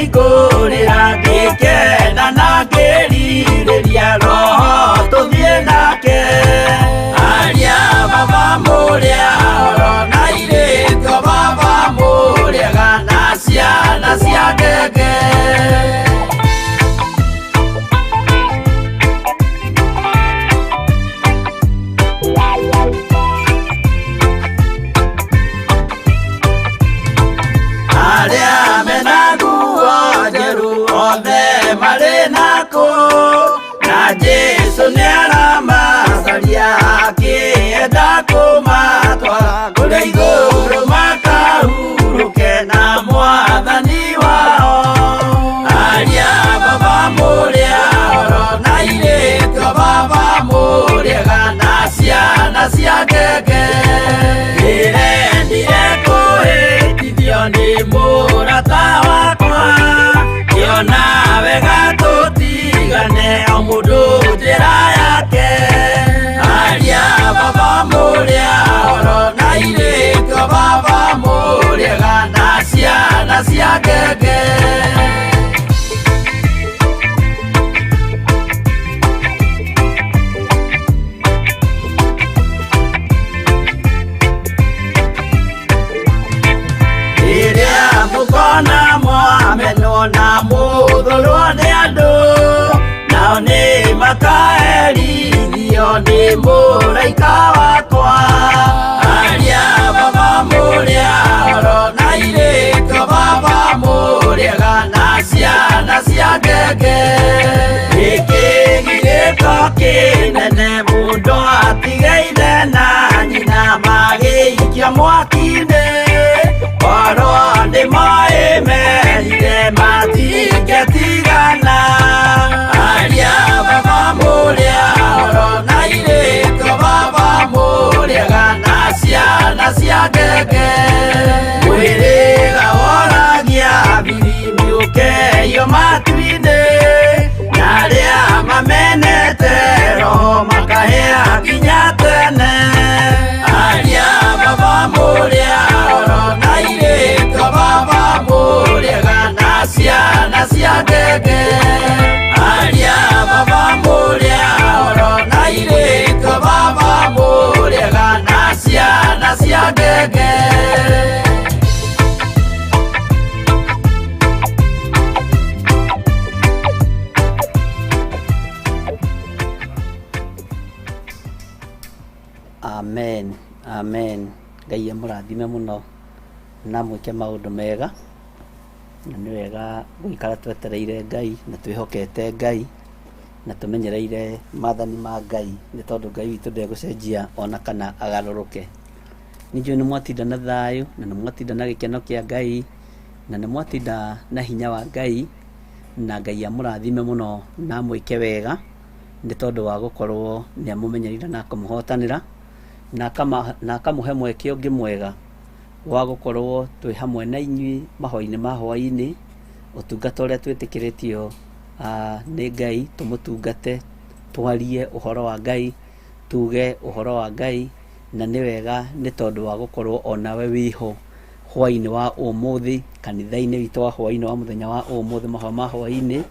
ngĩhingũrĩra ngĩkena na ngĩrirĩria roho tũthiĩ nake aria baba mũrĩa oro na irĩtio baba mũrĩega na ciana cia ngenge aria mena nguo njerũ othe marĩ nako na Jesu nĩaramacaria akĩenda kũmatwara kũrĩa igũrũ makahurũke na Mwathani wao aria baba mũrĩa oro na irĩtio baba mũrĩega na ciana cia ngenge ndĩrendire kũhĩtithio nĩ mũrata wakwa kĩona wega tũtigane o mũndũ njĩra yake aria baba mũrĩa oro na irĩtio baba mũrĩega na ciana cia ngenge mukona mwamenwo na mũthũrwo nĩ andũ nao nĩ makaherithio nĩ mũraika wakwa aria baba mũrĩa oro na irĩtio baba mũrĩega na ciana cia ngenge gĩkĩgirĩko kĩnene mũndũ atigeire na nyina magĩikia mwaki-inĩ oro nĩmoĩmerire matingĩtigana aria baba mũrĩa oro na irĩtio baba mũrĩega na ciana cia ngenge mwĩrĩga woragia birimi ũkeio matu-inĩ na arĩa mamenete roho makahĩa nginya tene aria baba mũrĩa oro na irĩtio baba mũrĩega na ciana cia ngenge aria baba mũrĩa oro na irĩtio baba mũrĩega na ciana cia ngenge amen amen Ngai amũrathime mũno na mwĩke maũndũ mega na nĩ wega gũikara twetereire Ngai na twĩhokete Ngai na tũmenyereire maathani ma Ngai nĩ tondũ Ngai witũ ndegũcenjia ona kana agarũrũke nĩnjũĩ nĩ mwatinda na thayũ na nĩ mwatinda na gĩkeno kĩa Ngai na nĩ mwatinda na hinya wa Ngai na Ngai amũrathime mũno na mwĩke wega nĩ tondũ wa gũkorwo nĩ amũmenyereire na akamũhotanĩra na akamũhe mweke ũngĩ mwega wa gũkorwo twĩ hamwe na inyuĩ mahoya-inĩ ma hwaĩ-inĩ ũtungata ũrĩa twĩtĩkĩrĩtio nĩ Ngai tũmũtungate twarie ũhoro wa Ngai tuge ũhoro wa Ngai na nĩ wega nĩ tondũ wa gũkorwo onawe wĩho hwaĩ-inĩ wa ũmũthĩ kanitha-inĩ witũ wa hwaĩ-inĩ wa mũthenya wa ũmũthĩ mahoya ma hwaĩ-inĩ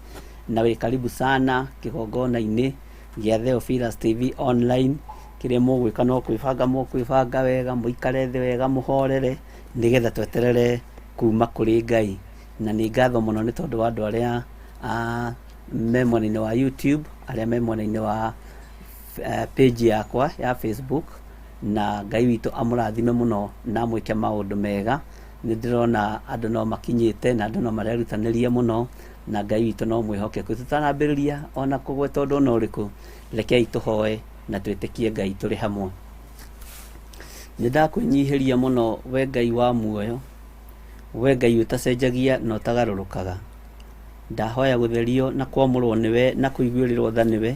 na wĩ karibu sana kĩgongona-inĩ gĩa Theophilus TV online kĩrĩa mũgwĩka no kwĩbanga wega mũikare thĩ wega mũhorere nĩgetha tweterere kuma kũrĩ Ngai na nĩ ngatho mũno nĩ tondũ wa andũ arĩa me mwena-inĩ wa YouTube arĩa me mwena-inĩ wa page yakwa ya Facebook na Ngai witũ amũrathime mũno na mwĩke maũndũ mega nĩ ndĩrona andũ no makinyĩte na andũ no marerutanĩria mũno na Ngai witũ no mwĩhokeku tũtanambĩrĩria ona kũgweta ũndũ ona ũrĩkũ rekei tũhoe na twĩtĩkie Ngai tũrĩ hamwe nĩ ndakwĩnyihĩria mũno we Ngai wa muoyo we Ngai ũtacenjagia na ũtagarũrũkaga ndahoya gũtherio na kwamũrwo nĩwe na kũiguĩrĩrwo tha nĩwe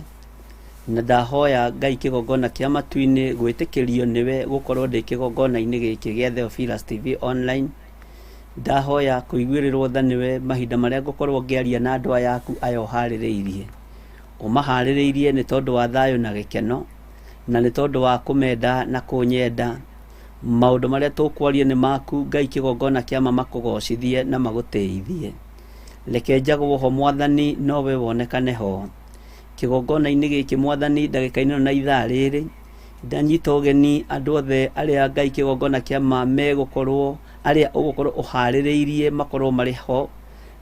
na ndahoya Ngai kĩgongona kĩa matu-inĩ gwĩtĩkĩrio nĩwe gũkorwo ndĩ kĩgongona-inĩ gĩkĩ gĩa Theophilus TV online ndahoya kũiguĩrĩrwo tha nĩwe mahinda marĩa ngũkorwo ngĩaria na andũ aya aku aya ũharĩrĩirie ũmaharĩrĩirie nĩ tondũ wa thayũ na gĩkeno na nĩ tondũ wa kũmenda na kũnyenda maũndũ marĩa tũkwaria nĩ maku Ngai kĩgongona kĩama makũgocithie na magũteithie reke njagwo ho Mwathani nowe wonekane ho kigongona-inĩ gĩkĩ Mwathani ndagĩka-inĩ na ithaa rĩrĩ ndanyita ũgeni andũ othe arĩa Ngai kĩgongona kĩama megũkorwo arĩa ũgũkorwo ũharĩrĩirie makorwo marĩ ho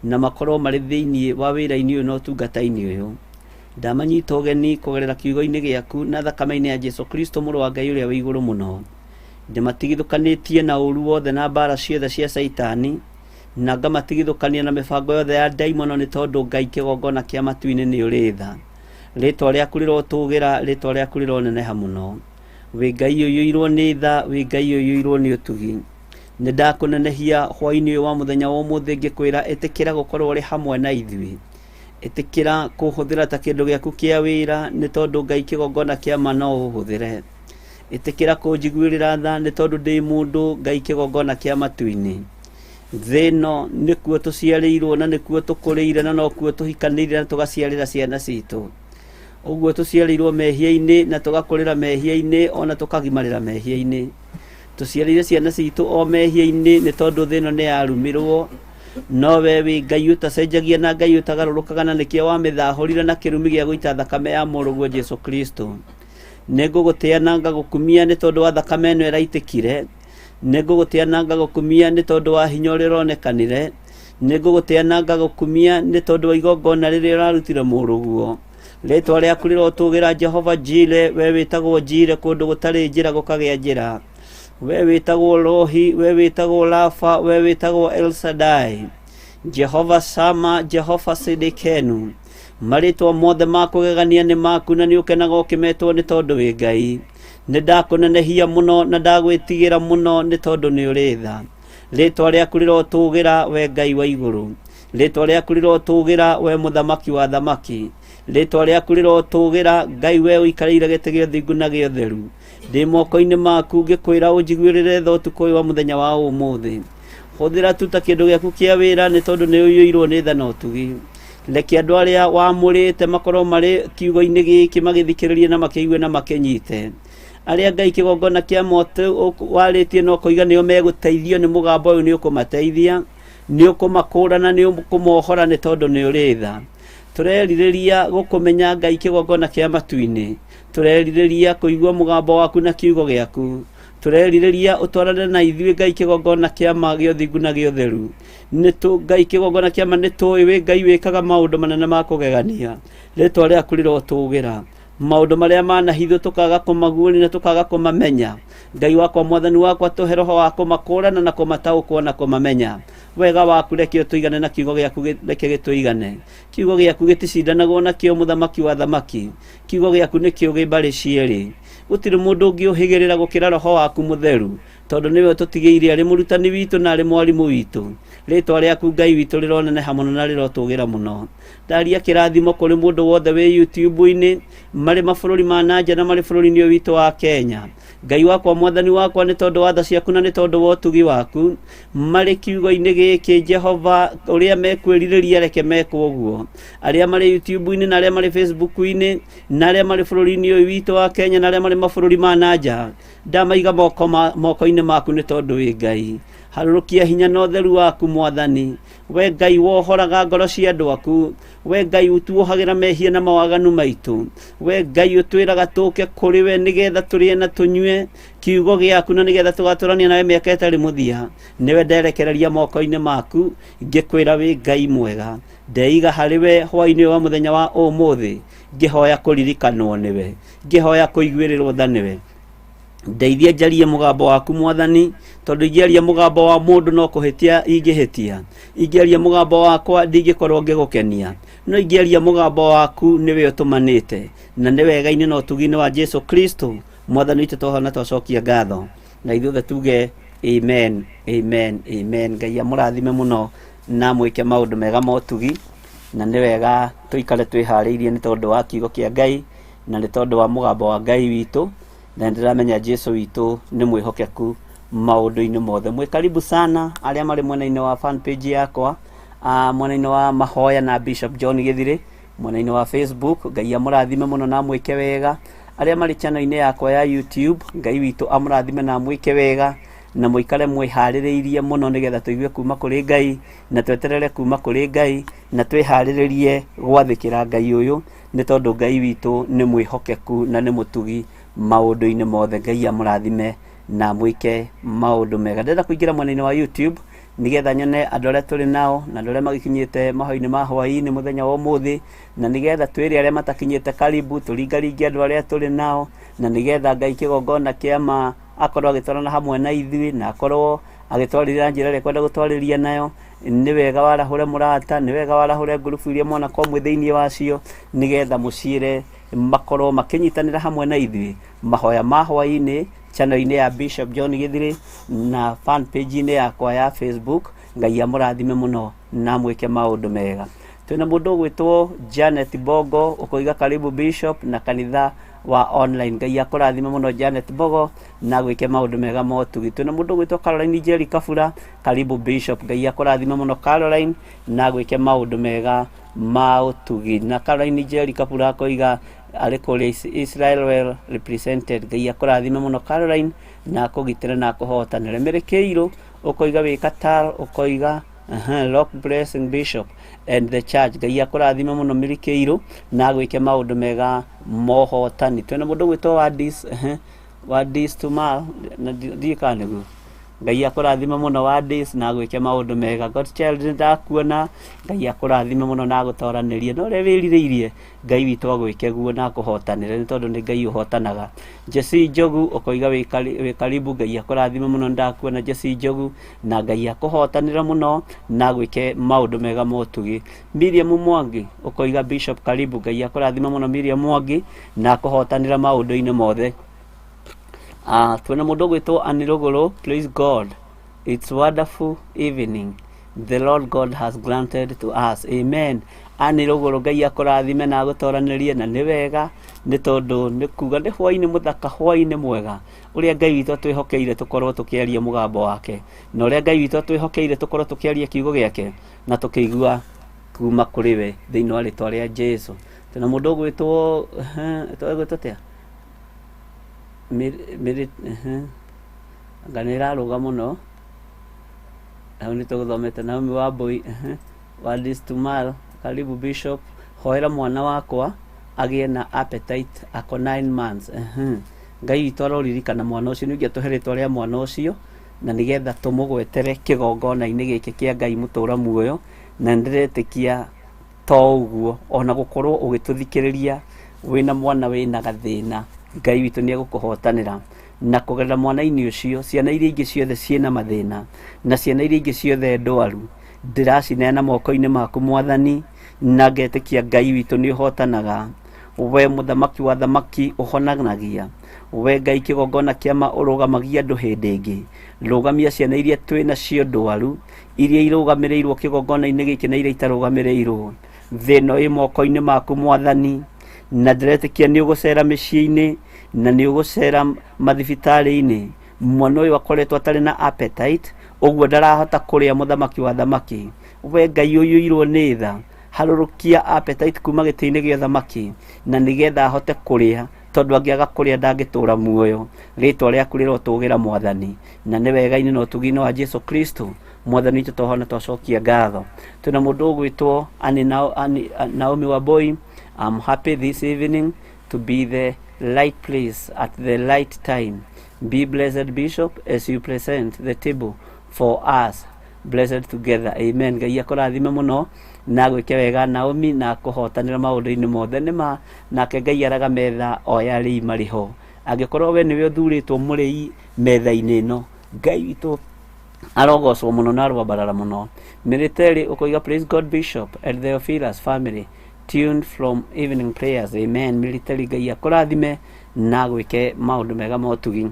na makorwo marĩ thĩinĩ wa wĩra-inĩ ũyũ na ũtungata-inĩ ũyũ. Ndamanyita ũgeni kũgerera kiugo-inĩ gĩaku na thakame-inĩ ya Jesu Kristo mũrũ wa Ngai ũrĩa wĩ igũrũ mũno. Ndĩmatigithũkanĩtie na ũru wothe na mbara ciothe cia Saitani na ngamatigithũkania na mĩbango yothe ya ndaimono nĩ tondũ Ngai kĩgongona kĩa matu-inĩ nĩ ũrĩ tha. Rĩtwa rĩaku rĩrotũgĩra, rĩtwa rĩaku rĩroneneha mũno. Wĩ Ngai ũiyũirwo nĩ tha, wĩ Ngai ũiyũirwo nĩ ũtugi. Nĩ ndakũnenehia hwaĩ-inĩ ũyũ wa mũthenya wa ũmũthĩ ngĩkwĩra ĩtĩkĩra gũkorwo ũrĩ hamwe na ithuĩ. Ĩtĩkĩra kũhũthĩra ta kĩndũ gĩaku kĩa wĩra nĩ tondũ Ngai kĩgongona kĩama no ũhũthĩre. Ĩtĩkĩra kũnjiguĩrĩra tha nĩ tondũ ndĩ mũndũ Ngai kĩgongona kĩa matu-inĩ. Thĩ ĩno nĩkuo tũciarĩirwo na nĩkuo tũkũrĩire na nokuo tũhikanĩire na tũgaciarĩra ciana citũ. Ũguo tũciarĩirwo mehia-inĩ na tũgakũrĩra mehia-inĩ ona tũkagimarĩra mehia-inĩ. Tũciarĩire ciana citũ o mehia-inĩ nĩ tondũ thĩ ĩno nĩ yarumirwo. No we wĩ Ngai ũtacenjagia na Ngai ũtagarũrũkaga na nĩkĩo wamĩthahũrire na kĩrumi gĩa gũita thakame ya mũrũguo Jesu Kristo. Nĩngũgũtĩa na ngagũkumia nĩ tondũ wa thakame ĩno ĩraitĩkire. Nĩngũgũtĩa na ngagũkumia nĩ tondũ wa hinya ũrĩa ũronekanire. Nĩngũgũtĩa na ngagũkumia nĩ tondũ wa igongona rĩrĩa ũrarutire mũrũguo. Rĩtwa rĩaku rĩrotũgĩra Jehova Jire, we wĩtagwo Jire kũndũ gũtarĩ njĩra gũkagĩa njĩra. We wĩtagwo Rohi, we wĩtagwo Rafa, we wĩtagwo El Shaddai. Jehova Sama, Jehova Sidikenu. Marĩtwa mothe ma kũgegania nĩ maku na nĩ ũkenaga ũkĩmetwo nĩ tondũ wĩ Ngai. Nĩ ndakũnenehia mũno na ndagwĩtigĩra mũno nĩ tondũ nĩ ũrĩ tha. Rĩtwa rĩaku rĩrotũgĩra we Ngai wa igũrũ. Rĩtwa rĩaku rĩrotũgĩra we mũthamaki wa thamaki. Rĩtwa rĩaku rĩrotũgĩra Ngai we ũikarĩire gĩtĩ gĩa ũthingu na gĩa ũtheru. Ndĩ moko-inĩ maku ngĩkwĩra ũnjiguĩrĩre tha ũtukũ ũyũ wa mũthenya wa ũmũthĩ. Hũthĩra tu ta kĩndũ gĩaku kĩa wĩra nĩ tondũ nĩ ũiyũirwo nĩ tha na ũtugi. Reke andũ arĩa wamũrĩte makorwo marĩ kiugo-inĩ gĩkĩ magĩthikĩrĩrie na makĩigue na makĩnyite. Arĩa Ngai kĩgongona kĩa moto warĩtie no kũiga nĩo megũteithio nĩ mũgambo ũyũ nĩ ũkũmateithia, nĩ ũkũmakũrana, nĩ ũkũmohora nĩ tondũ nĩ ũrĩ tha. Tũrerirĩria gũkũmenya Ngai kĩgongona kĩa matu-inĩ. Tũrerirĩria kũigua mũgambo waku na kiugo gĩaku. Tũrerirĩria ũtwarane na ithuĩ Ngai kĩgongona kĩama gĩa ũthingu na gĩa ũtheru. Ngai kĩgongona kĩama nĩ tũĩ wĩ Ngai wĩkaga maũndũ manene ma kũgegania. Rĩtwa rĩaku rĩrotũgĩra. Maũndũ marĩa manahithũ tũkaga kũmaguũria na tũkaga kũmamenya. Ngai wakwa Mwathani wakwa tũhe roho wa kũmakũrana na kũmataũkwo na kũmamenya. Wega waku reke ũtũigane na kiugo gĩaku reke gĩtũigane. Kiugo gĩaku gĩticindanagwo nakĩo mũthamaki wa thamaki. Kiugo gĩaku nĩ kĩũgĩ mbarĩ cierĩ. Gũtirĩ mũndũ ũngĩ ũhĩgĩrĩra gũkĩra roho waku mũtheru, tondũ nĩwe ũtũtigĩire arĩ mũrutani witũ na arĩ mwarimũ witũ. Rĩtwa rĩaku Ngai witũ rĩroneneha mũno na rĩrotũgĩra mũno. Ndaria kĩrathimo kũrĩ mũndũ wothe wĩ YouTube-inĩ, marĩ mabũrũri ma nanja na marĩ bũrũri-inĩ ũyũ witũ wa Kenya. Ngai wakwa Mwathani wakwa nĩ tondũ wa tha ciaku na nĩ tondũ wa ũtugi waku, marĩ kiugo-inĩ gĩkĩ Jehova ũrĩa mekwĩrirĩria reke mekwo ũguo. Arĩa marĩ YouTube-inĩ na arĩa marĩ Facebook-inĩ na arĩa marĩ bũrũri-inĩ ũyũ witũ wa Kenya na arĩa marĩ mabũrũri ma nanja, ndamaiga moko-inĩ maku nĩ tondũ wĩ Ngai. Harũrũkia hinya na ũtheru waku Mwathani. We Ngai wohoraga ngoro cia andũ aku. We Ngai ũtuohagĩra mehia na mawaganu maitũ. We Ngai ũtwĩraga tũke kũrĩ we nĩgetha tũrĩe na tũnyue kiugo gĩaku na nĩgetha tũgatũrania nawe mĩaka ĩtarĩ mũthia. Nĩwe nderekereria moko-inĩ maku ngĩkwĩra wĩ Ngai mwega. Ndeiga harĩ we hwaĩ-inĩ wa mũthenya wa ũmũthĩ ngĩhoya kũririkanwo nĩwe, ngĩhoya kũiguĩrĩrwo tha nĩwe. Ndeithia njarie mũgambo waku Mwathani, tondũ ingĩaria mũgambo wa mũndũ no kũhĩtia ingĩhĩtia. Ingĩaria mũgambo wakwa ndingĩkorwo ngĩgũkenia. No ingĩaria mũgambo waku nĩwe ũtũmanĩte. Na nĩ wega-inĩ na ũtugi-inĩ wa Jesu Kristo Mwathani witũ twahoya twacokia ngatho. Na ithuothe tuge amen, amen, amen. Ngai amũrathime mũno na mwĩke maũndũ mega ma ũtugi. Na nĩ wega tũikare twĩharĩirie nĩ tondũ wa kiugo kĩa Ngai na nĩ tondũ wa mũgambo wa Ngai witũ. Na ndĩramenya Jesu witũ nĩ mwĩhokeku maũndũ-inĩ mothe. Mwĩ karibu sana arĩa marĩ mwena-inĩ wa fan page yakwa, mwena-inĩ wa Mahoya na Bishop John Githiri, mwena-inĩ wa Facebook. Ngai amũrathime mũno na mwĩke wega. Arĩa marĩ channel-inĩ yakwa ya YouTube, Ngai witũ amũrathime na mwĩke wega. na muikare mwihaririirie muno nigetha tuigue kuma kuri Ngai na tweterere kuma kuri Ngai na twiharirie gwathikira Ngai uyu ni tondu Ngai witu ni mwihokeku na ni mutugi maundu-ini mothe. Ngai amurathime na mwike maundu mega. Ndenda kuingira mwena-ini wa YouTube nigetha nyone andu aria turi nao na andu aria magikinyite mahoya-ini ma Hwai-ni muthenya wa umuthi, na nigetha twire aria matakinyite karibu turingaringie andu aria turi nao, na nigetha Ngai kigongona kiama akorwo agitwarana hamwe na ithui na akorwo agitwarira njira ria kwenda gutwariria nayo. Ni wega warahure murata, ni wega warahure ngurubu iria mwana kwa mwe thiini wacio nigetha muciire makorwo makinyitanira hamwe na ithui. Mahoya ma Hwai-ni channel-ini ya Bishop John Githiri na fan page-ini yakwa ya Facebook. Ngai amurathime muno na mwike maundu mega. Twina mundu ugwitwo Janet Bogo ukoiga karibu Bishop na kanitha wa online. Ngai akurathime muno Janet Bogo na gwike maundu mega motugi. Twina mundu ugwitwo Caroline Jerry Kabura, karibu Bishop. Ngai akurathime muno Caroline na gwike maundu mega mautugi. Na Caroline Jerry Kabura akoiga ari kuri Israel well represented. Ngai akurathime muno Caroline na kugitira na kuhotanira. Merekeiro ukoiga wi Qatar ukoiga Rock blessing Bishop and the church. Ngai akurathime muno Merekeiro na gwike maundu mega mohotani. Twina mundu gwitwo Wadis Tumal na dikanigu. Ngai akurathime muno Wadis na gwike maundu mega. God child ndakuona. Ngai akurathime muno na gutoranirie no ria wiririirie Ngai witu agwike guo na kuhotanira ni tondu ni Ngai uhotanaga. Jesse Jogu ukoiga wi karibu. Ngai akurathime muno ndakuona Jesse Jogu na Ngai akuhotanira muno na gwike maundu mega motugi. Miriam Mwangi ukoiga Bishop karibu. Ngai akurathime muno Miriam Mwangi na kuhotanira maundu-ini mothe. Twina mundu gwitwo Anirogoro. Praise God, it's wonderful evening the Lord God has granted to us. Amen. Anirogoro Ngai akurathime na gutoranirie na ni wega ni tondu ni kuga ni Hwai-ni muthaka, Hwai-ni mwega uria Ngai witu twihokeire tukorwo tukiaria mugambo wake, na uria Ngai witu twihokeire tukorwo tukiaria kiugo giake na tukigua kuma kuri we thiini wa ritwa ria Jesu. Twina mundu gwitwo tia nganira ruga muno au ni tuguthomete na umi wa boy Wadis Tumal, karibu Bishop. Hoera mwana wakwa agie na appetite ako 9 months. Ngai witu aroririkana mwana ucio ni tuheretwo ria mwana ucio na nigetha tumugwetere kigongona-ini giki kia Ngai mutura muoyo, na ndiretikia to uguo ona gukorwo ugituthikiriria wina mwana wina gathina Ngai witu ni agukuhotanira na kugerera mwana-ini ucio. Ciana iria ingi ciothe ciena mathina na ciana iria ingi ciothe ndwaru ndiracineana moko-ini maku Mwathani, na ngetikia Ngai witu ni uhotanaga. We muthamaki wa thamaki uhonanagia. We Ngai kigongona kiama urugamagia andu hindi ingi. Rugamia ciana iria twina cio ndwaru iria irugamirirwo kigongona-ini giki na iria itarugamirirwo. Thina i moko-ini maku Mwathani, na ndiretikia ni ugucera micii-ini na ni ugucera mathibitari-ini. Mwana uyu akoretwo atari na appetite uguo ndarahota kuria muthamaki wa thamaki. We Ngai uyu irwo ni tha harurukia appetite kuma giti-ini gia thamaki na nigetha ahote kuria, tondu angiaga kuria ndangitura muoyo. Ritwa riaku rirotugira Mwathani, na ni wega-ini na utugi-ini wa Jesu Kristo Mwathani witu tohona twacokia ngatho. Twina mundu ugwitwo Naomi wa boy. I'm happy this evening to be the right place at the right time. Be blessed Bishop as you present the table for us, blessed together. Amen. Ngai akurathime muno na gwike wega Naomi na kuhotanira maundu-ini mothe nima, nake Ngai araga metha o yari mariho. Angikorwo we niwe uthuritwo muri metha-ini ino, Ngai witu arogocwo muno na arwambarara muno. Military ukoiga praise God Bishop and the THEOPHILUS family tuned from evening prayers. Amen. Military Ngai akurathime na gwike maundu mega motugi.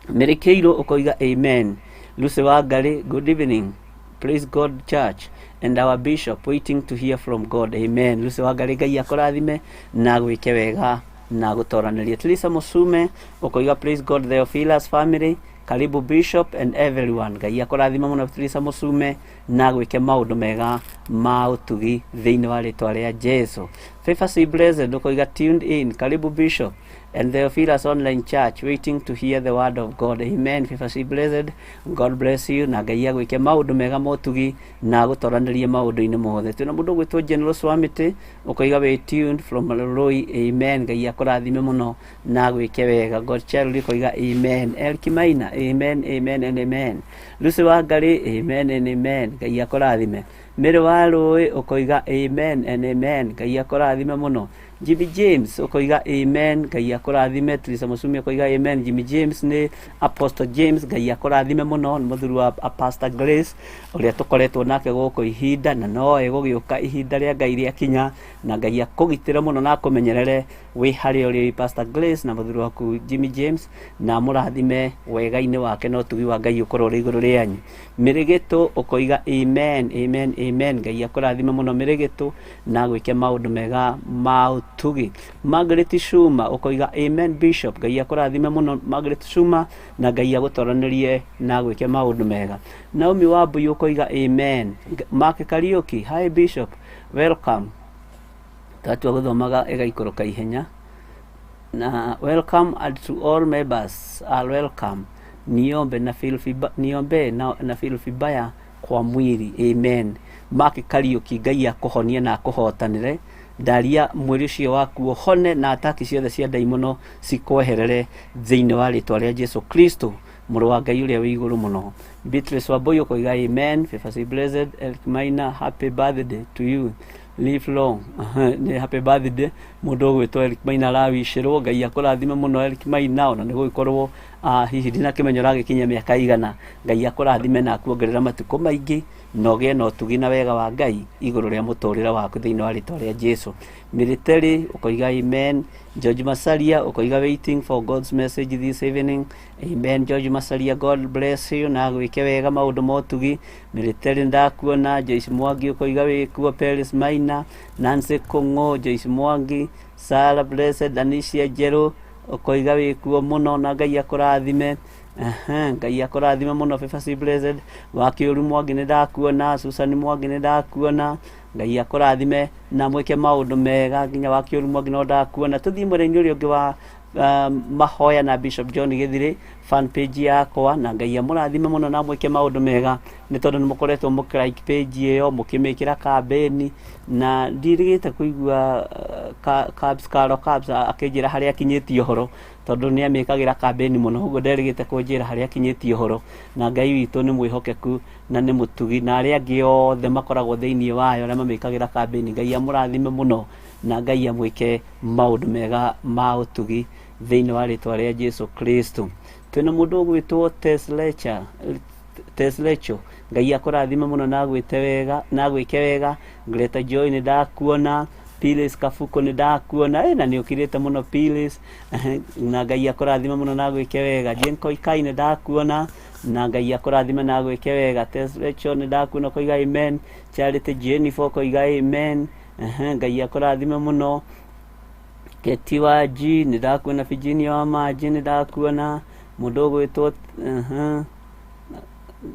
Merekeiro ukoiga amen. Lucy Wangari, good evening. Praise God Church and our Bishop waiting to hear from God. Amen. Lucy Wangari Ngai akurathime na gwike wega na gutoraniria. Teresa Musume ukoiga praise God THEOPHILUS family, karibu Bishop and everyone. Ngai akurathime muno Teresa Musume na gwike maundu mega ma utugi thiini wa ritwa ria Jesu. Faithfully blessed ukoiga tuned in. Karibu Bishop and Theophilus online church waiting to hear the word of God. Amen. Faithfully blessed. God bless you. Na Ngai agwike maundu mega motugi na gutoranirie maundu-ini mothe. Twina mundu gwitwo General Swamiti ukoiga we tuned from Roi. Amen. Ngai akurathime muno na agwike wega. God child ukoiga amen. Elkimaina amen, amen and amen. Lucy Wangari amen and amen. Ngai akurathime. Mary wa Roi ukoiga amen and amen. Ngai akurathime muno. Jimmy James ukoiga amen. Ngai akurathime. Teresa Musumi ukoiga amen. Jimmy James ni Apostle James. Ngai akurathime muno. Ni muthuri wa Pastor Grace uria tukoretwo nake guku ihinda na no egugiuka ihinda ria Ngai ria kinya na Ngai akugitire muno na akumenyerere wi hari uri Pastor Grace na muthuri waku Jimmy James na murathime wega-ini wake no tugi wa Ngai ukorwo ri iguru rianyu. Mirigitu ukoiga amen, amen, amen. Ngai akurathime muno Mirigitu na gwike maundu mega ma tugi. Margaret Shuma ukoiga amen Bishop. Ngai akurathime muno Margaret Shuma na Ngai agutoranirie na gwike maundu mega. Naomi Wambuyu ukoiga amen. Mark Kariuki, hi Bishop, welcome. Tatu aguthomaga egaikoroka ihenya na welcome to all members are welcome. Niombe na feel vibaya kwa mwili. Amen. Mark Kariuki, Ngai akuhonie na akuhotanire. Daria mwiri ucio waku hone na ataki ciothe cia daimono cikweherere thiini wa ritwa ria Jesu Kristo muru wa Ngai uria wi iguru muno. Beatrice Wambuyu koiga amen. Faithfully blessed. Elkmaina, happy birthday to you, live long. Ni happy birthday mundu gwitwo Elkmaina rawishirwo. Ngai akurathime muno Elkmaina ona ni gukorwo hihi ndina kimenyo ragikinya miaka igana. Ngai akurathime na akuongerera matuko maingi no gie no tugi na wega wa Ngai iguru ria muturira waku thiini wa ritwa ria Jesu. Military ukoiga amen. George Masalia ukoiga waiting for God's message this evening. Amen George Masalia, God bless you na gwike wega maundu motugi. Military ndakuona. Joyce Mwangi ukoiga wikuo. Peris Maina, Nancy Kongo, Joyce Mwangi, Sarah blessed, Anisia Jero ukoiga wikuo muno na Ngai akurathime. Ngai akurathime muno. Faithfully blessed. Wakiuru Mwangi ni ndakuona. Susan Mwangi ni ndakuona. Ngai akurathime na mwike maundu mega. Nginya Wakiuru Mwangi no ndakuona. Tuthii mweri-ini uria ungi wa Mahoya na Bishop John Githiri fan page yakwa na Ngai amurathime muno na mwike maundu mega ni tondu nimukoretwo mukilike page iyo mukimikira campaign na ndirigite kuigua Cabs akinjira haria akinyitie horo tondu ni amikagira campaign muno uguo nderigite kunjira haria akinyitie horo na Ngai witu ni mwihokeku na ni mutugi na aria angi othe makoragwo thiini wayo aria mamikagira campaign. Ngai amurathime muno na Ngai amwike maundu mega ma utugi thiini wa ritwa ria Jesu Kristo. Twina mundu gwitwo Teslecho. Ngai akurathime muno na gwite wega na gwike wega. Greater Joy ni ndakuona. Pilis Kafuko ni ndakuona na ni ukirite muno Pilis na Ngai akurathime muno na gwike wega. Jenko Ikai ni ndakuona na Ngai akurathime na gwike wega. Teslecho ni ndakuona koiga amen. Charity Jennifer koiga amen. Ngai akurathime muno. Ketiwa G ni ndakuona. Virginia wa Maji ni ndakuona. Mundu gwitwo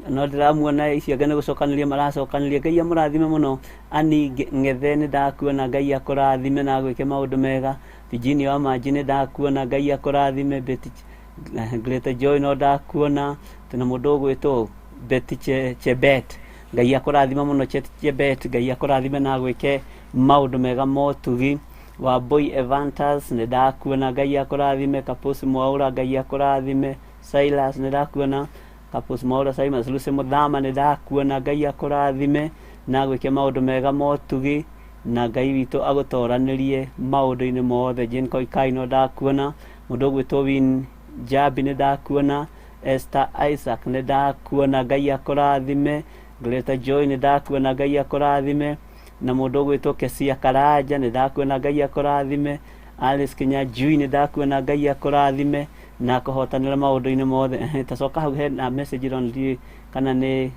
no ndiramuona icio ngene gucokaniria maracokaniria. Ngai amurathime muno. Ani Ngethe ni ndakuona. Ngai akurathime na gwike maundu mega. Virginia wa Maji ni ndakuona. Ngai akurathime. Betty Greater Joy no ndakuona. Tuna mundu gwitwo Betty Chebet. Ngai akurathime muno Chebet. Ngai akurathime na gwike maundu mega motugi. Wa Boy Evantas ni ndakuona. Ngai akurathime. Kapus Mwaura Ngai akurathime. Silas ni ndakuona. Kapus Mwaura Silas. Lucy Muthama ni ndakuona. Ngai akurathime na gwike maundu mega motugi na Ngai witu agutoranirie maundu-ini mothe. Jenko Ikai no ndakuona. Mundu gwitwo Win Jabi ni ndakuona. Esther Isaac ni ndakuona. Ngai akurathime. Greater Joy ni ndakuona. Ngai akurathime na mundu gwitwo Kesia Karanja ni ndakuona. Ngai akurathime. Alice Kinyanjui ni ndakuona. Ngai akurathime na kuhotanira maundu-ini mothe. Tacoka hau he na message on kana ni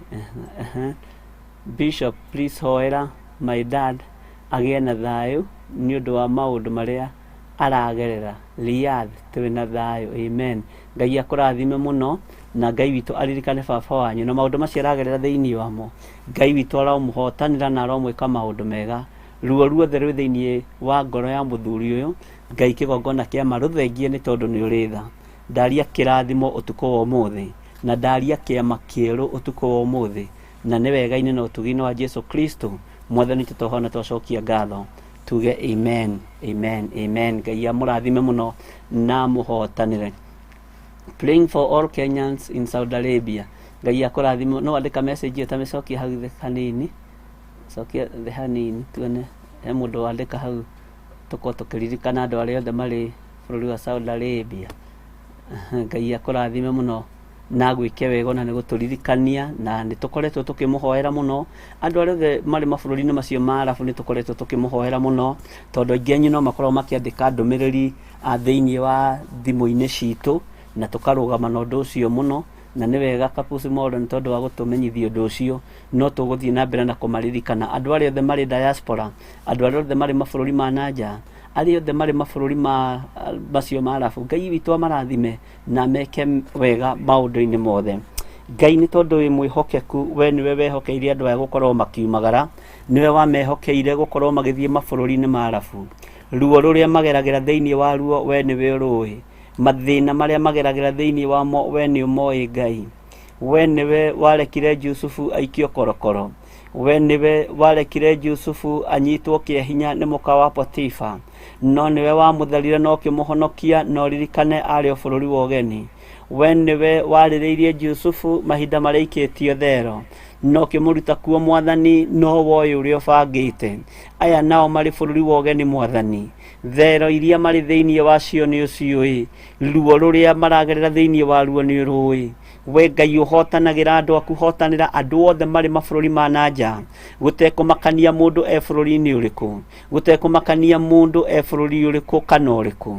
Bishop, please hoera my dad agie na thayu ni undu wa maundu maria aragerera. Riyadh twina thayu. Amen. Ngai akurathime muno na Ngai witũ aririkane baba wanyu na maũndũ macio aragerera thĩinĩ wamo. Ngai witũ aramũhotanĩra na aramwĩka maũndũ mega. Ruo ruothe rwĩ thĩinĩ wa ngoro ya mũthuri ũyũ, Ngai kĩgongona kĩa ma rũthengie nĩ tondũ nĩ ũrĩ tha. Ndaria kĩrathimo ũtukũ wa ũmũthĩ, na ndaria kĩama kĩerũ ũtukũ wa ũmũthĩ, na nĩ wega-inĩ na ũtugi-inĩ wa Jesu Kristo Mwathani tũtohona twacokia ngatho tuge amen, amen, amen. Ngai amũrathime mũno na mũhotanĩre. Praying for all Kenyans in Saudi Arabia. Ngai akũrathime. No andĩka message ĩyo tamĩcokia hau thĩ hanini, cokia thĩ hanini tuone he mũndũ wandĩka hau tũkorwo tũkĩririkana andũ arĩa othe marĩ bũrũri wa Saudi Arabia. Ngai akũrathime mũno na gwĩke wega na nĩ gũtũririkania, na nĩ tũkoretwo tũkĩmũhoera mũno. Andũ arĩa othe marĩ mabũrũri-inĩ macio ma Arabu nĩ tũkoretwo tũkĩmũhoera mũno, tondũ aingĩ anyu no makoragwo makĩandĩka ndũmĩrĩri thĩinĩ wa thimũ-inĩ citũ, na tũkarũgama na ũndũ ũcio mũno, na nĩ wega Kapusi Molo nĩ tondũ wa gũtũmenyithia ũndũ ũcio. No tũgũthiĩ na mbere na kũmaririkana andũ arĩa othe marĩ diaspora, andũ arĩa othe marĩ mabũrũri ma nanja, arĩa othe marĩ mabũrũri macio ma Arabu. Ngai witũ amarathime na meke wega maũndũ-inĩ mothe. Ngai nĩ tondũ wĩ mwĩhokeku, we nĩwe wehokeire andũ aya gũkorwo makiumagara, nĩwe wamehokeire gũkorwo magĩthiĩ mabũrũri-inĩ ma Arabu. Ruo rũrĩa mageragĩra thĩinĩ wa ruo, we nĩwe ũrũĩ. Mathĩna marĩa mageragĩra thĩinĩ wamo, we nĩ ũmoĩ Ngai. We nĩwe warekire Jusufu aikio korokoro. We nĩwe warekire Jusufu anyitwo kĩahinya nĩ mũka wa Potifa, no nĩwe wamũtharire na ũkĩmũhonokia na ũririkane arĩ o bũrũri wa ũgeni. We nĩwe warĩrĩirie Jusufu mahinda marĩa aikĩtio thero, no ũkĩmũruta kuo Mwathani, no woĩ ũrĩa ũbangĩte. Aya nao marĩ bũrũri wa ũgeni Mwathani, thero iria marĩ thĩinĩ wacio nĩ ũciũĩ, ruo rũrĩa maragerera thĩinĩ wa ruo nĩ ũrũĩ. We Ngai ũhotanagĩra andũ aku, hotanĩra andũ othe marĩ mabũrũri ma nanja, gũtekũmakania mũndũ e bũrũri-inĩ ũrĩkũ, gũtekũmakania mũndũ e bũrũri ũrĩkũ kana ũrĩkũ.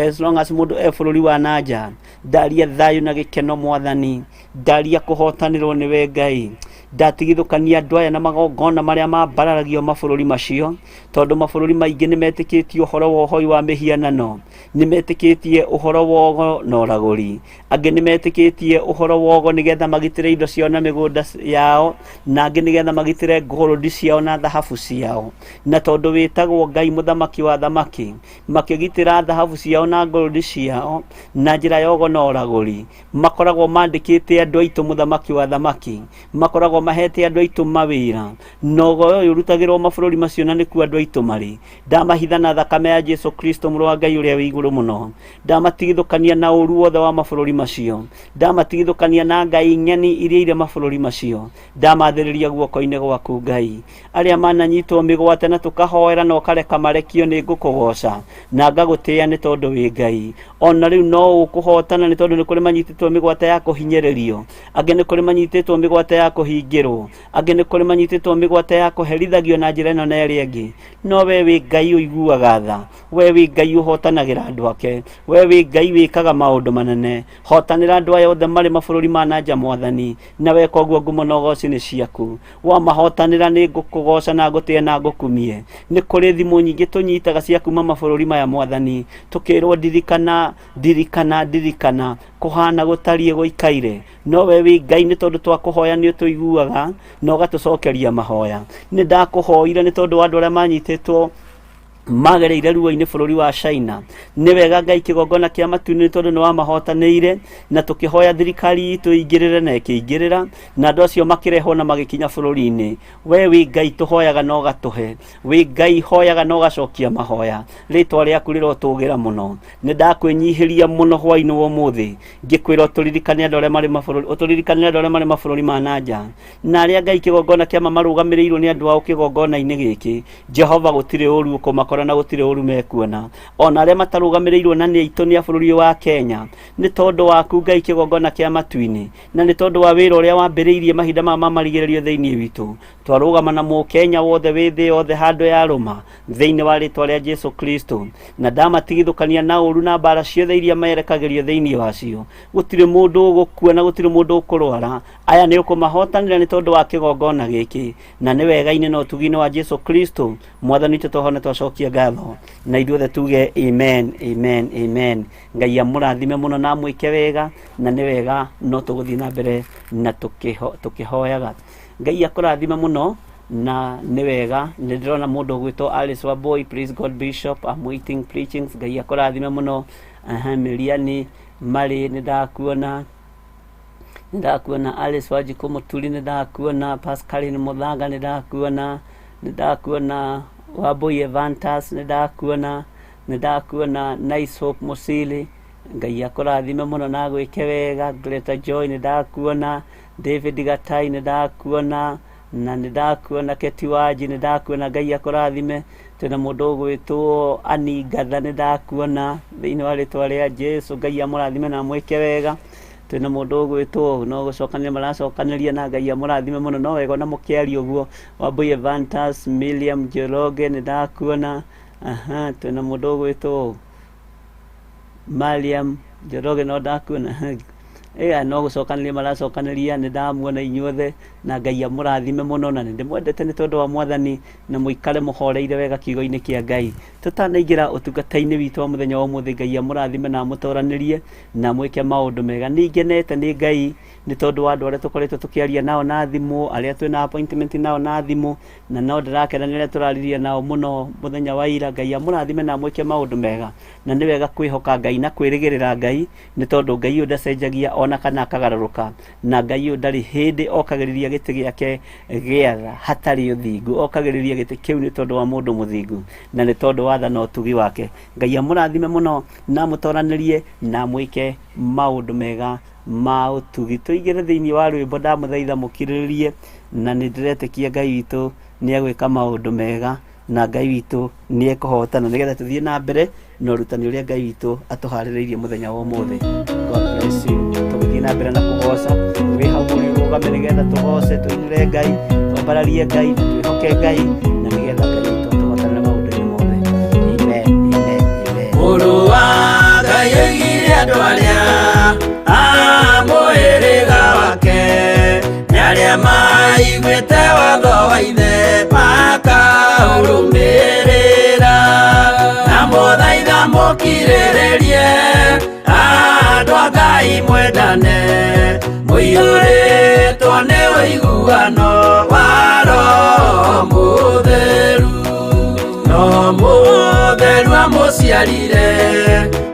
As long as mũndũ e bũrũri wa nanja, ndaria thayũ na gĩkeno Mwathani, ndaria kũhotanĩrwo nĩwe Ngai. Ndatigithũkania andũ aya na magongona marĩa mambararagio mabũrũri macio, tondũ mabũrũri maingĩ nĩ metĩkĩtie ũhoro wa ũhoi wa mĩhianano, nĩ metĩkĩtie ũhoro wa ũgo na ũragũri, angĩ nĩ metĩkĩtie ũhoro wa ũgo nĩgetha magitĩre indo ciao na mĩgũnda yao, na angĩ nĩgetha magitĩre gold ciao na thahabu ciao. Na tondũ wĩtagwo Ngai mũthamaki wa thamaki, makĩgitĩra thahabu ciao na gold ciao na njĩra ya ũgo na ũragũri, makoragwo mandĩkĩte andũ aitũ mũthamaki wa thamaki, makoragwo mahete andũ aitũ mawĩra, nogo ũyũ ũrutagĩrwo mabũrũri macio na nĩkuo andũ aitũ marĩ. Ndamahitha na thakame ya Jesu Kristo mũrũ wa Ngai ũrĩa wĩ igũrũ mũno. Ndamatigithũkania na ũru wothe wa mabũrũri macio, ndamatigithũkania na ngai ng'eni iria irĩ mabũrũri macio. Ndamathĩrĩria guoko-inĩ gwaku Ngai. Arĩa mananyitwo mĩgwate na tũkahoera na ũkareka marekio, nĩ ngũkũgoca na ngagũtĩĩa nĩ tondũ wĩ Ngai. Ona rĩu no ũkũhotana nĩ tondũ nĩ kũrĩ manyitĩtwo mĩgwate ya kũhinyĩrĩrio, angĩ nĩ kũrĩ manyitĩtwo mĩgwate ya kũhingĩrwo, angĩ nĩ kũrĩ manyitĩtwo mĩgwate ya kũherithagio na njĩra ĩno na ĩrĩa ĩngĩ. No we wĩ Ngai ũiguaga tha, we wĩ Ngai ũhotanagĩra andũ ake, we wĩ Ngai wĩkaga maũndũ manene. Hotanĩra andũ aya othe marĩ mabũrũri ma nanja Mwathani, na weka ũguo ngumo na ũgooci nĩ ciaku. Wamahotanĩra nĩ ngũkũgoca na ngũtĩe na ngũkumie. Nĩ kũrĩ thimũ nyingĩ tũnyitaga cia kuma mabũrũri maya Mwathani, tũkĩrwo ndirikana, ndirikana, ndirikana, kũhana gũtariĩ gũikaire. No we wĩ Ngai nĩ tondũ twakũhoya nĩ ũtũiguaga na ũgatũcokeria mahoya. Nĩ ndakũhoire nĩ tondũ wa andũ arĩa manyitĩtwo magereire ruo-inĩ bũrũri wa China. Nĩ wega Ngai kĩgongona kĩa matu-inĩ tondũ nĩ wamahotanĩire, na tũkĩhoya thirikari itũ ingĩrĩre na ĩkĩingĩrĩra, na andũ acio makĩrehwo na magĩkinya bũrũri-inĩ. We wĩ Ngai tũhoyaga na ũgatũhe, wĩ Ngai hoyaga na ũgacokia mahoya. Rĩtwa rĩaku rĩrotũgĩra mũno. Nĩ ndakwĩnyihĩria mũno hwaĩ-inĩ wa ũmũthĩ, ngĩkwĩra ũtũririkane andũ arĩa marĩ mabũrũri, ũtũririkane andũ arĩa marĩ mabũrũri ma nanja, na arĩa Ngai kĩgongona kĩa marũgamĩrĩirwo nĩ andũ ao kĩgongona-inĩ gĩkĩ. Jehova gũtirĩ ũru ũkũmakora na gũtirĩ ũru mekuona. Ona arĩa matarũgamĩrĩirwo na nĩ aitũ nĩ a bũrũri wa Kenya, nĩ tondũ waku Ngai kĩgongona kĩa matu-inĩ, na nĩ tondũ wa wĩra ũrĩa wambĩrĩirie mahinda maya ma marigĩrĩrio thĩinĩ witũ. Twarũgama na Mũkenya wothe wĩ thĩ yothe handũ ya rũma thĩinĩ wa rĩtwa rĩa Jesu Kristo, na ndamatigithũkania na ũru na mbara ciothe iria merekagĩrio thĩinĩ wacio. Gũtirĩ mũndũ ũgũkua na gũtirĩ mũndũ ũkũrwara. Aya nĩ ũkũmahotanĩra nĩ tondũ wa kĩgongona gĩkĩ, na nĩ wega-inĩ na ũtugi-inĩ wa Jesu Kristo Mwathani tũtohone twacokia gũcokia ngatho na ithuothe tuge amen amen amen. Ngai amũrathime mũno na mwĩke wega, na nĩ wega no tũgũthiĩ na mbere na tũkĩhoyaga. Ngai akũrathime mũno na nĩ wega. Nĩ ndĩrona mũndũ ũgwĩtwo Alice Wambui, praise God Bishop, I'm waiting preachings. Ngai akũrathime mũno. Miriani Mari nĩ ndakuona Alice Wanjiku Mũturi nĩ ndakuona Pascaline Mũthanga nĩ ndakuona Wambui Evantas nĩ ndakuona Nice Hope Musili. Ngai akũrathime mũno na gwĩke wega. Greta Joy nĩ ndakuona, David Gatai nĩ ndakuona, na nĩ ndakuona Keti Wanji nĩ ndakuona. Ngai akũrathime. Twĩna mũndũ ũgwĩtwo Ani Ngatha nĩ ndakuona thĩinĩ wa rĩtwa rĩa Jesu. Ngai amũrathime na mwĩke wega. Twĩna mũndũ ũgwĩtwo no gũcokanĩria maracokanĩria, na Ngai amũrathime mũno, no wega na mũkĩaria ũguo. Wambui Evantas, Miriam Njoroge nĩ ndakuona. Twĩna mũndũ ũgwĩtwo Mariam Njoroge no ndakuona. No gũcokanĩria maracokanĩria, nĩ ndamuona inyuothe, na Ngai amũrathime mũno, na nĩ ndĩmwendete nĩ tondũ wa Mwathani, na mũikare mũhoreire wega kiugo-inĩ kĩa Ngai. Tũtanaingĩra ũtungata-inĩ witũ wa mũthenya wa ũmũthĩ, Ngai amũrathime na amũtoranĩrie na mwĩke maũndũ mega. Nĩngenete nĩ Ngai nĩ tondũ wa andũ arĩa tũkoretwo tũkĩaria nao na thimũ, arĩa twĩna appointment nao na thimũ, na no ndĩrakena nĩ arĩa tũraririe nao mũno mũthenya wa ira. Ngai amũrathime na mwĩke maũndũ mega, na nĩ wega kwĩhoka Ngai na kwĩrĩgĩrĩra Ngai, nĩ tondũ Ngai ũyũ ndacenjagia ona kana akagarũrũka, na Ngai ũyũ ndarĩ hĩndĩ okagĩrĩria gĩtĩ gĩake gĩatha hatarĩ ũthingu. Okagĩrĩria gĩtĩ kĩu nĩ tondũ wa mũndũ mũthingu, na nĩ tondũ wa tha na ũtugi wake. Ngai amũrathime mũno na mũtoranĩrie na mwĩke maũndũ mega ma ũtugi. Tũingĩre thĩinĩ wa rwĩmbo, ndamũthaitha mũkirĩrĩrie, na nĩ ndĩretĩkia Ngai witũ nĩ egwĩka maũndũ mega, na Ngai witũ nĩ ekũhotana, nĩgetha tũthiĩ na mbere na ũrutani ũrĩa Ngai witũ atũharĩrĩirie mũthenya wa ũmũthĩ. God bless you. Tũgĩthiĩ na mbere na kũgoca, wĩ hau ũrĩ ũrũgame, nĩgetha tũgoce, tũinĩre Ngai, twambararie Ngai, twĩhoke Ngai, na nĩgetha Ngai witũ atũhotane maũndũ-inĩ mothe. Amen, amen, amen. Mũrũ wa Ngai oigire andũ arĩa mũhĩrĩga wake nĩ arĩa maiguĩte watho wa ithe makaũrũmĩrĩra, na mũthaitha mũkirĩrĩrie andũ a Ngai mwendane, mũiyũrĩtwo nĩ ũiguano wa Roho Mũtheru. Roho Mũtheru amũciarire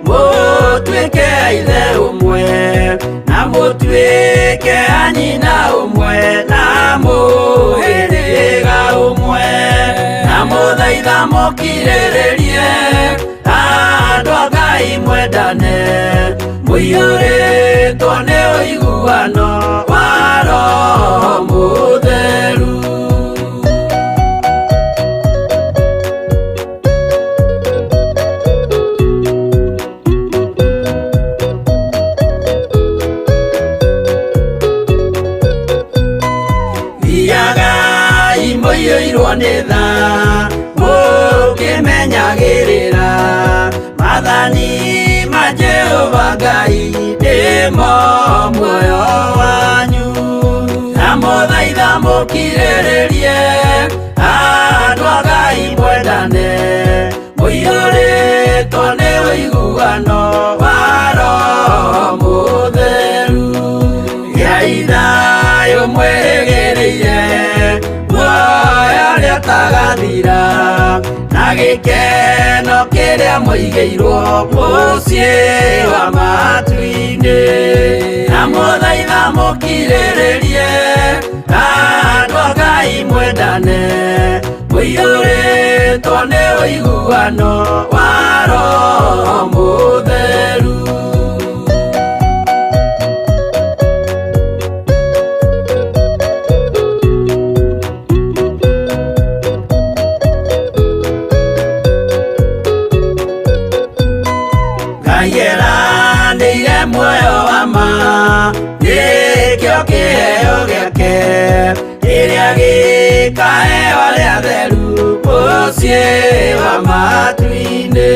mũtuĩke ithe ũmwe, na mũtuĩke anyina ũmwe, na mũhĩrĩga ũmwe, na mũthaitha mũkirĩrĩrie andũ a Ngai mwendane, mũiyũrĩtwo nĩ ũiguano wa Roho Mũtheru. Mũiyũirwo nĩ tha mũkĩmenyagĩrĩra mathani ma Jehova Ngai ndĩmo muoyo wanyu, na mũthaitha mũkirĩrĩrie andũ a Ngai mwendane, mũiyũrĩtwo nĩ ũiguano wa Roho Mũtheru. Gĩai thayũ mwĩrĩgĩrĩire ũrĩa ũtagathira, na gĩkeno kĩrĩa mũigĩirwo mũciĩ wa matu-inĩ, na mũthaitha mũkirĩrĩrie andũ a Ngai mwendane, mũiyũrĩtwo nĩ ũiguano wa Roho Mũtheru. Nĩire muoyo wa ma, nĩkĩo kĩheo gĩake kĩrĩa gĩkaheo arĩa atheru mũciĩ wa matu-inĩ,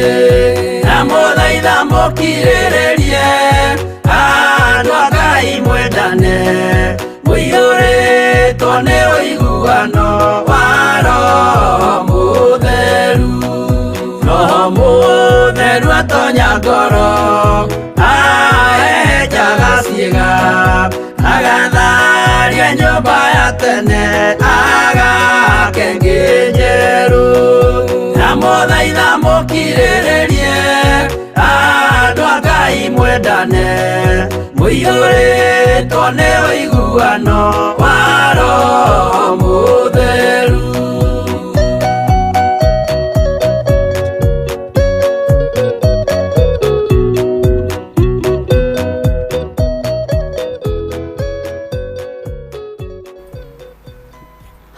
na mũthaitha mũkirĩrĩrie andũ a Ngai mwendane, mũiyũrĩtwo nĩ ũiguano wa Roho Mũtheru. nyumba ya tene agake nginjeru na muthaitha mukirĩrĩrie andũ a Ngai mwendane mũihũrĩtwo nĩ ũiguano wa Roho Mũtheru.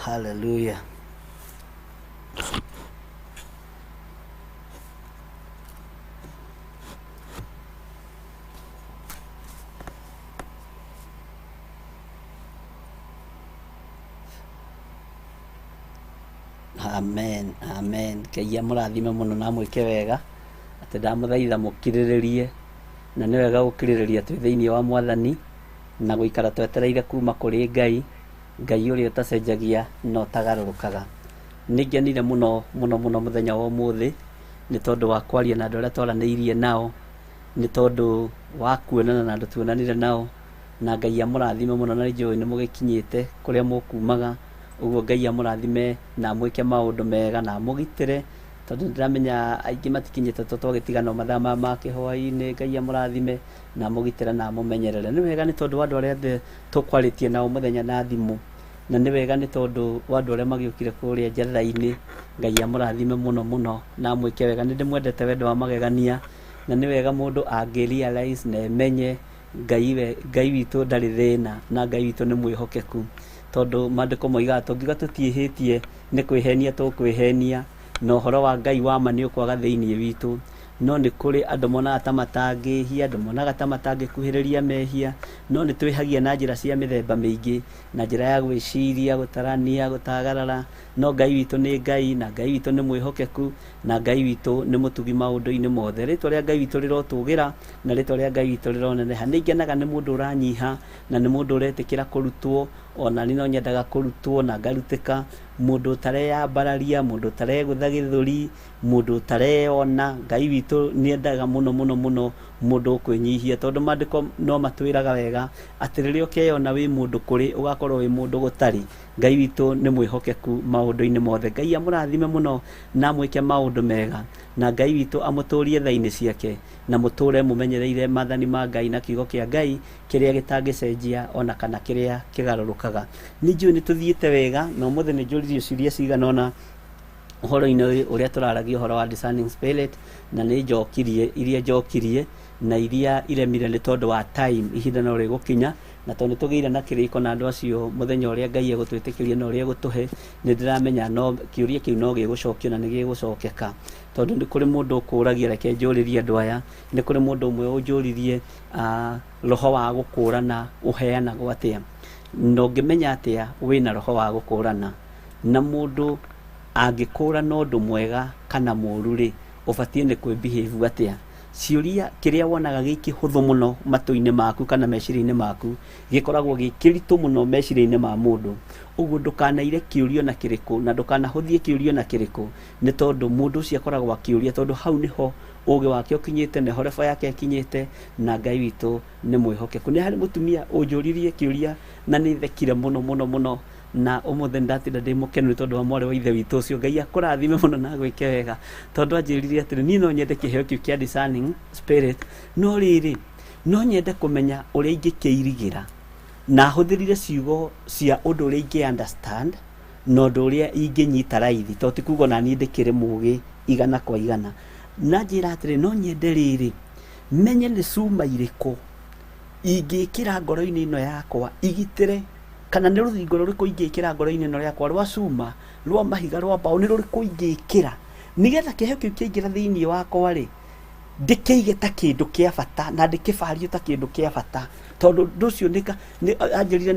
Hallelujah. Amen, amen. Ngai amũrathime mũno na mwĩke wega atĩ ndamũthaitha mũkirĩrĩrie, na nĩ wega gũkirĩrĩria twĩ thĩinĩ wa Mwathani na gũikara twetereire kuma kũrĩ Ngai, Ngai ũrĩa ũtacenjagia na ũtagarũrũkaga. Nĩngenire mũno mũno mũno mũthenya wa ũmũthĩ nĩ tondũ wa kwaria na andũ arĩa twaranĩirie nao, nĩ tondũ wa kuonana na andũ tuonanire nao, na Ngai amũrathime mũno na nĩnjũĩ nĩ mũgĩkinyĩte kũrĩa mũkumaga. Ũguo Ngai amũrathime na mwĩke maũndũ mega na mũgitĩre, tondũ ndĩramenya aingĩ matikinyĩte twagĩtigana mathaa ma kĩhwainĩ. Ngai amũrathime na mũgitĩre na mũmenyerere. Nĩ wega nĩ tondũ wa andũ arĩa tũkwarĩtie nao mũthenya na thimũ, na nĩ wega nĩ tondũ wa andũ arĩa magĩũkire kũrĩa njatha-inĩ. Ngai amũrathime mũno mũno na mwĩke wega. Nĩ ndĩmwendete wendo wa magegania, na nĩ wega mũndũ angĩrealize na emenye Ngai witũ ndarĩ thĩna, na Ngai witũ nĩ mwĩhokeku, tondũ maandĩko moigaga tũngiuga tũtiĩhĩtie nĩ kwĩhenia tũkwĩhenia, na ũhoro wa Ngai wa ma nĩ ũkwaga thĩinĩ witũ. No nĩ kũrĩ andũ monaga ta matangĩhia, andũ monaga ta matangĩkuhĩrĩria mehia, no nĩ twĩhagia na njĩra cia mĩthemba mĩingĩ, na njĩra ya gwĩciria, gũtarania, gũtagarara. No Ngai witũ nĩ Ngai, na Ngai witũ nĩ mwĩhokeku, na Ngai witũ nĩ mũtugi maũndũ-inĩ mothe. Rĩtwa rĩa Ngai witũ rĩrotũgĩra, na rĩtwa rĩa Ngai witũ rĩroneneha. Nĩ ngenaga nĩ mũndũ ũranyiha, na nĩ mũndũ ũretĩkĩra kũrutwo, ona niĩ no nyendaga kũrutwo na ngarutĩka. Mũndũ ũtareyambararia, mũndũ ũtaregũtha gĩthũri, mũndũ ũtareyona. Ngai witũ nĩendaga mũno mũno mũno mũndũ ũkwĩnyihia, tondũ maandĩko no matwĩraga wega atĩ rĩrĩa ũkeyona wĩ mũndũ kũrĩ ũgakorwo wĩ mũndũ gũtarĩ. Ngai witũ nĩ mwĩhokeku maũndũ-inĩ mothe. Ngai amũrathime mũno na mwĩke maũndũ mega, na Ngai witũ amũtũrie tha-inĩ ciake, na mũtũre mũmenyereire maathani ma Ngai na kiugo kĩa Ngai kĩrĩa gĩtangĩcenjia ona kana kĩrĩa kĩgarũrũkaga. Nĩnjũĩ nĩ tũthiĩte wega, na ũmũthĩ nĩ njũririo ciũria cigana ũna ũhoro-inĩ ũrĩa tũraragia ũhoro wa discerning spirit, na nĩ njokirie iria njokirie na iria iremire nĩ tondũ wa time, ihinda no rĩgũkinya, na tondũ nĩ tũgĩire na kĩrĩko na andũ acio mũthenya ũrĩa Ngai egũtwĩtĩkĩria na ũrĩa egũtũhe. Nĩ ndĩramenya no kĩũria kĩu no gĩgũcokio na nĩ gĩgũcokeka, tondũ nĩ kũrĩ mũndũ ũkũragia, reke njũrĩrie andũ aya. Nĩ kũrĩ mũndũ ũmwe ũnjũririe roho wa gũkũrana ũheanagwo atĩa, na ũngĩmenya atĩa wĩna roho wa gũkũrana, na mũndũ angĩkũrana ũndũ mwega kana mũũru-rĩ, ũbatiĩ nĩ kwĩbehave atĩa. Ciũria kĩrĩa wonaga gĩkĩ hũthũ mũno matũ-inĩ maku kana meciria-inĩ maku gĩkoragwo gĩkĩritũ mũno meciria-inĩ ma mũndũ. Ũguo ndũkanaire kĩũrio na kĩrĩkũ, na ndũkanahũthie kĩũrio na kĩrĩkũ, nĩ tondũ mũndũ ũcio akoragwo akĩũria, tondũ hau nĩho ũũgĩ wake ũkinyĩte, na horeba yake ĩkinyĩte, na Ngai witũ nĩ mwĩhokeku. Nĩ harĩ mũtumia ũnjũririe kĩũria na nĩ thekire mũno mũno mũno, na ũmũthĩ ndatinda ndĩ mũkenu nĩ tondũ wa mwarĩ wa ithe witũ ũcio. Ngai akũrathime mũno na gwĩke wega, tondũ anjĩrire atĩrĩ, niĩ no nyende kĩheo kĩu kĩa discerning spirit, no rĩrĩ no nyende kũmenya ũrĩa ingĩkĩirigĩra, na hũthĩrire ciugo cia ũndũ ũrĩa ingĩ understand na ũndũ ũrĩa ingĩnyita raithi, tondũ ti kuuga na niĩ ndĩkĩrĩ mũũgĩ igana kwa igana. Na njĩra atĩrĩ, no nyende rĩrĩ menye nĩ cuma irĩkũ ingĩkĩra ngoro-inĩ ĩno yakwa igitĩre, kana nĩ rũthingo rũrĩkũ ingĩkĩra ngoro-inĩ ĩno yakwa, rwa cuma, rwa mahiga, rwa mbaũ, nĩ rũrĩkũ ingĩkĩra nĩgetha kĩheo kĩu kĩaingĩra thĩinĩ wakwa-rĩ, ndĩkĩige ta kĩndũ kĩa bata na ndĩkĩbarie ta kĩndũ kĩa bata, tondũ ũndũ ũcio anjĩrire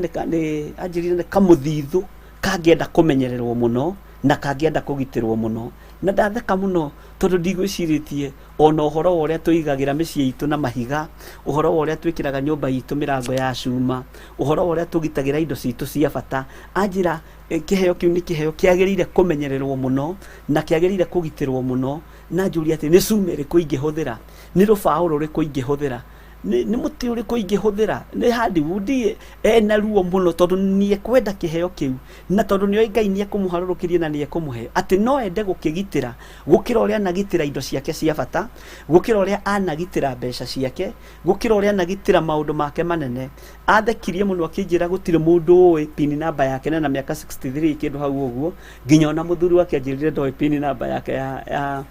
nĩ kamũthithũ kangĩenda kũmenyererwo mũno na kangĩenda kũgitĩrwo mũno. Na ndatheka mũno tondũ ndigwĩcirĩtie ona ũhoro wa ũrĩa tũigagĩra mĩciĩ itũ na mahiga, ũhoro wa ũrĩa twĩkĩraga nyũmba itũ mĩrango ya cuma, ũhoro wa ũrĩa tũgitagĩra indo citũ cia bata. Anjĩra kĩheo kĩu nĩ kĩheo kĩagĩrĩire kũmenyererwo mũno na kĩagĩrĩire kũgitĩrwo mũno. Na njũria atĩ nĩ cuma ĩrĩkũ ingĩhũthĩra, nĩ rũbaũ rũrĩkũ ingĩhũthĩra, nĩ mũtĩ ũrĩkũ ingĩhũthĩra, nĩ handi wudi ena ruo mũno tondũ nĩ ekwenda kĩheo kĩu, na tondũ nĩoĩ Ngai nĩ ekũmũharũrũkĩria na nĩ ekũmũhe, atĩ no ende gũkĩgitĩra gũkĩra ũrĩa anagitĩra indo ciake cia bata, gũkĩra ũrĩa anagitĩra mbeca ciake, gũkĩra ũrĩa anagitĩra maũndũ make manene. Athekirie mũno akĩnjĩra gũtirĩ mũndũ ũĩ pini namba yake na mĩaka 63 kĩndũ hau ũguo, nginya ona mũthuri wake anjĩrire ndoĩ pini namba yake ya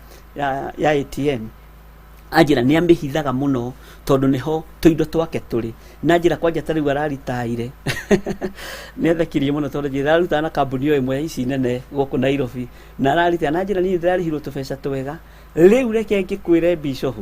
ATM. Anjĩra nĩ amĩhithaga mũno tondũ nĩho tũindo twake tũrĩ, na njĩra kwanja ta rĩu araritaire nĩ athekirie mũno tondũ njĩra ararutaga na kambuni o ĩmwe ici nene gũkũ Nairobi, na ararita na njĩra niĩ ndĩrarĩhirwo tũbeca twega. Rĩu reke ngĩkwĩre Bishop,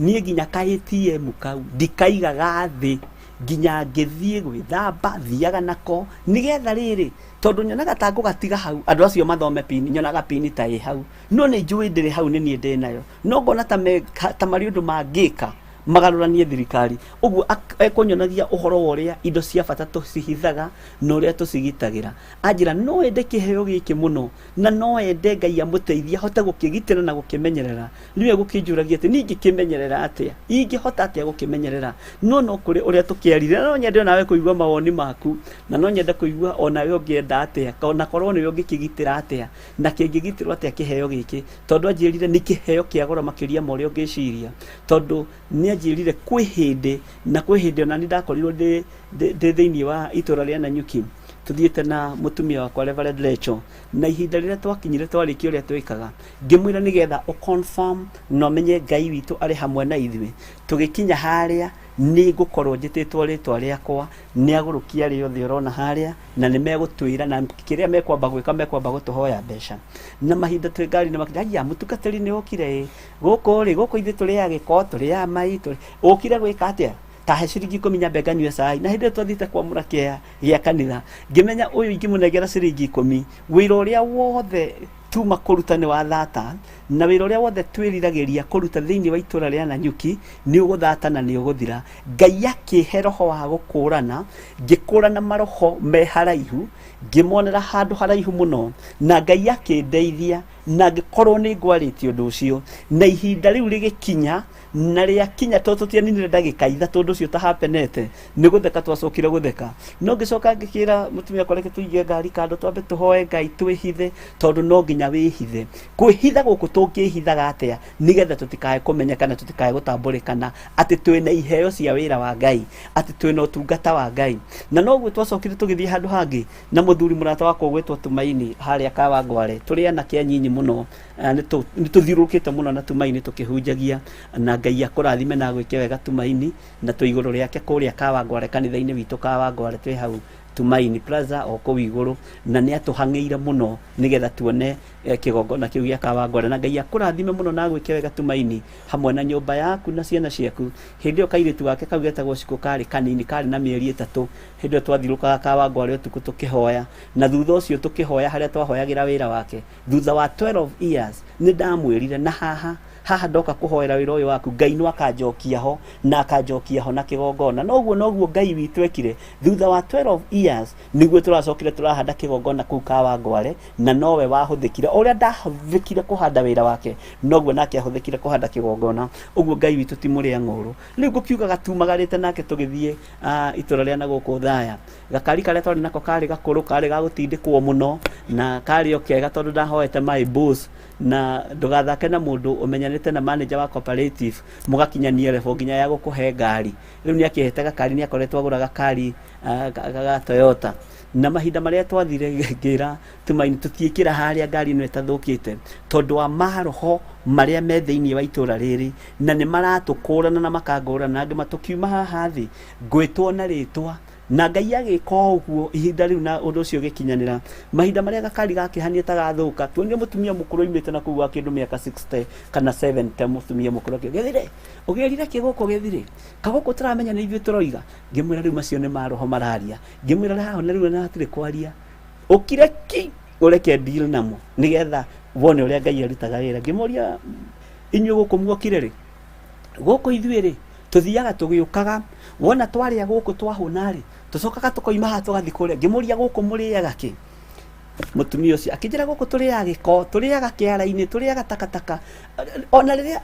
niĩ nginya ka ATM kau ndikaigaga thĩ nginya ngĩthiĩ gwĩthamba, thiaga nako nĩgetha rĩrĩ, tondũ nyonaga ta ngũgatiga hau andũ acio mathome pini, nyonaga pini ta ĩ hau, no nĩ njũĩ ndĩrĩ hau, nĩ niĩ ndĩ nayo, no ngona ta marĩ ũndũ mangĩka magarũranie thirikari. Ũguo ekũnyonagia ũhoro wa ũrĩa indo cia bata tũcihithaga na ũrĩa tũcigitagĩra. Anjĩra no ende kĩheo gĩkĩ mũno, na no ende Ngai amũteithie ahote gũkĩgitĩra na gũkĩmenyerera. Niĩ gũkĩnjũragia atĩ niĩ ingĩkĩmenyerera atĩa, ingĩhota atĩa gũkĩmenyerera? No kũrĩ ũrĩa tũkĩarire, no nyende onawe kũigua mawoni maku, na no nyende kũigua onawe ũngĩenda atĩa, ona korwo nĩwe ũngĩkĩgitĩra atĩa, na kĩngĩgitĩrwo atĩa kĩheo gĩkĩ, tondũ anjĩrire nĩ kĩheo kĩa goro makĩria ma ũrĩa ũngĩciria, tondũ nĩ anjĩrire kwĩ hĩndĩ ona nĩ ndakorirwo ndĩ thĩinĩ wa itũra rĩa Nanyuki, tuthiĩte na mũtumia wakwa Reverend Rachel, na ihinda rĩrĩa twakinyire twarĩkia ũrĩa twĩkaga, ngĩmwĩra nĩgetha ũconfirm na ũmenye Ngai witũ arĩ hamwe na ithuĩ. Tũgĩkinya harĩa nĩ ngũkorwo njĩtĩtwo rĩtwa rĩakwa nĩ agũrũki arĩa othe ũrona harĩa, na nĩ megũtwĩra na kĩrĩa mekwamba gwĩka, mekwamba gũtũhoya mbeca. Na mahinda twĩ ngari-inĩ makĩnja mũtungatĩri nĩ ũkire gũkũ ithuĩ tũrĩaga gĩko, tũrĩaga mai, ũkire gwĩka atĩa? Tahe ciringi 10 nyambe nganyue cai, na hĩndĩ twathiĩte kwamũra kĩeha gĩa kanitha, ngĩmenya ũyũ ingĩmũnengera ciringi 10, wĩra ũrĩa wothe tuma kũruta nĩ wa thata, na wĩra ũrĩa wothe twĩriragĩria kũruta thĩinĩ wa itũra rĩa Nanyuki nĩ ũgũthata na nĩ ũgũthira. Ngai akĩhe roho wa gũkũrana, ngĩkũrana maroho me haraihu, ngĩmonera handũ haraihu mũno, na Ngai akĩndeithia na ngĩkorwo nĩ ngwarĩtie ũndũ ũcio, na ihinda rĩu rĩgĩkinya na rĩakinya tondũ tũtianinire ndagĩka ithatũ ũndũ ũcio tahapenete, nĩ gũtheka twacokire gũtheka. No ngĩcoka ngĩkĩra mũtumia akwa reke tũige ngari kando twambe tũhoe Ngai twĩhithe, tondũ no nginya wĩhithe. Kwĩhitha gũkũ tũngĩhithaga atĩa nĩgetha tũtikae kũmenyekana, tũtikae gũtambũrĩkana atĩ twĩna iheo cia wĩra wa Ngai, atĩ twĩna ũtungata wa Ngai. Na noguo twacokire tũgĩthiĩ handũ hangĩ na mũthuri mũrata wakwa gwĩtwo Tumaini harĩa Kawangware, tũrĩ anake anyinyi mũno, nĩ tũthiũrũrũkĩte mũno na Tumaini tũkĩhunjagia, na Ngai akũrathime na gwĩke wega Tumaini, na tũ igũrũ rĩake kũrĩa Kawangware kanitha-inĩ witũ Kawangware twĩ hau Tumaini Plaza o kũu igũrũ, na nĩ atũhang'ĩire mũno nĩgetha tuone kĩgongona kĩu gĩa Kawangware, na Ngai akũrathime mũno na gwĩke wega Tumaini hamwe na nyũmba yaku na ciana ciaku. Hĩndĩ ĩyo kairĩtu gake kau getagwo Cikũ karĩ kanini, karĩ na mĩeri 3, hĩndĩ ĩyo twathiũrũkaga Kawangware ũtukũ tũkĩhoya, na thutha ũcio tũkĩhoya harĩa twahoyagĩra wĩra wake. Thutha wa 12 years nĩ ndamwĩrire na haha ndoka kũhoera wĩra ũyũ waku, Ngai no akanjokia ho na akanjokia ho na kĩgongona. Noguo Ngai witũ ekire thutha wa 12 years nĩguo tũracokire tũrahanda kĩgongona kũu Kawangware, na nowe wahũthĩkire ũrĩa ndahũthĩkire kũhanda wĩra wake, noguo nake ahũthĩkire kũhanda kĩgongona. Ũguo Ngai witũ ti mũrĩa ng'ũrũ. Rĩu ngũkiuga gatumagarĩte nake tũgĩthiĩ itũra rĩa nagũkũ Thaya. Gakari karĩa twarĩ nako karĩ gakũrũ, karĩ gagũtindĩkwo mũno, na karĩ o kega tondũ ndahoete my boss, na ndũgathake na mũndũ ũmenyanĩte na manager wa cooperative mũgakinyania level nginya ya gũkũhe ngari. Rĩu nĩ akĩhete gakari, nĩ akoretwo agũra gakari ga Toyota, na mahinda marĩa twathire ngĩra Tumaini tũtiĩkĩra harĩa ngari ĩno ĩtathũkĩte tondũ wa maroho marĩa me thĩinĩ wa itũra rĩrĩ, na nĩ maratũkũrana na makangũrana, angĩ matũkiuma haha thĩ ngwĩtwo na rĩtwa, na Ngai agĩka ũguo ihinda rĩu na ũndũ ũcio ũgĩkinyanĩra. Mahinda marĩa gakari gakĩhania ta gathũka, tuonire mũtumia mũkũrũ oimĩte na kũu gwa kĩndũ mĩaka 60 kana 70, mũtumia mũkũrũ Githiri, ũgĩrire kĩgũkũ Githiri, kagũkũ tũramenya nĩ ithuĩ tũroiga. Ngĩmwĩra rĩu macio nĩ maroho mararia, ngĩmwĩra haha na rĩu na hatirĩ kwaria, ũkire ki ũreke deal namo nĩgetha wone ũrĩa Ngai arutaga wĩra. Ngĩmũria inyuĩ gũkũ muokire rĩ, gũkũ ithuĩ rĩ tũthiaga tũgĩũkaga, wona twarĩa gũkũ twahũna rĩ tũcokaga tũkoima haha tũgathiĩ kũrĩa. Ngĩmũria gũkũ mũrĩaga kĩ? mutumia ucio akijira guku turiaga giko turiaga kiara-ini turiaga takataka ona riria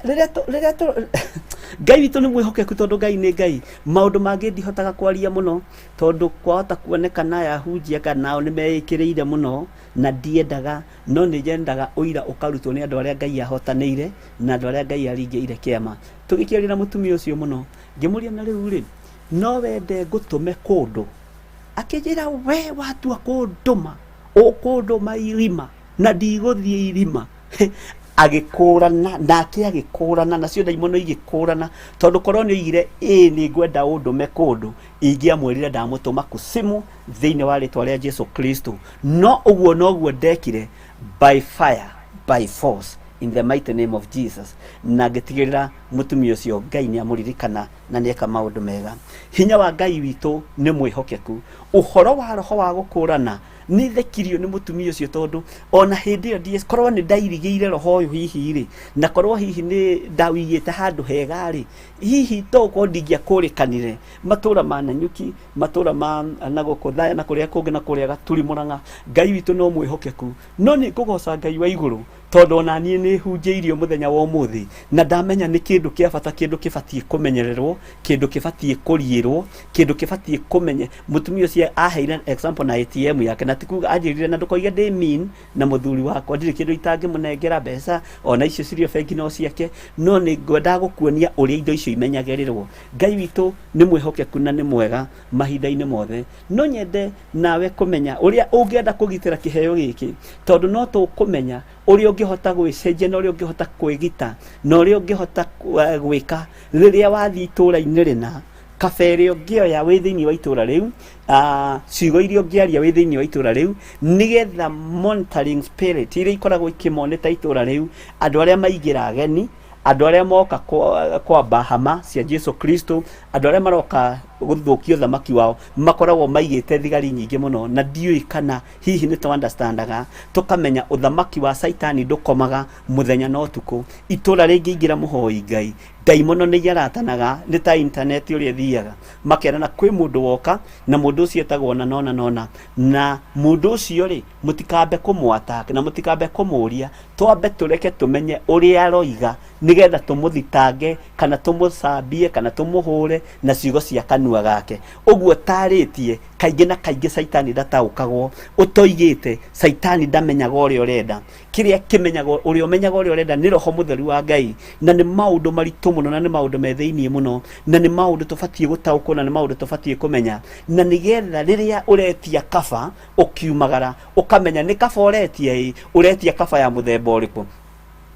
Ngai witu ni mwihokeku tondu Ngai ni Ngai maundu mangi ndihotaga kwaria muno tondu kwahota kuonekana Yahunjia kana ni meikiriire muno na ndiendaga no ni nyendaga uira ukarutwo ni andu aria Ngai ahotanĩire na andu aria Ngai aringĩire kĩama tugikiaria na mutumia ucio muno ngimuria na riu ri no wende ngutume kundu akijira we watua kunduma ukunduma irima na ndigũthiĩ irima agĩkũrana nake agĩkũrana nacio ndaimono igĩkũrana tondu korwo nĩ oigire ni ngwenda undume kundu ingĩamwĩrire ndamũtũma kusimu thĩinĩ wa rĩtwa rĩa Jesu Kristo no ũguo noguo ndekire by fire by force in the mighty name of Jesus na ngĩtigĩrĩra mutumia ũcio Ngai nĩ amũririkana na nĩeka maũndũ mega hinya wa Ngai witũ nĩ mwĩhokeku ũhoro wa roho wa gũkũrana ni thekirio ni mutumia ucio tondu ona hindi yo ndiye korwo ni ndairigĩire roho uyu hihi ri na korwo hihi ni ndawigĩte handu hega ri hihi toko ndingĩakũrĩkanire matura ma Nanyuki matura ma naguku Thaya na kuria kungi na kuria Gaturi Murang'a Ngai witũ no mwĩhokeku no ni ngũgoca Ngai wa igũrũ tondu ona niĩ nĩ hunjĩirio muthenya wa ũmũthĩ na ndamenya nĩ kĩndũ kĩa bata kĩndũ kĩbatiĩ kũmenyererwo kĩndũ kĩbatiĩ kũriĩrwo kĩndũ kĩbatiĩ kũmenye mutumia ũcio aheire example na ATM yake na tikuga anjĩrire na ndũkoige ndĩ mean na mũthuri wakwa ndirĩ kĩndũ itangĩmũnengera mbeca ona icio cirio bengi no ciake no nĩ ngwenda gũkuonia ũrĩa indo icio imenyagĩrĩrwo Ngai witũ nĩ mwĩhokeku na nĩ mwega mahinda-inĩ mothe no nyende nawe kũmenya ũrĩa ũngĩenda kũgitĩra kĩheo gĩkĩ tondu no tũkũmenya ũrĩa ũngĩhota gwĩcenjia na ũrĩa ũngĩhota kwĩgita na ũrĩa ũngĩhota gwĩka rĩrĩa wathiĩ itũũra-inĩ rĩna kabere ũngĩoya wĩ thĩinĩ wa itũũra rĩu ciugo iria ũngĩaria wĩ thĩinĩ wa itũũra rĩu nĩgetha monitoring spirit iria ikoragwo ikĩmoneta itũũra rĩu andũ arĩa maingĩra ageni andũ arĩa moka kwamba hama cia Jesu Kristo andũ arĩa maroka gũthũkia ũthamaki wao makoragwo maigĩte thigari nyingĩ mũno na ndiũĩ kana hihi nĩ tũandastandaga tũkamenya ũthamaki wa Saitani ndũkomaga mũthenya na ũtukũ itũũra rĩngĩingĩra mũhoi Ngai ndaimono nĩ yaratanaga nĩ ta internet ũrĩa thiaga makerana kwĩ mũndũ woka na mũndũ ũcio etagwo nona na mũndũ ũcio rĩ mũtikambe kũmwata na mũtikambe kũmũria twambe tũreke tũmenye ũrĩa aroiga nĩgetha tũmũthitange kana tũmũcambie kana tũmũhũre na ciugo cia kanua gake ũguo tarĩtie kaingĩ na kaingĩ Saitani ndataũkagwo ũtoigĩte Saitani ndamenyaga ũrĩa ũrenda kĩrĩa kĩmenyaga ũrĩa ũmenyaga ũrĩa ũrenda nĩ roho mũtheru wa Ngai na nĩ maũndũ maritũ mũno na nĩ maũndũ me thĩinĩ mũno na nĩ maũndũ tũbatiĩ gũtaũkwo na nĩ maũndũ tũbatiĩ kũmenya na nĩgetha rĩrĩa ũretia kaba ũkiumagara ũkamenya nĩ kaba ũretia kaba ya mũthemba ũrĩkũ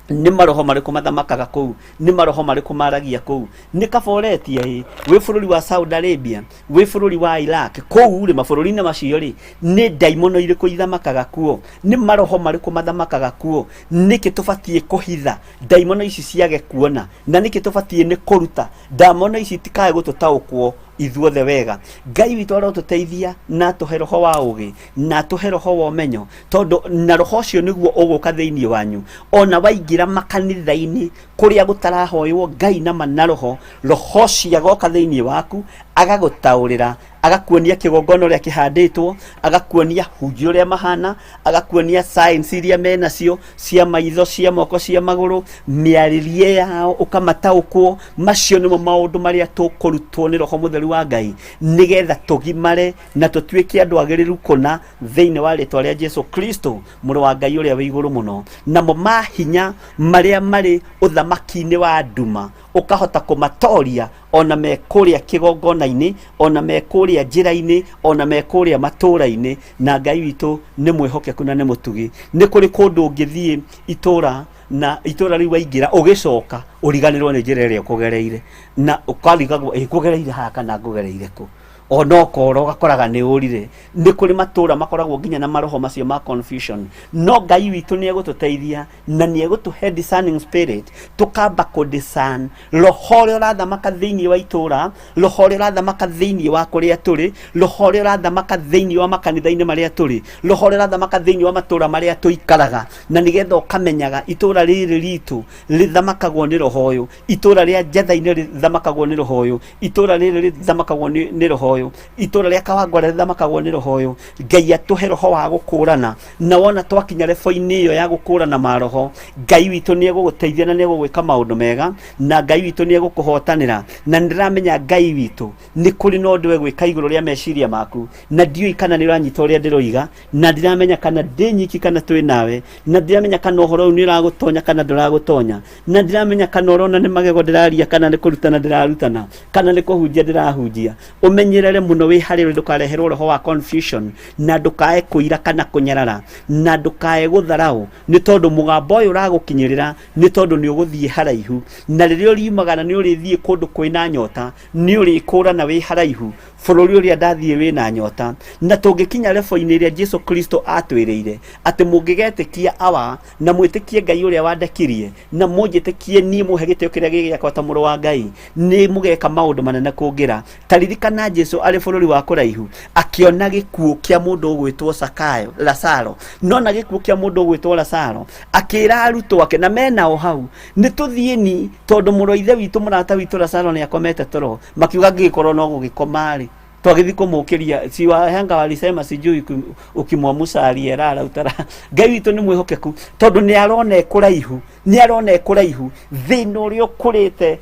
nĩ maroho marĩkũ mathamakaga kũu nĩ maroho marĩkũ maragia kũu nĩ kaba ũretia wĩ bũrũri wa Saudi Arabia wĩ bũrũri wa Iraq kũu rĩ mabũrũri-inĩ macio rĩ nĩ ndaimono irĩkũ ithamakaga kuo nĩ maroho marĩkũ mathamakaga kuo nĩkĩ tũbatiĩ kũhitha ndaimono ici ciage kuona na nĩkĩ tũbatiĩ nĩ kũruta ndaimono ici tikae gũtũtaũkwo ithuothe wega Ngai witũ arotũteithia na tũhe roho wa ũgĩ na tũhe roho wa ũmenyo tondu na roho ũcio nĩguo ũgũka thĩinĩ wanyu ona waingĩra makanitha-inĩ kũrĩa gũtarahoywo Ngai na manaroho roho ũcio agoka thĩinĩ waku agagũtaũrĩra agakuonia kĩgongona ũrĩa kĩhandĩtwo agakuonia hunjio ũrĩa mahana agakuonia signs iria menacio cia maitho cia moko cia magũrũ mĩarĩrie yao ũkamataũkwo macio nĩmo maũndũ marĩa tũkũrutwo nĩ roho mũtheru wa Ngai nĩgetha tũgimare na tũtuĩke andũ agĩrĩru kũna thĩinĩ wa rĩtwa rĩa Jesu Kristo mũrũ wa Ngai ũrĩa wĩ igũrũ mũno namo mahinya marĩa marĩ ũthamaki-inĩ wa nduma ukahota kũmatoria ona mekũrĩa kĩgongona-inĩ ona mekũrĩa njĩra-inĩ ona mekũrĩa matũũra-inĩ na Ngai witũ nĩ mwĩhokeku na nĩ mũtugi nĩ kũrĩ kũndũ ũngĩthiĩ itũũra na itũũra rĩu waingĩra ũgĩcoka ũriganĩrwo nĩ njĩra ĩrĩa ũkũgereire na ũkarigagwo kũgereire haha kana ngũgereire kũ ona ũkora ũgakoraga nĩ ũrire nĩ kũrĩ matũũra makoragwo nginya na maroho macio ma confusion no Ngai witũ nĩ egũtũteithia na nĩ egũtũhe discerning spirit tũkamba kũdiscern roho ũrĩa ũrathamaka thĩinĩ wa itũũra roho ũrĩa ũrathamaka thĩinĩ wa kũrĩa tũrĩ roho ũrĩa ũrathamaka thĩinĩ wa makanitha-inĩ marĩa tũrĩ roho ũrĩa ũrathamaka thĩinĩ wa matũũra marĩa tũikaraga na nĩgetha ũkamenyaga itũũra rĩrĩ ritũ rĩthamakagwo nĩ roho ũyũ itũũra rĩa Jetha-inĩ rĩthamakagwo nĩ roho ũyũ itũũra rĩrĩ rĩthamakagwo nĩ roho roho itura ria Kawangware thamakagwo ni roho Ngai atuhe roho wa gukurana na wona twakinya level-ini iyo ya gukurana maroho Ngai witu ni eguguteithia na ni egugwika maundu mega na Ngai witu ni egukuhotanira na ndiramenya Ngai witu ni kuri no ndu egwika iguru ria meciria maku na ndioi kana ni uranyita uria ndiroiga na ndiramenya kana ndinyiki kana twi nawe na ndiramenya kana uhoro ni uragutonya kana nduragutonya na ndiramenya kana urona ni magego ndiraria kana ni kurutana ndirarutana kana ni kuhunjia ndirahunjia umenyerere muno wi hari ndukareherwo roho wa confusion na ndukae kuira kana kunyarara na ndukae gutharau ni tondu mugambo uyu uragukinyirira ni tondu ni uguthie haraihu na riria uriumagana ni urithie kundu kwina nyota ni urikura na wi haraihu bururi uria ndathie wina nyota na tungikinya level-ini iria Jesu Kristo atwirire ati mungigetikia awa na mwitikie Ngai uria wandekirie na munjitikie nie muhe gitio kiria gigiakwa ta muru wa Ngai ni mugeka maundu manene kungira taririkana Jesu ari bururi wa kuraihu akiona gikuo kia mundu ugwitwo Sakayo Lazaro nona gikuo kia mundu ugwitwo Lazaro akira arutwo ake na mena o hau ni tuthieni tondu muru ithe witu murata witu Lazaro ni akomete toro makiuga gikorwo no gugikomari twagithi kumukiria si wahenga walisema sijui ukimwa Musa aliyerara utara Ngai witu ni mwihokeku tondu ni arona ekuraihu thini uria ukurite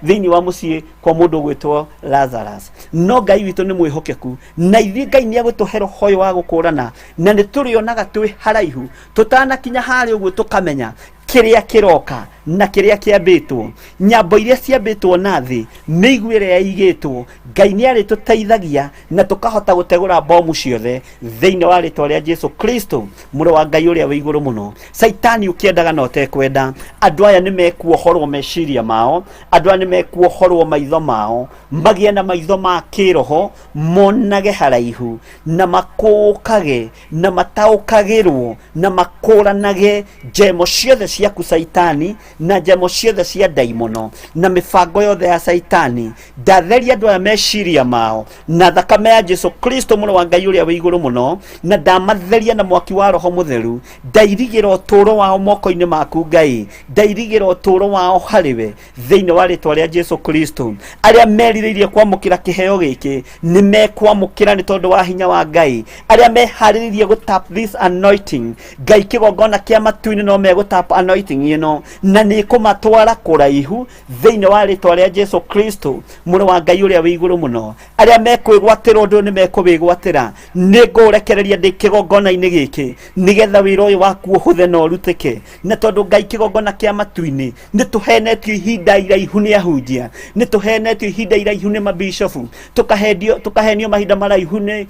thini wa mucii kwa mundu gwitwo Lazarus no Ngai witu ni mwihokeku na ithi Ngai ni agutuhero hoyo wa gukurana na ni turionaga twi haraihu tutanakinya hari uguo tukamenya kiria kiroka na kiria kiambitwo nyambo iria ciambitwo na thi meiguire yaigitwo Ngai ni ari tuteithagia na tukahota gutegura bomu ciothe thiini wa ritwa ria Jesu Kristo muru wa Ngai uria wi iguru muno Saitani ukiendaga no tekwenda andu aya ni mekuohorwo meciria mao andu aya ni mekuohorwo maitho mao magie na maitho ma kiroho monage haraihu na makukage na mataukagirwo na makuranage njemo ciothe ciaku Saitani na njemo ciothe cia daimono na mifango yothe ya Saitani ndatheria andu aya meciria mao na thakame ya Jesu Kristo muru wa Ngai uria wi iguru muno na ndamatheria na mwaki wa roho mutheru ndairigira uturo wao moko-ini maku Ngai ndairigira uturo wao hariwe thiini wa ritwa ria Jesu Kristo aria meririirie kwamukira kiheo giki ni mekwamukira ni tondu wa hinya wa Ngai aria mehaririirie gutap this anointing Ngai kigongona kia matu-ini no megutap anointing ino na ni kumatwara kuraihu thiini wa ritwa ria Jesu Kristo muru wa Ngai uria wi iguru muno aria mekwigwatira undu ni mekubigwatira ni ngurekereria ndi kigongona-ini giki nigetha wira uyu waku uhuthe no rutike na tondu Ngai kigongona kia matu-ini ni tuhenetio ihinda iraihu ni ahunjia ni tuhenetio ihinda iraihu ni mabishofu tukahenio mahinda maraihu ni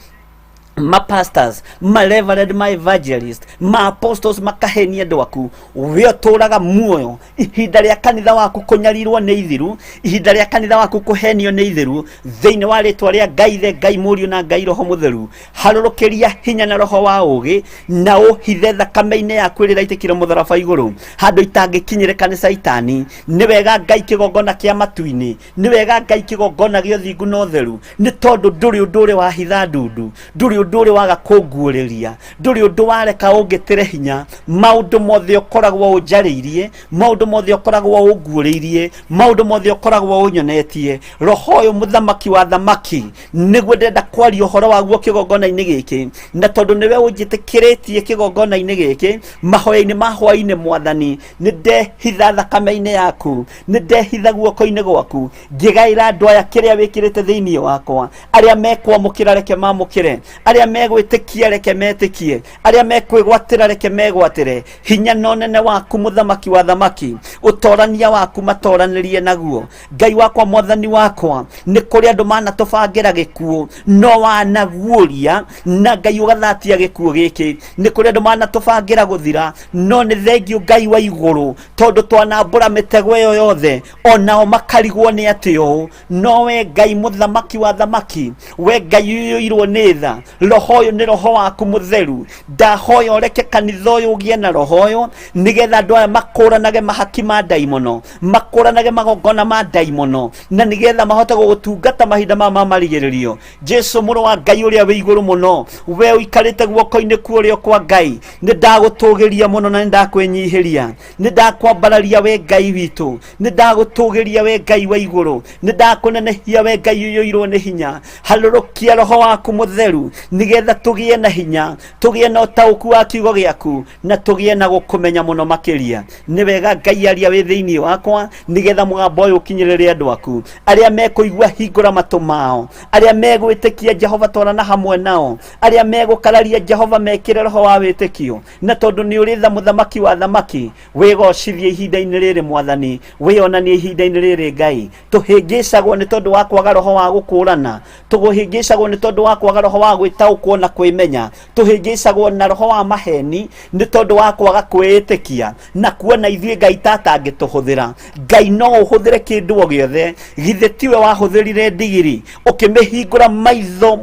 ma pastors, ma reverend, ma evangelist, ma apostles makahenia ndwaku we turaga muoyo ihinda ria kanitha waku kunyarirwo ni ithiru ihinda ria kanitha waku kuhenio ni ithiru thiini wa ritwa ria Ngai the Ngai Muriu na Ngai Roho Mutheru harurukiria hinya na roho wa ugi na uhithe thakame-ini yaku iri raitikire mutharaba iguru handu itangikinyirika ni Saitani ni wega Ngai kigongona kia matu-ini ni wega Ngai kigongona gio thingu no theru ni tondu nduri undu uri wa hitha ndundu nduri undu uri waga kunguuriria nduri undu wareka ungitire hinya maundu mothe ukoragwo unjariirie maundu mothe ukoragwo unguuriirie maundu mothe ukoragwo unyonetie roho uyu muthamaki wa thamaki niguo ndenda kwaria uhoro waguo kigongona-ini giki na tondu niwe unjitikiritie kigongona-ini giki mahoya-ini ma Hwai-ni Mwathani ni ndehitha thakame-ini yaku ni ndehitha guoko-ini gwaku ngigaira andu aya kiria wikirite thiini wakwa aria mekwamukira reke mamukire aria megwitikia reke metikie aria mekwigwatira reke megwatire hinya no nene waku muthamaki wa thamaki utorania waku matoranirie naguo Ngai wakwa Mwathani wakwa ni kuri andu manatubangira gikuo no wanaguoria na Ngai ugathatia gikuo giki ni kuri andu manatubangira guthira no ni thengio Ngai wa iguru tondu twanambura mitego iyo yothe onao makarigwo ni atio no we Ngai muthamaki wa thamaki we Ngai uyu irwo ni tha roho uyu ni roho waku mutheru ndahoya ureke kanitha uyu ugie na roho uyu nigetha andu aya makuranage mahaki ma daimono makuranage magongona ma daimono na nigetha mahote gugutungata mahinda ma marigiririo Jesu muru wa Ngai uria wi iguru muno we uikarite guoko-ini ku urio kwa Ngai ni ndagutugiria muno na ndakwenyihiria ni ndakwambararia we Ngai witu ni ndagutugiria we Ngai wa iguru ni ndakunenehia we Ngai uyoirwo ni hinya halurukia roho waku mutheru nigetha tugie na hinya tugie na utauku wa kiugo giaku na tugie na gukumenya muno makiria ni wega Ngai aria we thiini wakwa nigetha mugambo uyu ukinyirire andu aku aria mekuigua hingura matu mao aria megwitikia Jehova twarana hamwe nao aria megukararia Jehova mekire roho wa witikio na tondu ni uritha muthamaki wa thamaki wigocithie ihinda-ini riri mwathani wionanie ihinda-ini riri Ngai tuhingicagwo ni tondu wa kwaga roho wa gukurana tuguhingicagwo ni tondu wa kwaga roho wa gwitaukwo na kwimenya tuhingicagwo na roho wa maheni ni tondu wa kwaga kwitikia na kuona ithuĩ Ngai tata angituhuthira Ngai no uhuthire kindu o giothe githe tiwe wahuthirire ndigiri ukimihingura maitho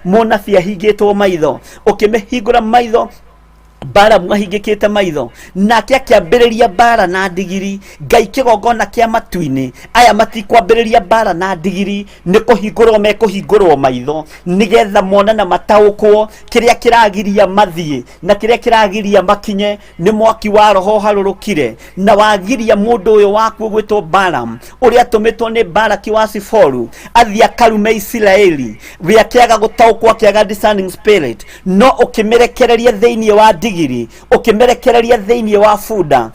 munabi ahingitwo maitho ukimihingura maitho bara mwahingikite maitho nake akiambiriria bara na ndigiri Ngai kigongona kia matu-ini aya matikwambiriria bara na ndigiri ni kuhingurwo mekuhingurwo maitho nigetha mona na mataukwo kiria kiragiria mathie na kiria kiragiria makinye ni mwaki wa roho harurukire na wagiria mundu uyu waku gwitwo Balaam uria tumitwo ni Balaki wa Siforu athia akarume Isiraeli we akiaga gutaukwo akiaga discerning spirit no ukimirekereria thiini wa ndigiri ukimerekereria thiini wa funda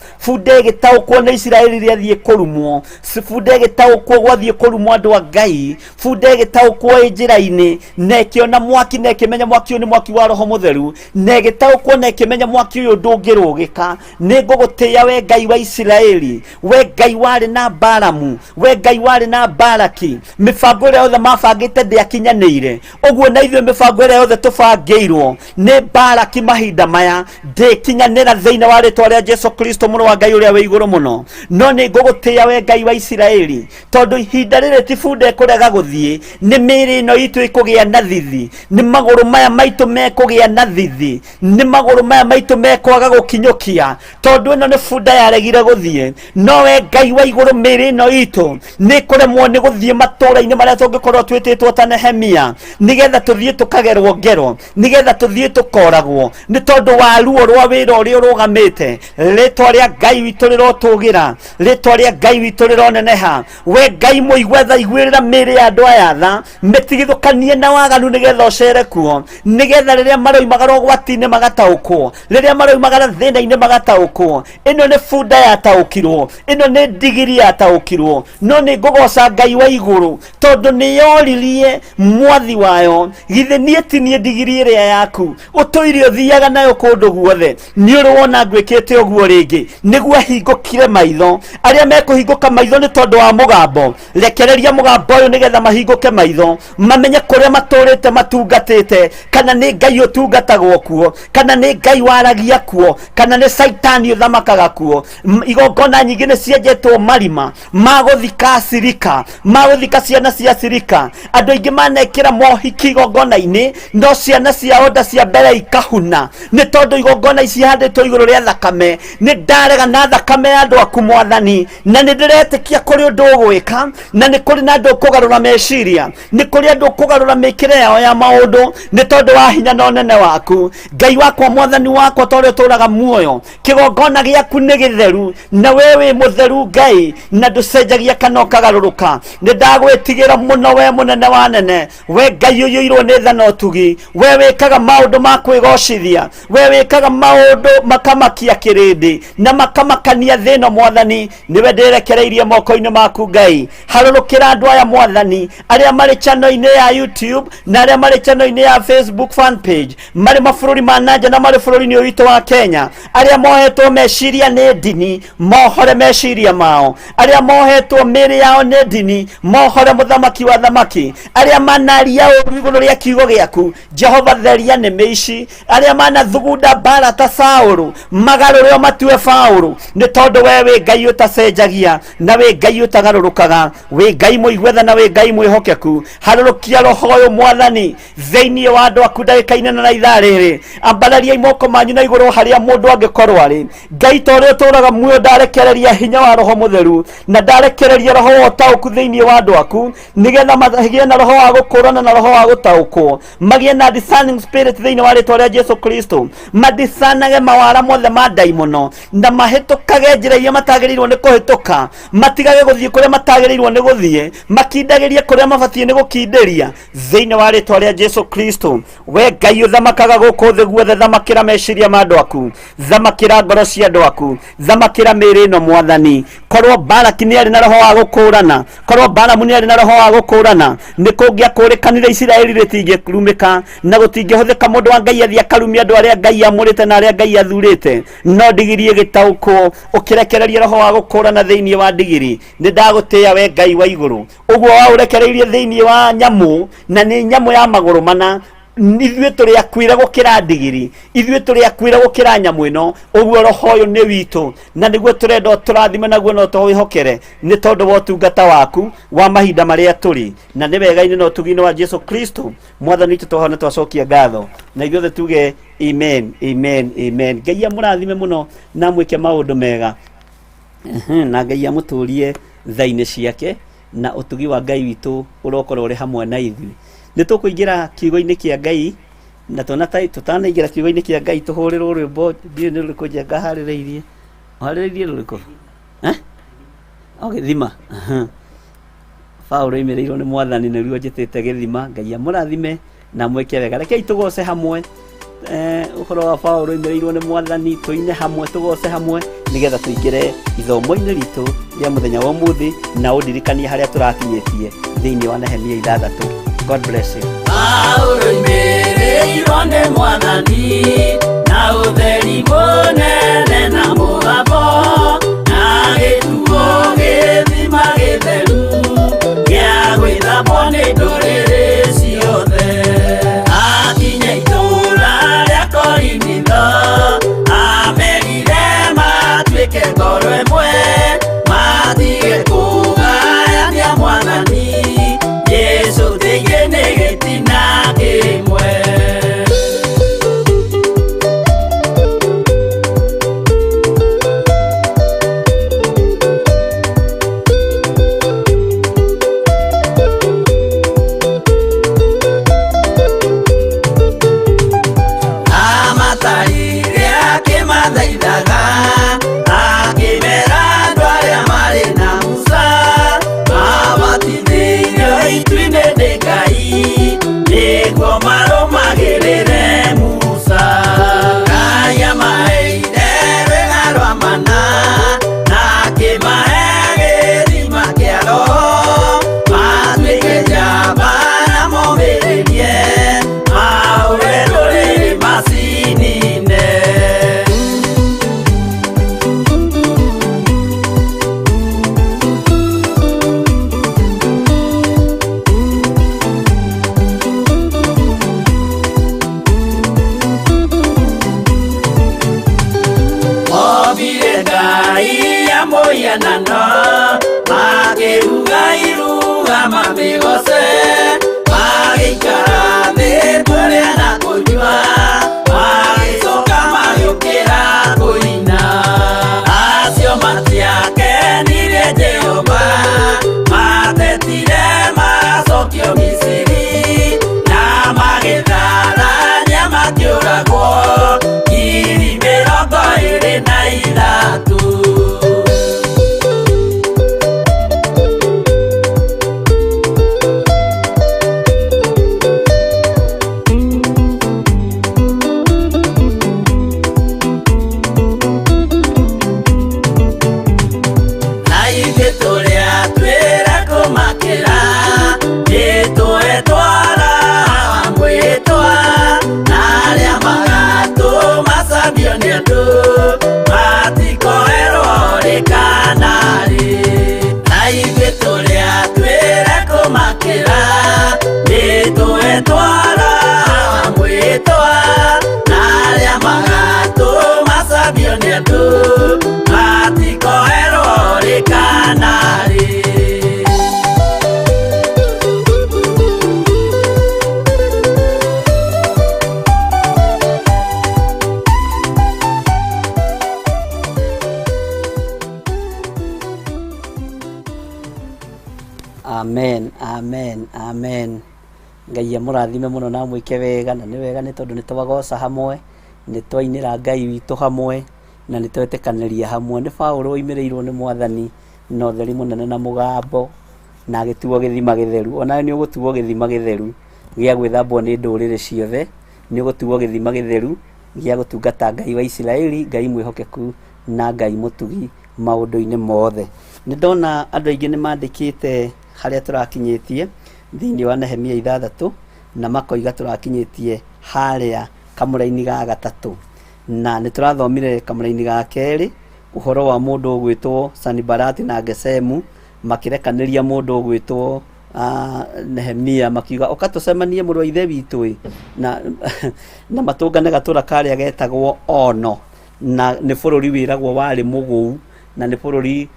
igitaukwo na Isiraeli riathie kurumwo funda igitaukwo gwathie kurumwo andu a Ngai funda igitaukwo njira-ini na ikiona mwaki na ikimenya mwaki uyu ni mwaki wa roho mutheru na igitaukwo na ikimenya mwaki uyu ndungirugika ni ngugutia we Ngai wa Isiraeli we Ngai wari na Balamu we Ngai wari na Balaki mibango ĩrĩa yothe mabangĩte ndĩakinyanĩire ũguo na ithuĩ mibango ĩrĩa yothe tũbangĩirwo nĩ Balaki mahinda maya ndĩkinyanĩra thĩinĩ wa rĩtwa rĩa Jesu Kristo mũrũ wa Ngai ũrĩa wĩ igũrũ mũno no nĩ ngũgũtĩĩa we Ngai wa Isiraeli tondũ ihinda rĩrĩ ti bunda ĩkũrega gũthiĩ nĩ mĩĩrĩ ĩno itũ ĩkũgĩa na thithi nĩ magũrũ maya maitũ mekũgĩa na thithi nĩ magũrũ maya maitũ mekwaga gũkinyũkia tondũ ĩno nĩ bunda yaregire gũthiĩ no we Ngai wa igũrũ mĩĩrĩ ĩno itũ nĩ kũremwo nĩ gũthiĩ matũũra-inĩ marĩa tũngĩkorwo twĩtĩtwo ta Nehemia nigetha tũthiĩ tũkagerwo ngero nigetha tũthiĩ tũkoragwo nĩ tondũ wa ruo rwa wĩra ũrĩa ũrũgamĩte rĩtwa rĩa Ngai witũ rĩrotũgĩra rĩtwa rĩa Ngai witũ rĩroneneha we Ngai mũigua tha iguĩrĩra mĩĩrĩ ya andũ aya tha mĩtigithũkanie na waganu nigetha ũcere kuo nigetha rĩrĩa maroimagara ũgwati-inĩ magataũkwo rĩrĩa maroimagara thĩna-inĩ magataũkwo ĩno nĩ bunda yataũkirwo ĩno nĩ ndigiri yataũkirwo no nĩ ngũgoca Ngai wa igũrũ tondũ nĩyoririe mwathi wayo githĩ niĩ ti niĩ ndigiri ĩrĩa yaku ũtũire ũthiaga nayo kũndũ guothe nĩ ũrwona ngwĩkĩte ũguo rĩngĩ nĩguo ahingũkire maitho arĩa mekũhingũka maitho nĩ tondũ wa mũgambo rekereria mũgambo ũyũ nĩgetha mahingũke maitho mamenye kũrĩa matũrĩte matungatĩte kana nĩ Ngai ũtungatagwo kuo kana nĩ Ngai waragia kuo kana nĩ Saitani ũthamakaga kuo igongona nyingĩ nĩ cienjetwo marima magũthika acirika magũthika ciana cia acirika andũ aingĩ manekĩra mohiki igongona-inĩ no ciana ciao nda cia mbere ikahuna nĩ tondũ igongona ici handĩtwo igũrũ rĩa thakame nĩ ndarega na thakame ya andũ aku mwathani na nĩ ndĩretĩkia kũrĩ ũndũ ũgwĩka na nĩ kũrĩ na andũ ũkũgarũra meciria nĩ kũrĩ andũ ũkũgarũra mĩkĩre yao ya maũndũ nĩ tondũ wa hinya na ũnene waku Ngai wakwa mwathani wakwa ta ũrĩa ũtũũraga muoyo kĩgongona gĩaku nĩ gĩtheru na we wĩ mũtheru Ngai na ndũcenjagia kana ũkagarũrũka nĩ ndagwĩtigĩra mũno we mũnene wa nene we Ngai ũiyũirwo nĩ tha na ũtugi we wĩkaga maũndũ ma kwĩgocithia we wĩkaga maũndũ makamakia kĩrĩndĩ na makamakania thĩno mwathani nĩwe ndĩrekereirie moko-inĩ maku Ngai harũrũkĩra andũ aya mwathani arĩa marĩ channel-inĩ ya YouTube na arĩa marĩ channel-inĩ ya Facebook fan page marĩ mabũrũri ma nanja na marĩ bũrũri-inĩ ũyũ witũ wa Kenya arĩa mohetwo meciria nĩ ndini mohore meciria mao arĩa mohetwo mĩĩrĩ yao nĩ ndini mohore mũthamaki wa thamaki arĩa manaria ũru igũrũ rĩa kiugo gĩaku Jehova theria nĩmĩ ici arĩa manathugunda hũra mbara ta Saũlũ, magarũre o matue Paũlũ, nĩ tondũ we wĩ Ngai ũtacenjagia, na wĩ Ngai ũtagarũrũkaga, wĩ Ngai mũigwetha na wĩ Ngai mwĩhokeku. Harũrũkia roho ũyũ Mwathani thĩinĩ wa andũ aku ndagĩka-inĩ na ithaa rĩrĩ. Ambararia moko manyu na igũrũ harĩa mũndũ angĩkorwo arĩ. Ngai ta ũrĩa ũtũũraga muoyo ndarekereria hinya wa roho mũtheru, na ndarekereria roho wa ũtaũku thĩinĩ wa andũ aku, nĩgetha magĩe na roho wa gũkũũrana na roho wa gũtaũkwo, magĩe na discerning spirit thĩinĩ wa rĩĩtwa rĩa Jesu Kristo, madiscanage mawara mothe ma ndaimono, na mahĩtũkage njĩra iria matagĩrĩirwo nĩ kũhĩtũka, matigage gũthiĩ kũrĩa matagĩrĩirwo nĩ gũthiĩ, makindagĩrie kũrĩa mabatiĩ nĩ gũkindĩria thĩinĩ wa rĩĩtwa rĩa Jesu Kristo. We Ngai ũthamakaga gũkũ thĩ guothe, thamakĩra meciria ma andũ aku, thamakĩra ngoro cia andũ aku, thamakĩra mĩĩrĩ ĩno Mwathani. Korwo Balaki nĩ arĩ na roho wa gũkũũrana, korwo Balamu nĩ arĩ na roho wa gũkũũrana, nĩ kũngĩakũrĩkanire Isiraeli rĩtingĩrumĩka, na gũtingĩhũthĩka mũndũ wa Ngai athiĩ akarumia andũ arĩa Ngai amũrĩte na arĩa Ngai athurĩte. No ndigiri ĩgĩtaũkwo, ũkĩrekereria roho wa gũkũũrana thĩinĩ wa ndigiri. Nĩ ndagũtĩĩa we Ngai wa igũrũ, ũguo waũrekereirie thĩinĩ wa nyamũ, na nĩ nyamũ ya magũrũ mana. Ithuĩ tũrĩ akuĩre gũkĩra ndigiri, ithuĩ tũrĩ akuĩre gũkĩra nyamũ ĩno, ũguo roho ũyũ nĩ witũ, na nĩguo tũrenda tũrathime naguo no tũwĩhokere, nĩ tondũ wa ũtungata waku wa mahinda marĩa tũrĩ, na nĩ wega-inĩ na ũtugi-inĩ wa Jesu Kristo Mwathani witũ twahoana twacokia ngatho, na ithuothe tuge amen, amen, amen. Ngai amũrathime mũno na mwĩke maũndũ mega, na Ngai amũtũrie tha-inĩ ciake, na ũtugi wa Ngai witũ ũrokorwo ũrĩ hamwe na ithuĩ. Nĩ tũkũingĩra kiugo-inĩ kĩa Ngai, na tũtanaingĩra kiugo-inĩ kĩa Ngai tũhũrĩrwo rwĩmbo. Ndiũĩ nĩ rũrĩkũ njenga harĩrĩirie, harĩrĩirie rũrĩkũ Gĩthima. Paũlũ oimĩrĩirwo nĩ Mwathani nĩruo njĩtĩte Gĩthima. Ngai amũrathime na mwĩke wega. Rekei tũgoce hamwe ũhoro wa Paũlũ oimĩrĩirwo nĩ Mwathani, tũine hamwe, tũgoce hamwe, nĩgetha tũingĩre ithomo-inĩ ritũ rĩa mũthenya wa ũmũthĩ, na ũndirikanie harĩa tũrakinyĩtie thĩinĩ wa Nehemia 6. God bless you. Paũlũ oimĩrĩirwo nĩ Mwathani na ũtheri mũnene na mũgambo, na gĩtuo gĩthima gĩtheru gĩa gwĩthambwo nĩ ndũrĩrĩ ciothe. Akinya itũũra rĩa Korinitho, amerire matuĩke ngoro ĩmwe, matige kũgayania Mwathani Jesũ thĩinĩ nĩ gĩtina kĩmwe. Amatarire akĩmathaithaga, akĩmera andũ arĩa marĩ na Musa, mabatithĩrio itu-inĩ nĩ Ngai, nĩguo marũmagĩrĩre Musa. Ngai amaheire rwĩga rwa mana, na akĩmahe gĩthima kĩa roho, matuĩke njamba na momĩrĩrie, maũre ndũrĩrĩ macini-inĩ. Mobire Ngai ya mũhianano, makĩruga iruga mamĩgoce, magĩikara thĩ kũrĩa na kũnyua, magĩcoka magĩũkĩra kũina. Acio matiakenirie Jehova, matetire macokio Misiri, na magĩtharania makĩũragwo 23,000. Amen, amen, amen. Ngai amurathime muno na mwike wega, na ni wega ni tondu ni twagoca hamwe, ni twainira Ngai witu hamwe, na ni twetekaniria hamwe. Ni Paulo oimireirwo ni Mwathani na utheri munene na mugambo, na agituo githima githeru. Ona ni ugutuo githima githeru gia gwithambwo ni ndurire ciothe, ni ugutuo githima githeru gia gutungata Ngai wa Isiraeli, Ngai mwihokeku na Ngai mutugi maundu-ini mothe. Ni ndona andu aingi ni mandikite haria turakinyitie thiini wa Nehemia 6 na makoiga turakinyitie haria kamuraini ga gatatu, na ni turathomire kamuraini ga keri uhoro wa mundu ugwitwo Sanibalati na Gesemu makirekaniria mundu ugwitwo Nehemia, makiuga ukatucemanie mũrũ wa ithe witũ na matũngane gatura karia getagwo Ono, na ni bũrũri wiragwo wari mũgũu, na ni bũrũri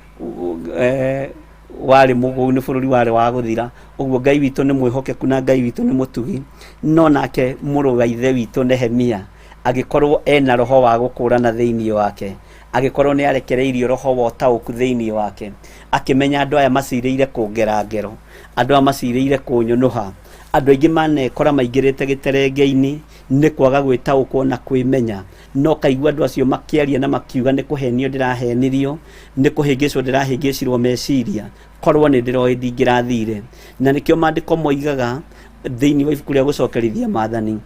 wari mũgũu, ni bũrũri wari wa gũthira. Ũguo Ngai witũ ni mwĩhokeku na Ngai witũ ni mũtugi. No nake mũrũ wa ithe witũ Nehemia agĩkorwo ena roho wa gũkũrana thĩinĩ wake, agĩkorwo ni arekereirio roho wa ũtaũku thĩinĩ wake, akĩmenya andũ aya macirĩire kũngera ngero, andũ aya macirĩire kũnyũnũha. Andũ aingĩ manekora maingĩrĩte gĩterenge-inĩ nĩ kwaga gwĩtaũkwo na kwĩmenya, no kaigua andũ acio makĩaria na makiuga nĩ kũhenio ndĩrahenirio, nĩ kũhĩngĩcwo ndĩrahĩngĩcirwo meciria, korwo nĩ ndĩroĩ ndingĩrathire. Na nĩkĩo maandĩko moigaga thĩinĩ wa ibuku rĩa gũcokerithia Maathani,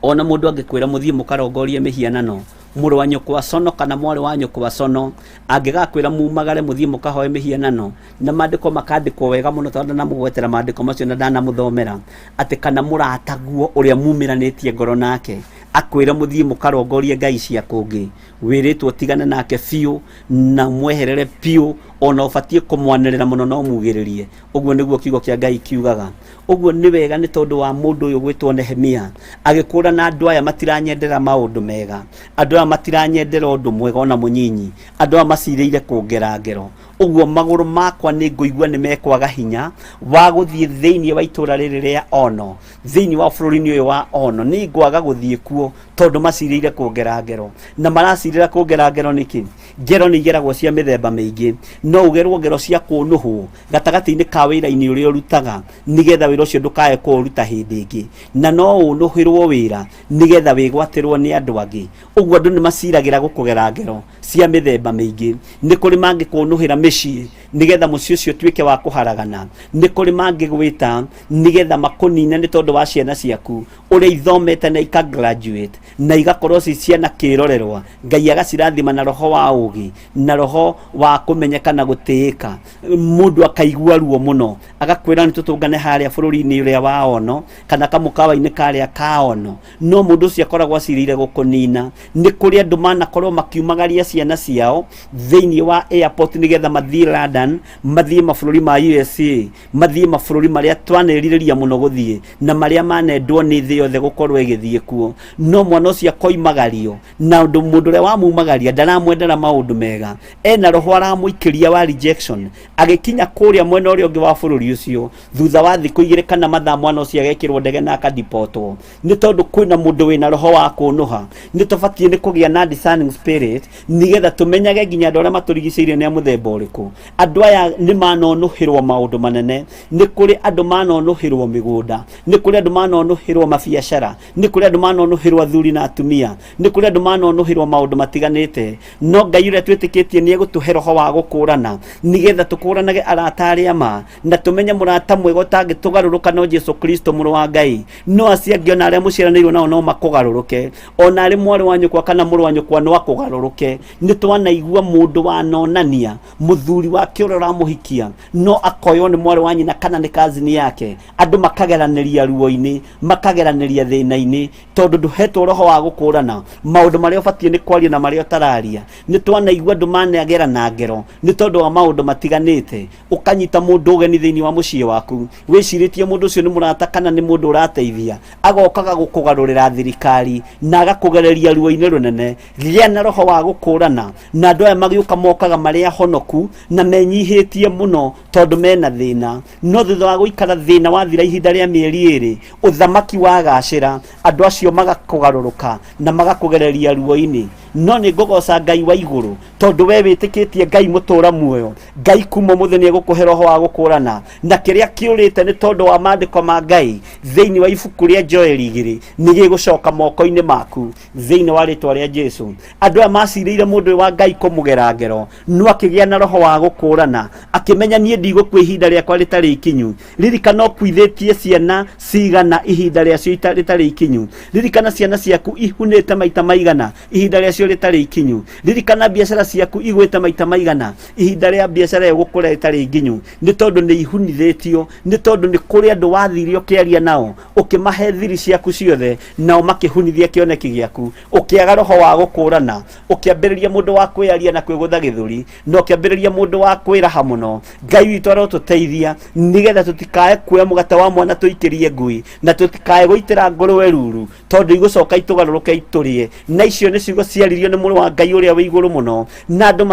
ona mũndũ angĩkwĩra mũthiĩ mũkarongorie mĩhianano, mũrũ wa nyũkwa Sono kana mwarĩ wa nyũkwa Sono angĩgakwĩra mumagare mũthiĩ mũkahoe mĩhianano, na maandĩko makandĩkwo wega mũno tondũ ndamũgwetera maandĩko macio na ndanamũthomera, atĩ kana mũrataguo ũrĩa mumiranĩtie ngoro nake akwĩra mũthiĩ mũkarongorie ngai cia kũngĩ, wĩrĩtwo tigana nake biũ na mweherere biũ, ona ũbatiĩ kũmwanĩrĩra mũno no mugĩrĩrie. Ũguo nĩguo kiugo kĩa Ngai kiugaga. Ũguo nĩ wega nĩ tondũ wa mũndũ ũyũ gwĩtwo Nehemia agĩkũra na andũ aya matiranyendera maũndũ mega, andũ aya matiranyendera ũndũ mwega ona mũnyinyi, andũ aya macirĩire kũngera ngero. Ũguo magũrũ makwa nĩ ngũigua nĩ mekwaga hinya wa gũthiĩ thĩinĩ wa itũra rĩrĩ rĩa Ono, thĩinĩ wa bũrũri-inĩ ũyũ wa Ono, nĩ ngwaga gũthiĩ kuo tondũ macirĩire kũngera ngero. Na maracirĩra kũngera ngero nĩkĩ? Ngero nĩ igeragwo cia mĩthemba mĩingĩ. No ugerwo ngero cia kũnũhwo gatagatĩ-inĩ ka wĩra-inĩ ũrĩa ũrutaga nĩgetha wĩra ũcio ndũkae kũũruta hĩndĩ ĩngĩ, na no ũnũhĩrwo wĩra nĩgetha wĩgwatĩrwo nĩ andũ angĩ. Ũguo andũ nĩ maciragĩra gũkũgera ngero cia mĩthemba mĩingĩ. Nĩ kũrĩ mangĩkũnũhĩra mĩciĩ nĩgetha mũciĩ ũcio ũtuĩke wa kũharagana, nĩ kũrĩ mangĩgwĩta nĩgetha makũnine nĩ tondũ wa ciana ciaku ũrĩa ithomete na ikagraduate na igakorwo ci ciana kĩrorerwa, Ngai agacirathima na roho wa ũũgĩ na roho wa kũmenyeka na gũtĩĩka. Mũndũ akaigua ruo mũno agakwĩra nĩ tũtũngane harĩa bũrũri-inĩ ũrĩa wa Ono kana kamũkawa-inĩ karĩa ka Ono, no mũndũ ũcio akoragwo acirĩire gũkũnina. Nĩ kũrĩ andũ manakorwo makiumagaria ciana ciao thĩinĩ wa airport nĩgetha mathiĩ London, mathiĩ mabũrũri ma USA, mathiĩ mabũrũri marĩa twanerirĩria mũno gũthiĩ na marĩa manendwo nĩ thĩ yothe gũkorwo ĩgĩthiĩ kuo. No mwana ũcio akoimagario na mũndũ ũrĩa wamumagaria ndaramwendera maũndũ mega, ena roho aramũikĩria wa rejection. Agĩkinya kũrĩa mwena ũrĩa ũngĩ wa bũrũri ũcio, thutha wa thikũ 2 kana mathaa, mwana ũcio agekĩrwo ndege na akadipotwo, nĩ tondũ kwĩna mũndũ wĩna roho wa kũnũha. Nĩ tũbatiĩ nĩ kũgĩa na discerning spirit nĩgetha tũmenyage nginya andũ arĩa matũrigicĩirie nĩ a mũthemba ũrĩkũ. Andũ aya nĩ manonũhĩrwo maũndũ manene. Nĩ kũrĩ andũ manonũhĩrwo mĩgũnda, nĩ kũrĩ andũ manonũhĩrwo mabiacara, nĩ kũrĩ andũ manonũhĩrwo athuri na atumia, nĩ kũrĩ andũ manonũhĩrwo maũndũ matiganĩte. No Ngai ũrĩa twĩtĩkĩtie nĩ egũtũhe roho wa gũkũrana nĩgetha tũkũranage arata arĩa ma, na tũmenye mũrata mwega ũtangĩtũgarũrũka no Jesu Kristo mũrũ wa Ngai. No acio angĩ ona arĩa mũciaranĩirwo nao no makũgarũrũke, ona arĩ mwarĩ wa nyũkwa kana mũrũ wa nyũkwa no akũgarũrũke. Nĩ twanaigua mũndũ wanonania mũthuri wake ũrĩa ũramũhikia no akoywo nĩ mwarĩ wa nyina kana nĩ kazini yake, andũ makageranĩria ruo-inĩ, makageranĩria thĩna-inĩ tondũ ndũhetwo roho wa gũkũrana maũndũ marĩa ũbatiĩ nĩ kwaria na marĩa ũtararia. Nĩ twanaigua andũ managera na ngero nĩ tondũ wa maũndũ matiganĩte. Ũkanyita mũndũ ũgeni thĩinĩ wa mũciĩ waku, wĩcirĩtie mũndũ ũcio nĩ mũrata kana nĩ mũndũ ũrateithia, agokaga gũkũgarũrĩra thirikari na agakũgereria ruo-inĩ rũnene. Gĩa na roho wa gũkũrana, na andũ aya magĩũka mokaga marĩ ahonoku na menyihĩtie mũno tondũ mena thĩna. No thutha wa gũikara thĩna wathira ihinda rĩa mĩeri 2, ũthamaki wagacĩra, andũ acio magakũgarũrũka na magakũgereria ruo-inĩ. no nĩ ngũgoca Ngai wa igũrũ tondũ we wĩtĩkĩtie Ngai mũtũra muoyo. Ngai kuma mũthĩ nĩ egũkũhe roho wa gũkũrana, na kĩrĩa kĩũrĩte nĩ tondũ wa maandĩko ma Ngai thĩinĩ wa ibuku rĩa Joeli 2 nĩ gĩgũcoka moko-inĩ maku thĩinĩ wa rĩtwa rĩa Jesu. Andũ aya macirĩire mũndũ wa Ngai kũmũgera ngero no akĩgĩa na roho wa gũkũrana, akĩmenya niĩ ndigũkua ihinda rĩakwa rĩtarĩ ikinyu. Ririkana ũkuithĩtie ciana cigana ihinda rĩacio rĩtarĩ ikinyu. Ririkana ciana ciaku ihunĩte maita maigana ihinda rĩacio rĩtarĩ ikinyu. Ririkana biacara ciaku igwĩte maita maigana ihinda rĩa biacara ĩyo gũkũra rĩtarĩ ikinyu. Nĩ tondũ nĩ ihunithĩtio, nĩ tondũ nĩ kũrĩ andũ wathire ũkĩaria nao ũkĩmahe thiri ciaku ciothe nao makĩhunithia kĩoneki gĩaku, ũkĩaga roho wa gũkũrana, ũkĩambĩrĩria mũndũ wa kwĩaria na kwĩgũtha gĩthũri, na ũkĩambĩrĩria mũndũ wa kwĩraha mũno. Ngai witũ arotũteithia nĩgetha tũtikae kuoya mũgate wa mwana tũikĩrie ngui, na tũtikae gũitĩra ngũrwe ruru tondũ igũcoka itũgarũrũke itũrĩe. Na icio nĩ ciugo ciaririo nĩ mũrũ wa Ngai ũrĩa wĩ igũrũ mũno, na andũ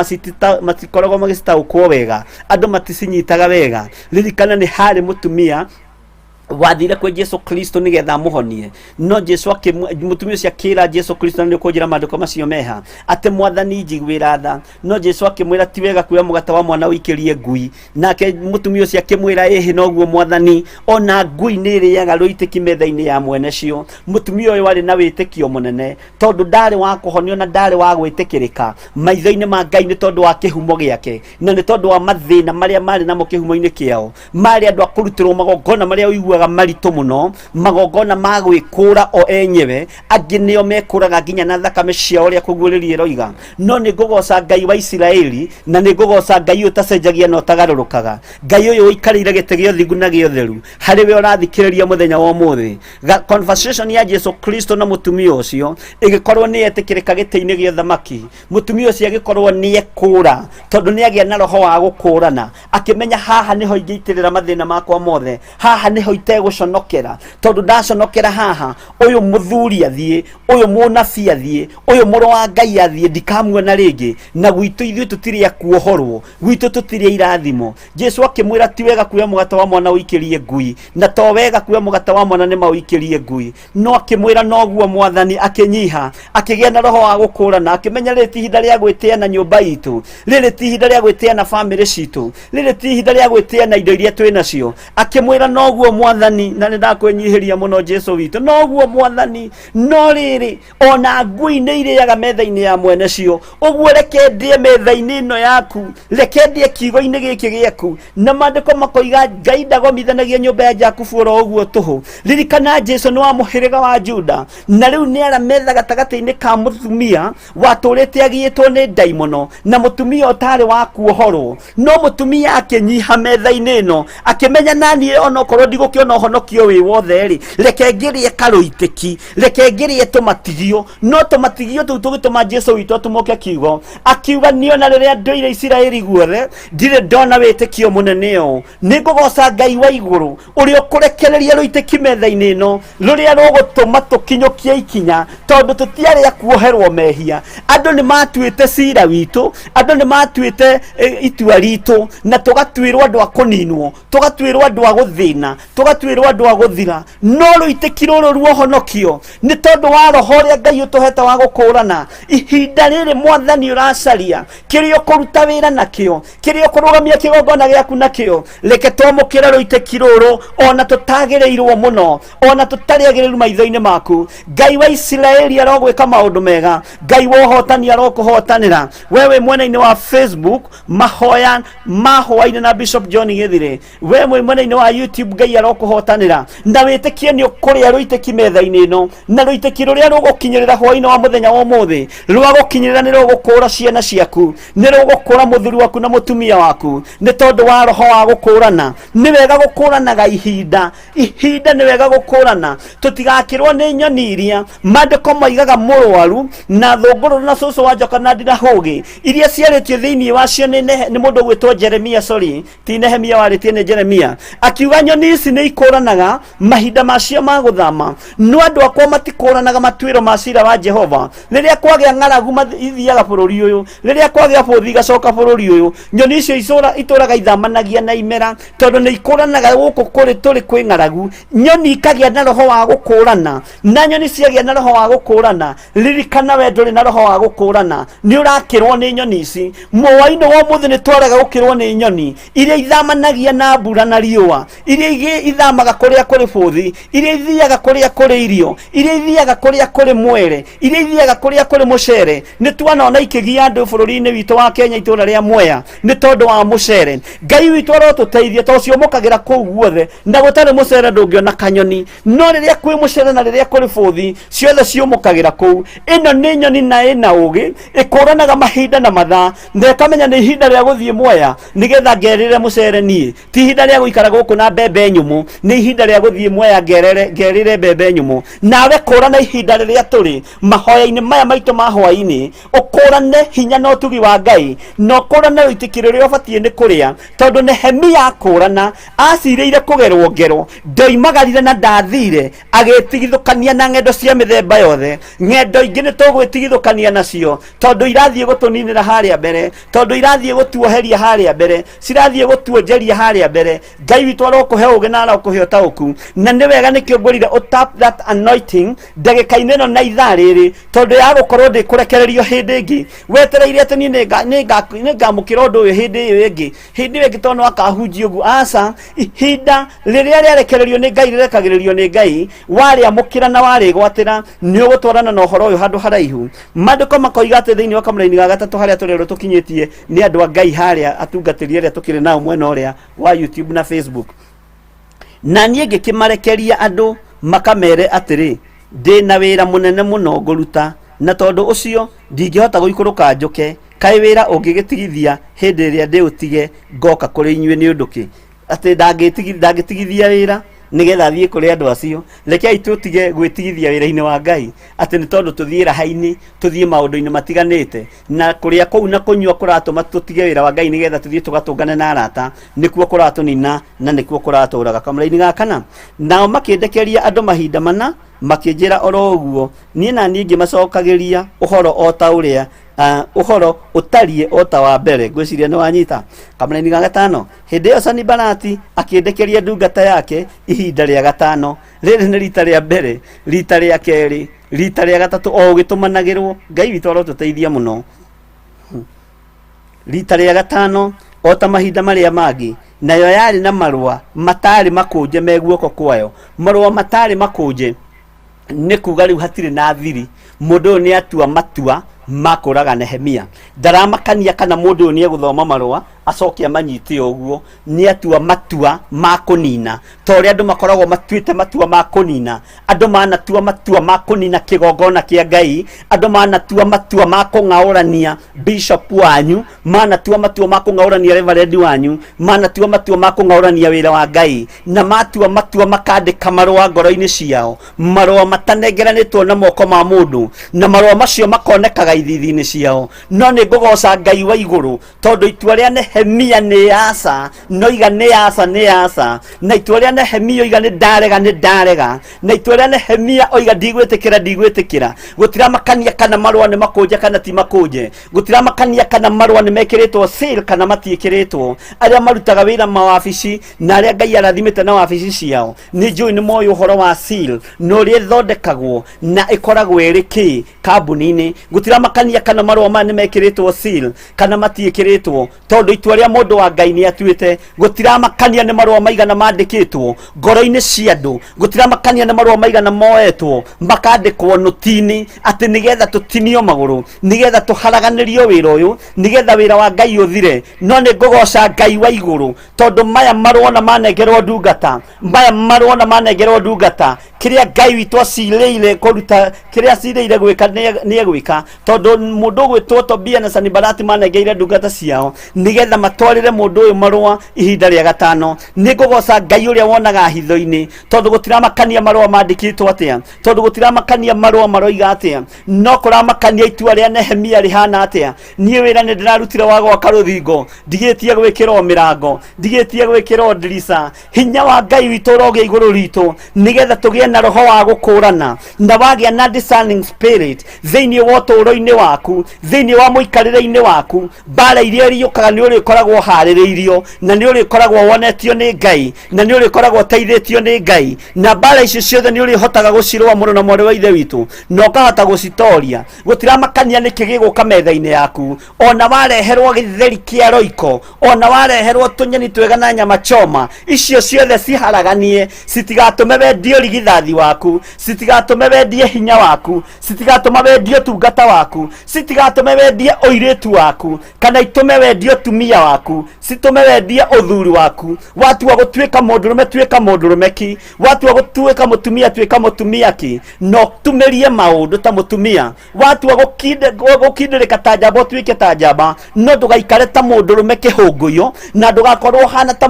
matikoragwo magĩcitaũkwo wega, andũ maticinyitaga wega. Ririkana nĩ harĩ mũtumia wathire kwĩ Jesu Kristo nĩgetha amũhonie, no Jesu mũtumia ũcio akĩra Jesu Kristo nĩ kũnjĩra maandĩko macio meha atĩ Mwathani njiguĩra tha, no Jesu akĩmwĩra ti wega kuoya mũgate wa mwana ũikĩrie ngui. Nake mũtumia ũcio akĩmwĩra ĩhĩ noguo Mwathani, ona ngui nĩ ĩrĩaga rũitĩki metha-inĩ ya mwene cio. Mũtumia ũyũ arĩ na wĩtĩkio mũnene tondũ ndarĩ wa kũhonio na ndarĩ wa gwĩtĩkĩrĩka maitho-inĩ ma Ngai nĩ tondũ wa kĩhumo gĩake na nĩ tondũ wa mathĩna marĩa marĩ namo kĩhumo-inĩ kĩao. Marĩ andũ a kũrutĩrwo magongona marĩa ũiguaga maritũ mũno, magongona ma gwĩkũra o enyewe, angĩ nĩo mekũraga nginya na thakame ciao ũrĩa kũguũrĩria ĩroiga. No nĩ ngũgoca Ngai wa Isiraeli na nĩ ngũgoca Ngai ũtacenjagia na ũtagarũrũkaga, Ngai ũyũ ũikarĩire gĩtĩ gĩa ũthingu na gĩa ũtheru, harĩ we ũrathikĩrĩria mũthenya wa ũmũthĩ. Conversation ya Jesu Kristo na mũtumia ũcio ĩgĩkorwo nĩ etĩkĩrĩka gĩtĩ-inĩ gĩa ũthamaki, mũtumia ũcio agĩkorwo nĩ ekũra tondũ nĩ agĩa na roho wa gũkũrana, akĩmenya haha nĩho ingĩitĩrĩra mathĩna makwa mothe, haha nĩho itegũconokera tondũ ndaconokera haha, ũyũ mũthuri athiĩ, ũyũ mũnabii athiĩ, ũyũ mũrũ wa Ngai athiĩ, ndikamuona rĩngĩ. Na gwitũ ithuĩ tũtirĩ a kuohorwo, gwitũ tũtirĩ irathimo. Jesu akĩmwĩra ti wega kuoya mũgate wa mwana ũikĩrie ngui, na to wega kuoya mũgate wa mwana nĩ maũikĩrie ngui, no akĩmwĩra noguo Mwathani, akĩnyiha, akĩgĩa na roho wa gũkũrana, akĩmenya rĩrĩ ti ihinda rĩa gwĩtĩana nyũmba itũ, rĩrĩ ti ihinda rĩa gwĩtĩana bamĩrĩ citũ, rĩrĩ ti ihinda rĩa gwĩtĩana indo iria twĩ nacio. Akĩmwĩra noguo Mwathani, na nĩ ndakwĩnyihĩria mũno Jesu witũ, noguo Mwathani, no rĩrĩ ona ngui nĩ irĩaga metha-inĩ ya mwene cio, ũguo reke ndĩe metha-inĩ ĩno yaku, reke ndĩe kiugo-inĩ gĩkĩ gĩaku. Na maandĩko makoiga Ngai ndagomithanagia nyũmba ya Jakubu oro ũguo tũhũ. Ririkana Jesu nĩ wa mũhĩrĩga wa Juda, na rĩu nĩ arametha gatagatĩ-inĩ ka mũtumia watũrĩte agĩĩtwo nĩ ndaimono, na mũtumia ũtarĩ wa kuohorwo, no mũtumia akĩnyiha metha-inĩ ĩno, akĩmenya naniĩ onokorwo ndigũkĩona ũhonokio wĩ wothe rĩ, reke ngĩrĩe karũitĩki, reke ngĩrĩe tũmatigio. No tũmatigio tũu tũgĩtũma Jesu witũ atũmũke kiugo, akiuga niona rĩrĩa ndũire Isiraeli guothe ndirĩ ndona wĩtĩkio mũnene ũũ. Nĩ ngũgoca Ngai wa igũrũ ũrĩa ũkũrekereria rũitĩki metha-inĩ ĩno, rũrĩa rũgũtũma tũkinyũkie ikinya, tondũ tũtiarĩ a kuoherwo mehia. Andũ nĩ matuĩte cira witũ, andũ nĩ matuĩte itua ritũ, na tũgatuĩrwo andũ a kũninwo, tũgatuĩrwo andũ a gũthĩna, tũgatuĩrwo andũ a gũthira. No rũitĩki rũrũ ruohonokio nĩ tondũ wa roho ũrĩa Ngai ũtũhete wa gũkũrana. Ihinda rĩrĩ Mwathani ũracaria kĩrĩa ũkũruta wĩra nakĩo, kĩrĩa ũkũrũgamia kĩgongona gĩaku nakĩo. Reke twamũkĩre rũitĩki rũrũ ona tũtagĩrĩirwo mũno, ona tũtarĩ agĩrĩru maitho-inĩ maku. Ngai wa Isiraeli arogwĩka maũndũ mega, Ngai wa ũhotani arokũhotanĩra. We wĩ mwena-inĩ wa Facebook Mahoya ma Hwai-ni na Bishop John Githiri, we wĩ mwena-inĩ wa YouTube Ngai arokũhotanĩra, na wĩtĩkie nĩ ũkũrĩa rũitĩki metha-inĩ ĩno, na rũitĩki rũrĩa rũgũkinyĩrĩra hwaĩ-inĩ wa mũthenya wa ũmũthĩ rwagũkinyĩrĩra nĩ rũgũkũra ciana ciaku, nĩ rũgũkũra mũthuri waku na mũtumia waku, nĩ tondũ wa roho wa gũkũrana. Nĩ wega gũkũranaga ihinda nĩ wega gũkũrana, tũtigakĩrwo nĩ nyoni iria maandĩko maigaga mũrwaru na thũngũrũru na cũcũ wa njoka na ndirahũgĩ, iria ciarĩtio thĩinĩ wacio nĩ mũndũ gwĩtwo Jeremia, ti Nehemia warĩtie nĩ Jeremia, akiuga nyoni ici nĩ ikoranaga mahinda macio ma guthama no andu akwa matikoranaga matwiro macira wa Jehova riria kwagya ng'aragu ithiaga bururi uyu riria kwagya bothi gacoka bururi uyu nyoni icio ituraga ithamanagia na imera tondu ni ikoranaga guku kuri turi kwi ng'aragu nyoni ikagya na roho wa gukurana na nyoni ciagya na roho wa gukurana ririkana we nduri na roho wa gukurana ni urakirwo ni nyoni ici mwowaini wa muthi ni twaraga gukirwo ni nyoni iria ithamanagia na mbura na riua iria ithamaga kuria kuri bothi iria ithiaga kuria kuri irio iria ithiaga kuria kuri mwere iria ithiaga kuria kuri mucere ni twanona ikigia andu bururi-ini witu wa Kenya itura ria Mwea ni tondu wa mucere Ngai witu arotuteithia tocio mukagira kuu guothe na gutari mucere ndungiona kanyoni no riria kwi mucere na riria kuri bothi ciothe ciumukagira kuu ino ni nyoni na ina ugi ikuranaga mahinda na mathaa na ikamenya ni ihinda ria guthie Mwea nigetha ngerire mucere nie ti ihinda ria guikara guku na mbembe nyumu ni ihinda ria guthie Mwea ngerire mbembe nyumu nawe kurana ihinda riria turi mahoya-ini maya maitu ma Hwai-ni ukurane hinya na utugi wa Ngai no kurane witikiro ria ubatie ni kuria tondu Nehemia akurana acirire kugerwo ngero ndoimagarire na ndathire agetigithukania na ng'endo cia mithemba yothe ng'endo ingi ni tugwitigithukania nacio tondu irathie gutuninira haria mbere tondu irathie gutuoheria haria mbere cirathie gutuonjeria haria mbere Ngai witu arokuhe ugi na arokuhe utauku na ni wega nikio ngorire utap that anointing ndagika-ini no na ithaa riri tondu ya gukorwo ndi kurekererio hindi ingi wetereire ati ni ngamukira undu uyu hindi iyo ingi tondu akahunjia uguo aca ihinda riria riarekererio ni Ngai rirekagiririo ni Ngai wariamukira na warigwatira ni ugutwarana na uhoro uyu handu haraihu mandiko makoiga ati thiini wa kamuraini ga gatatu haria turero tukinyitie ni andu a Ngai haria atungatiri aria tukiri nao mwena uria wa YouTube na Facebook na nie ngikimarekeria andu makamere atiri ndi na wira munene muno nguruta na tondu ucio ndingihota guikuruka njuke kai wira ungigitigithia hindi iria ndi utige ngoka kuri inyue ni undu ki ati ndagitigithia wira nigetha thie kuri andu acio rekei tutige gwitigithia wira-ini wa Ngai ati ni tondu tuthie raha-ini tuthie maundu-ini matiganite na kuria kuu na kunyua kuratuma tutige wira wa Ngai nigetha tuthie tugatungane na arata nikuo kuratunina na nikuo kuraturaga kamura-ini ga kana nao makindekeria andu mahinda mana makinjira oro uguo nie na nie ngimacokagiria uhoro o ta uria uhoro utarie o ta wa mbere ngwiciria ni wanyita kamura-ini ga gatano hindi iyo Sanibalati akindekeria ndungata yake ihinda ria gatano riri ni rita ria mbere rita ria keri rita ria gatatu o gitumanagirwo Ngai witu arotuteithia muno rita ria gatano o ta mahinda maria mangi nayo yari na marua matari makunje meguoko kwayo marua matari makunje ni kuga riu hatire na thiri mundu ni atua matua makuraga Nehemia ndaramakania kana mundu ni eguthoma marua acokia manyite uguo ni atua matua makunina tori andu makoragwo matuite matua makunina andu manatua matua makunina kigongona kia Ngai andu manatua matua makung'aurania bishop wanyu manatua matua makung'aurania reverend wanyu manatua matua makung'aurania wira wa Ngai na matua makandika marua ngoro-ini ciao marua matanengeranitwo na moko ma mundu na marua macio makonekaga ithithi-ini ciao no ni ngugoca Ngai wa iguru tondu itua ria Nehemia ni asa noiga ni asa na itua ria Nehemia oiga ni ndarega na itua ria Nehemia oiga ndigwitikira gutiramakania kana marua ni makuje kana ti makuje gutiramakania kana marua ni mekiritwo seal kana matiikiritwo aria marutaga wira mawabici na aria Ngai arathimite na wabici ciao ni njui ni moyo uhoro wa seal no ri thondekagwo na ikoragwo iri ki kambuni-ini gutiramakania kana marua ma ni mekiritwo seal kana matiikiritwo tondu itua ria mundu wa Ngai ni atuite gutiramakania ni marua maigana mandikitwo ngoro-ini cia andu gutiramakania ni marua maigana moetwo makandikwo nutini ati nigetha tutinio maguru nigetha tuharaganirio wira uyu nigetha wira wa Ngai uthire no ni ngugoca Ngai wa iguru tondu maya marua na manengerwo ndungata kiria Ngai witũ acireire kuruta kiria acireire gwika ni egwika tondu mundu gwitwo Tobia na Sanibalati manengeire ndungata ciao nigetha matwarire mundu uyu marua ihinda ria gatano. Ni ngugoca Ngai uria wonaga hitho-ini tondu gutiramakania marua mandikitwo atia, tondu gutiramakania marua maroiga atia, no kuramakania itua ria Nehemia rihana atia. Nie wira ni ndirarutire wa gwaka ruthingo, ndigitie gwikirwo mirango, ndigitie gwikirwo ndirica. Hinya wa Ngai witũ urogia iguru ritu nigetha tugie na roho wa gukurana na wagia na discerning spirit thiini wa uturo-ini waku, thiini wa muikarire-ini waku. Bara iria riukaga ni urikoragwo haririirio na ni urikoragwo wonetio ni Ngai na ni urikoragwo teithitio ni Ngai, na bara icio ciothe ni urihotaga gucirwa muno na mwari wa ithe witu no kahota gucitoria. Gutiramakania niki giguka metha-ini yaku, ona wareherwo githeri kia roiko, ona wareherwo tunyeni twega na nyama choma, icio ciothe ciharaganie citigatume wendio rigithathi waku, citigatume wendie hinya waku, citigatume wendie tungata waku, citigatume wendie oiritu waku, kana itume wendie tumia waku, citume wendie uthuri waku. Watu wa gutuika mundurume tuika mundurume ki, watu wa gutuika mutumia tuika mutumia ki, no tumerie maundu ta mutumia. Watu wa gukindirika ta njamba tuike ta njamba, no ndugaikare ta mundurume kihunguyo na ndugakorwo hana ta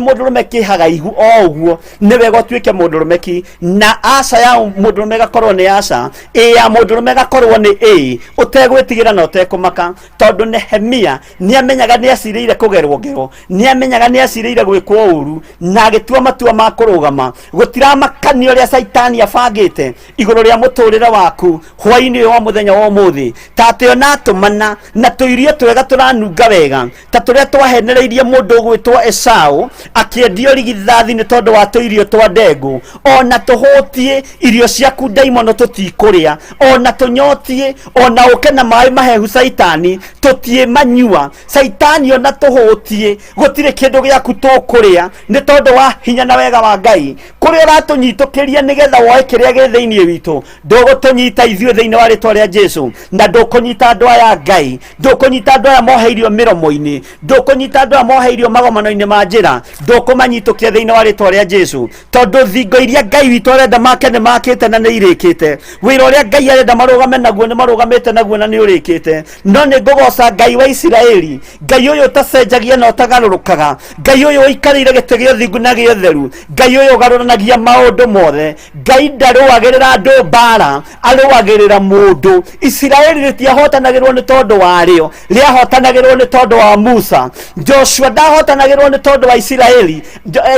mundurume kihagaihu o uguo. Ni wega tuike mundurume ki, na aca ya mundurume gakorwo ni aca, ya mundurume gakorwo ni utegwitigira na utekumaka. Tondu Nehemia ni amenyaga ni aciriire kugerwo ngero, ni amenyaga ni aciriire gwikwo uru na agitua matua ma kurugama. Gutiramakania uria Saitani abangite iguru ria muturire waku hwai-ni wa muthenya wa umuthi. Tatio na tumana na tuirie twega turanunga wega ta turia twahenereirie mundu gwitwo Esau akiendio rigithathi ni tondu wa tuirio twa ndengu. Ona tuhutie irio ciaku daimono tutikuria, ona tunyotie, ona uke na mai mahehu Saitani tutie manyua. Saitani ona tuhutie gutire kindu giaku tukuria ni tondu wa hinya na wega wa Ngai. Kuria ratunyitukiria nigetha woe kiria gi thiini witu, ndugutunyita ithue thiini wa ritwa ria Jesu, na ndukunyita andu aya Ngai, ndukunyita andu aya moheirio miromo-ini, ndukunyita andu aya moheirio magomano-ini ma njira, ndukumanyitukia thiini wa ritwa ria Jesu. Tondu thingo iria Ngai witu arenda make ni makite na ni irikite, wira uria Ngai arenda marugame naguo ni marugamite naguo na ni urikite. No ni ngugoca Ngai wa Isiraeli, Ngai uyu utacenjagia na utagarurukaga, Ngai uyu ikarire gite gio thingu na gio theru, Ngai uyu garuranagia maundu mothe. Ngai ndaruagirira andu bara, aruagirira mundu. Isiraeli ritiahotanagirwo ni tondu wario, riahotanagirwo ni tondu wa Musa. Joshua ndahotanagirwo ni tondu wa Isiraeli,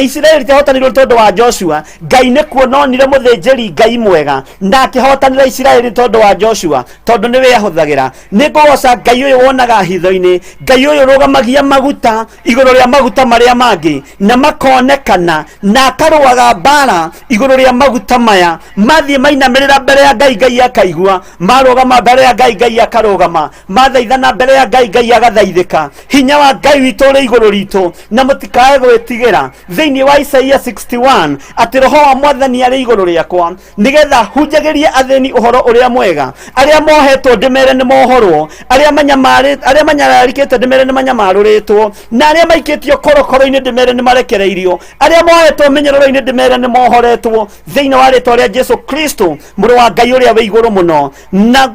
Isiraeli ritiahotanirwo ni tondu wa Joshua. Ngai ni kuononire muthinjiri Ngai mwega na akihotanira Isiraeli tondu wa Joshua, tondu niwe ahuthagira. Ni ngugoca Ngai uyu wonaga hitho-ini, Ngai uyu rugamagia maguta iguru ria maguta maria mangi na makonekana na akaruaga bara iguru ria maguta maya. Mathie mainamirira mbere ya Ngai, Ngai akaigua, marugama mbere ya Ngai, Ngai akarugama, mathaithana mbere ya Ngai, Ngai agathaithika. Hinya wa Ngai witu uri iguru ritu na mutikae gwitigira. Thiini wa Isaia 61 ati roho wa Mwathani ari iguru riakwa nigetha hunjagirie athini uhoro uria mwega, aria mohetwo ndimere ni mohorwo, aria manyararikite ndimere ni manyamaruritwo, na aria maikitio korokoro-ini ndimere ni marekereirio, aria mohetwo menyerero-ini ndimere ni mohoretwo thiini wa ritwa ria Jesu Kristo muru wa Ngai uria we iguru muno. Na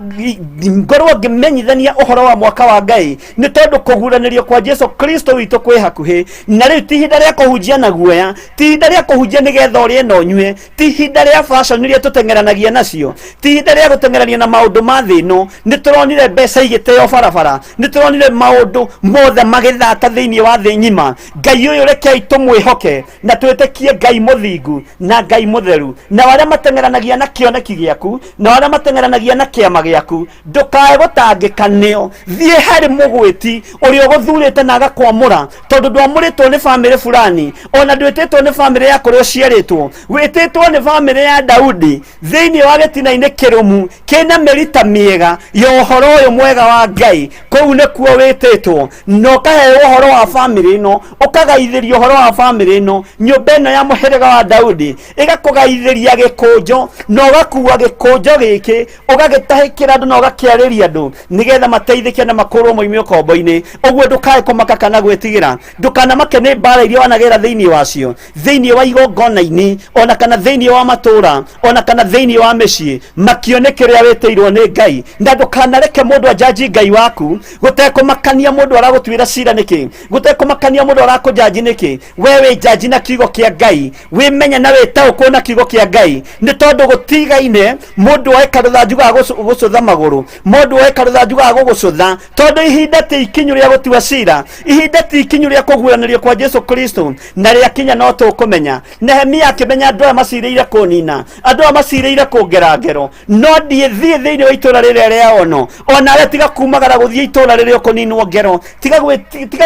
ngorwo ngimenyithania uhoro wa mwaka wa Ngai ni tondu kuguranirio kwa Jesu Kristo witu kwi hakuhi, na riu ti hinda ria kuhunjia na guoya, ti hinda ria kuhunjia nigetha urie no nyue, ti hinda ria fashion iria tutengeranagia nacio, ti hinda ria gutengerania na maundu ma thino. Ni turonire mbeca igiteo barabara, ni turonire maundu mothe magithata thiini wa thi ng'ima. Ngai uyu rekei tumwihoke na twitikie Ngai muthingu na Ngai mutheru, na waria matengeranagia na kioneki giaku, na waria matengeranagia na kiama giaku, ndukae gutangikanio. Thie hari mugwiti uria guthurite na agakwamura, tondu ndwamuritwo ni family fulani, ona ndwititwo ni family ya kuria uciaritwo, wititwo ni family ya Daudi thiini wa gitina-ini kirumu kina merita miega ya uhoro uyu mwega wa Ngai. kou nikuo wĩtĩtwo na ũkaheo ũhoro wa bamĩrĩ ĩno, ũkagaithĩria ũhoro wa bamĩrĩ ĩno, nyũmba ĩno ya mũhĩrĩga wa Daudi ĩgakũgaithĩria gĩkũnjo na ũgakua gĩkũnjo gĩkĩ ũgagĩtahĩkĩra andũ na ũgakĩarĩria andũ nĩgetha mateithĩke na makũrwo moime ũkombo-inĩ. Ũguo ndũkae kũmaka kana gwĩtigĩra, ndũkanamake nĩ mbara iria wanagera thĩinĩ wacio, thĩinĩ wa igongona-inĩ, ona kana thĩinĩ wa matũũra, ona kana thĩinĩ wa mĩciĩ, makio nĩ kĩrĩa wĩtĩirwo nĩ Ngai. Na ndũkanareke mũndũ ajanji Ngai waku, gũtekũmakania mũndũ aragũtuĩra cira nĩkĩ, gũtekũmakania mũndũ arakũjanji nĩkĩ. We wĩ janji na kiugo kĩa Ngai, wĩmenye na wĩtaũkwo na kiugo kĩa Ngai, nĩ tondũ gũtigaine mũndũ oĩ karũthanju ga gũcũtha magũrũ, mũndũ oĩ karũthanju ga gũgũcũtha, tondũ ihinda ti ikinyu rĩa gũtua cira, ihinda ti ikinyu rĩa kũguũranĩrio kwa Jesu Kristo, na rĩa kinya no tũkũmenya. Nehemia akĩmenya andũ aya macirĩire kũnina, andũ aya macirĩire kũngera ngero, no thiĩ thĩinĩ wa itũũra rĩrĩa rĩa ono, onawe tiga kumagara gũthiĩ itũũra rĩrĩa ũkũninwo ngero, tiga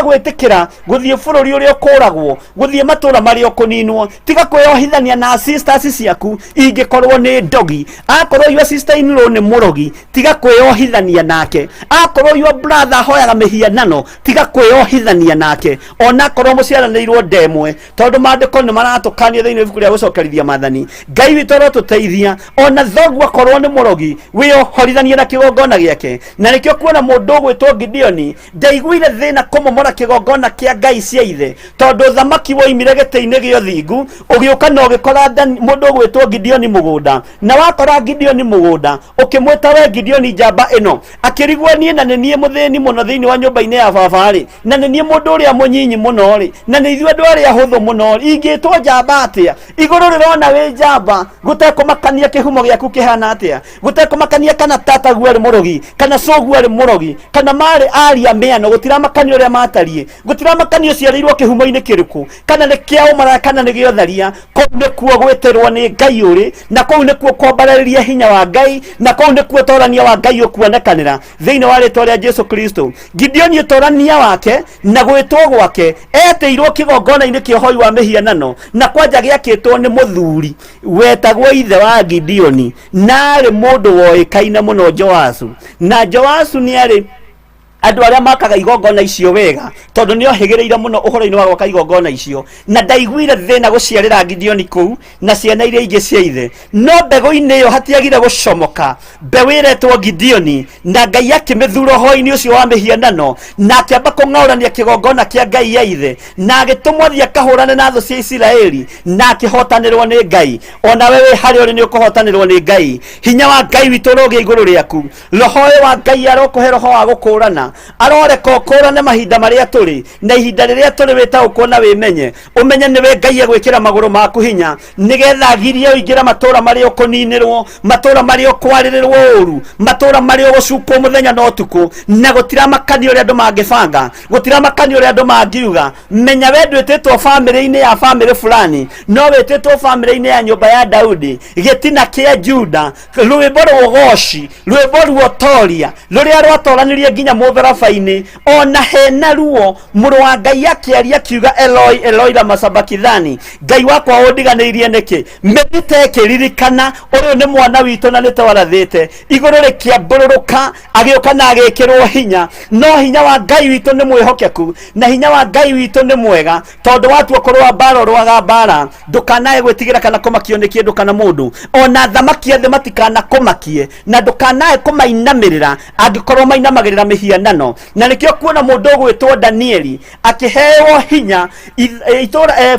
gwĩtĩkĩra gũthiĩ bũrũri ũrĩa ũkũragwo, gũthiĩ matũũra marĩa ũkũninwo, tiga kwĩyohithania na sisters ciaku ingĩkorwo nĩ ndogi. Akorwo your sister in law nĩ mũrogi, tiga kwĩyohithania nake. Akorwo your brother hoyaga mĩhianano, tiga kwĩyohithania nake, ona akorwo mũciaranĩirwo ndemwe, tondũ maandĩko nĩ maratũkania thĩinĩ wa ibuku rĩa gũcokerithia maathani. Ngai witũ arotũteithia, ona thoguo akorwo nĩ mũrogi, wĩyohorithanie na kĩgongona gĩake. Na nĩkĩo kuona mũndũ ũgwĩtwo Gideoni ndaiguire thĩna kũmomora kĩgongona kĩa Ngai cia ithe, tondũ thamaki woimire gĩtĩ-inĩ gĩa ũthingu, ũgĩũka na ũgĩkora mũndũ ũgwĩtwo Gideoni mũgũnda. Na wakora Gideoni mũgũnda, ũkĩmwĩta we Gideoni njamba ĩno, akĩrigwo niĩ na nĩ niĩ mũthĩni mũno thĩinĩ wa nyũmba-inĩ ya baba rĩ, na nĩ niĩ mũndũ ũrĩa mũnyinyi mũno rĩ, na nĩ ithuĩ andũ arĩa ahũthũ mũno rĩ, ingĩtwo njamba atĩa? Igũrũ rĩrona wĩ njamba, gũtekũmakania kĩhumo gĩaku kĩhana atĩa, gũtekũmakania kana tataguo arĩ mũrogi, kana coguo arĩ mũrogi, kana marĩ aria mĩano, gũtiramakania ũrĩa matariĩ, gũtiramakania ũciarĩirwo kĩhumo-inĩ kĩrĩkũ, kana nĩ kĩa ũmara kana nĩ gĩa ũtharia. Kũu nĩkuo gwĩtĩrwo nĩ Ngai ũrĩ, na kũu nĩkuo kwambarĩria hinya wa Ngai, na kũu nĩkuo ũtorania wa Ngai ũkuonekanĩra thĩinĩ wa rĩĩtwa rĩa Jesu Kristo. Gideoni ũtorania wake na gwĩtwo gwake, etĩirwo kĩgongona-inĩ kĩa ũhoi wa mĩhianano, na kwanja gĩakĩtwo nĩ mũthuri wetagwo ithe wa Gideoni, na arĩ mũndũ woĩkaine mũno, Joasu. Na Joasu nĩ arĩ andũ arĩa makaga igongona icio wega, tondũ nĩ ohĩgĩrĩire mũno ũhoro-inĩ wa gwaka igongona icio, na ndaiguire thĩna gũciarĩra Gideoni kũu na ciana iria ingĩ cia ithe. No mbegũ-inĩ ĩyo hatiagire gũcomoka mbeũ ĩretwo Gideoni, na Ngai akĩmĩthura ũhoro-inĩ ũcio wa mĩhianano, na akĩamba kũng'aũrania kĩgongona kĩa Ngai ya ithe, na agĩtũmwo thiĩ akahũrane na thũ cia Isiraeli, na akĩhotanĩrwo nĩ Ngai. Ona we wĩ harĩa ũrĩ nĩ ũkũhotanĩrwo nĩ Ngai. Hinya wa Ngai witũ ũrogĩa igũrũ rĩaku, roho ũyũ wa Ngai arokũhe roho wa gũkũũrana, aroreka ũkũrane mahinda marĩa tũrĩ, na ihinda rĩrĩa tũrĩ wĩtaũkwo na wĩmenye, ũmenye nĩwe Ngai egwĩkĩra magũrũ maku hinya, nĩgetha agirie ũingĩre matũũra marĩa ũkũninĩrwo, matũũra marĩa ũkwarĩrĩrwo ũru, matũũra marĩa ũgũcukwo mũthenya na ũtukũ, na gũtiramakania ũrĩa andũ mangĩbanga, gũtiramakania ũrĩa andũ mangiuga. Menya we ndwĩtĩtwo bamĩrĩ-inĩ ya bamĩrĩ fulani, no wĩtĩtwo bamĩrĩ-inĩ ya nyũmba ya Daudi, gĩtina kĩa Juda, rwĩmbo rwa ũgooci, rwĩmbo rwa ũtoria, rũrĩa rwatoranirie nginya mũtharaba-inĩ. Ona hena ruo mũrũ wa Ngai akĩaria akiuga Eloi Eloi lama sabakithani, Ngai wakwa ũndiganĩirie nĩkĩ? Mĩrite ĩkĩririkana ũyũ nĩ mwana witũ na nĩtwarathĩte, igũrũ rĩkĩambũrũrũka, agĩũka na agĩkĩrwo hinya. No hinya wa Ngai witũ nĩ mwĩhokeku, na hinya wa Ngai witũ nĩ mwega, tondũ watua kũrũa mbara ũrũaga mbara, ndũkanae gwĩtigĩra kana kũmakio nĩ kĩndũ kana mũndũ, ona thamaki thĩ matikana kũmakie, na ndũkanae kũmainamĩrĩra angĩkorwo mainamagĩrĩra mĩhianano. Na nĩkĩo kuona mũndũ ũgwĩtwo Danieli akĩheo hinya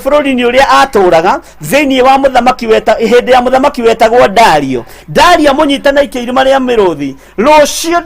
bũrũri-inĩ ũrĩa atũũraga thĩinĩ wa mũthamaki hĩndĩ ya mũthamaki wetagwo Dario. Dario mũnyitanaikie irima rĩa mĩrũthi. Rũciũ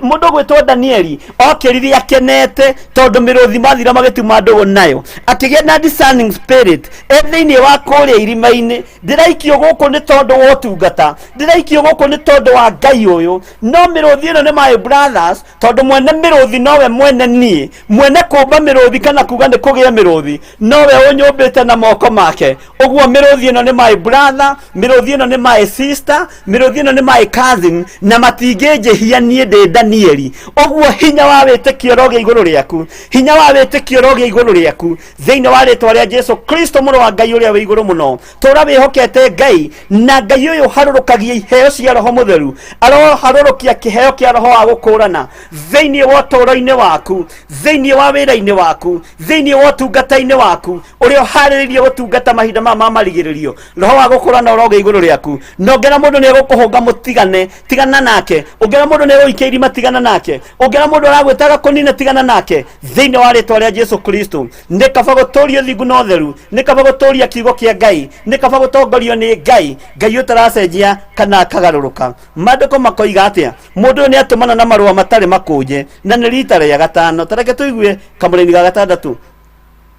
mũndũ ũgwĩtwo Danieli okĩrire akenete, tondũ mĩrũthi mathira magĩtuma ndũgũ nayo, akĩgĩa na discerning spirit thĩinĩ wa kũrĩa irima-inĩ. Ndĩraikio gũkũ nĩ tondũ wa ũtungata, ndĩraikio gũkũ nĩ tondũ wa Ngai ũyũ. No mĩrũthi ĩno nĩ my brothers, tondũ mwene mĩrũthi nowe mwene niĩ, mwene kũmba mĩrũthi kana kuga nĩ kũgĩa mĩrũthi nowe ũnyũmbĩte na moko make. Ũguo mĩrũthi ĩno nĩ my brother, mĩrũthi ĩno nĩ my sister, mĩrũthi ĩno nĩ my cousin, na matingĩnjĩhia niĩ ndĩ Danieli. Ũguo hinya wa wĩtĩkio ũrogĩa igũrũ rĩaku, hinya wa wĩtĩkio rogia igũrũ rĩaku thĩinĩ wa rĩtwa rĩa Jesu Kristo mũrũ wa Ngai ũrĩa wĩ igũrũ mũno. Tũra wĩhokete Ngai, na Ngai ũyũ harũrũkagia iheo cia Roho Mũtheru, aroharũrũkia kĩheo kĩa Roho wa gũkũũrana thĩinĩ wa ũtũũro-inĩ waku, thĩinĩ wa wĩra-inĩ waku, thĩinĩ wa ũtungata-inĩ waku ũrĩa ũharĩrĩirie gũtungata mahinda maya ma marigĩrĩrio. Roho wa gũkũũrana ũrogia igũrũ rĩaku. Nongera mũndũ nĩ egũkũhũnga mũtigane, tigana nake. Ongera mũndũ nĩ egũikia irima, tigana nake. Ongera mũndũ aragwĩtaga kũnina, tigana nake thĩinĩ wa rĩtwa rĩa Jesu Kristo. Nĩ kaba gũtũũrio thingu na ũtheru, nĩ kaba gũtũũria kiugo kĩa Ngai, nĩ kaba gũtongorio nĩ Ngai, Ngai ũtaracenjia kana akagarũrũka. Maandĩko makoiga atĩa? Mũndũ nĩ atũmana na marũa matarĩ makũnje, na nĩ rita rĩa gatano. Tareke tũigue kamũrĩ-inĩ ga gatandatũ.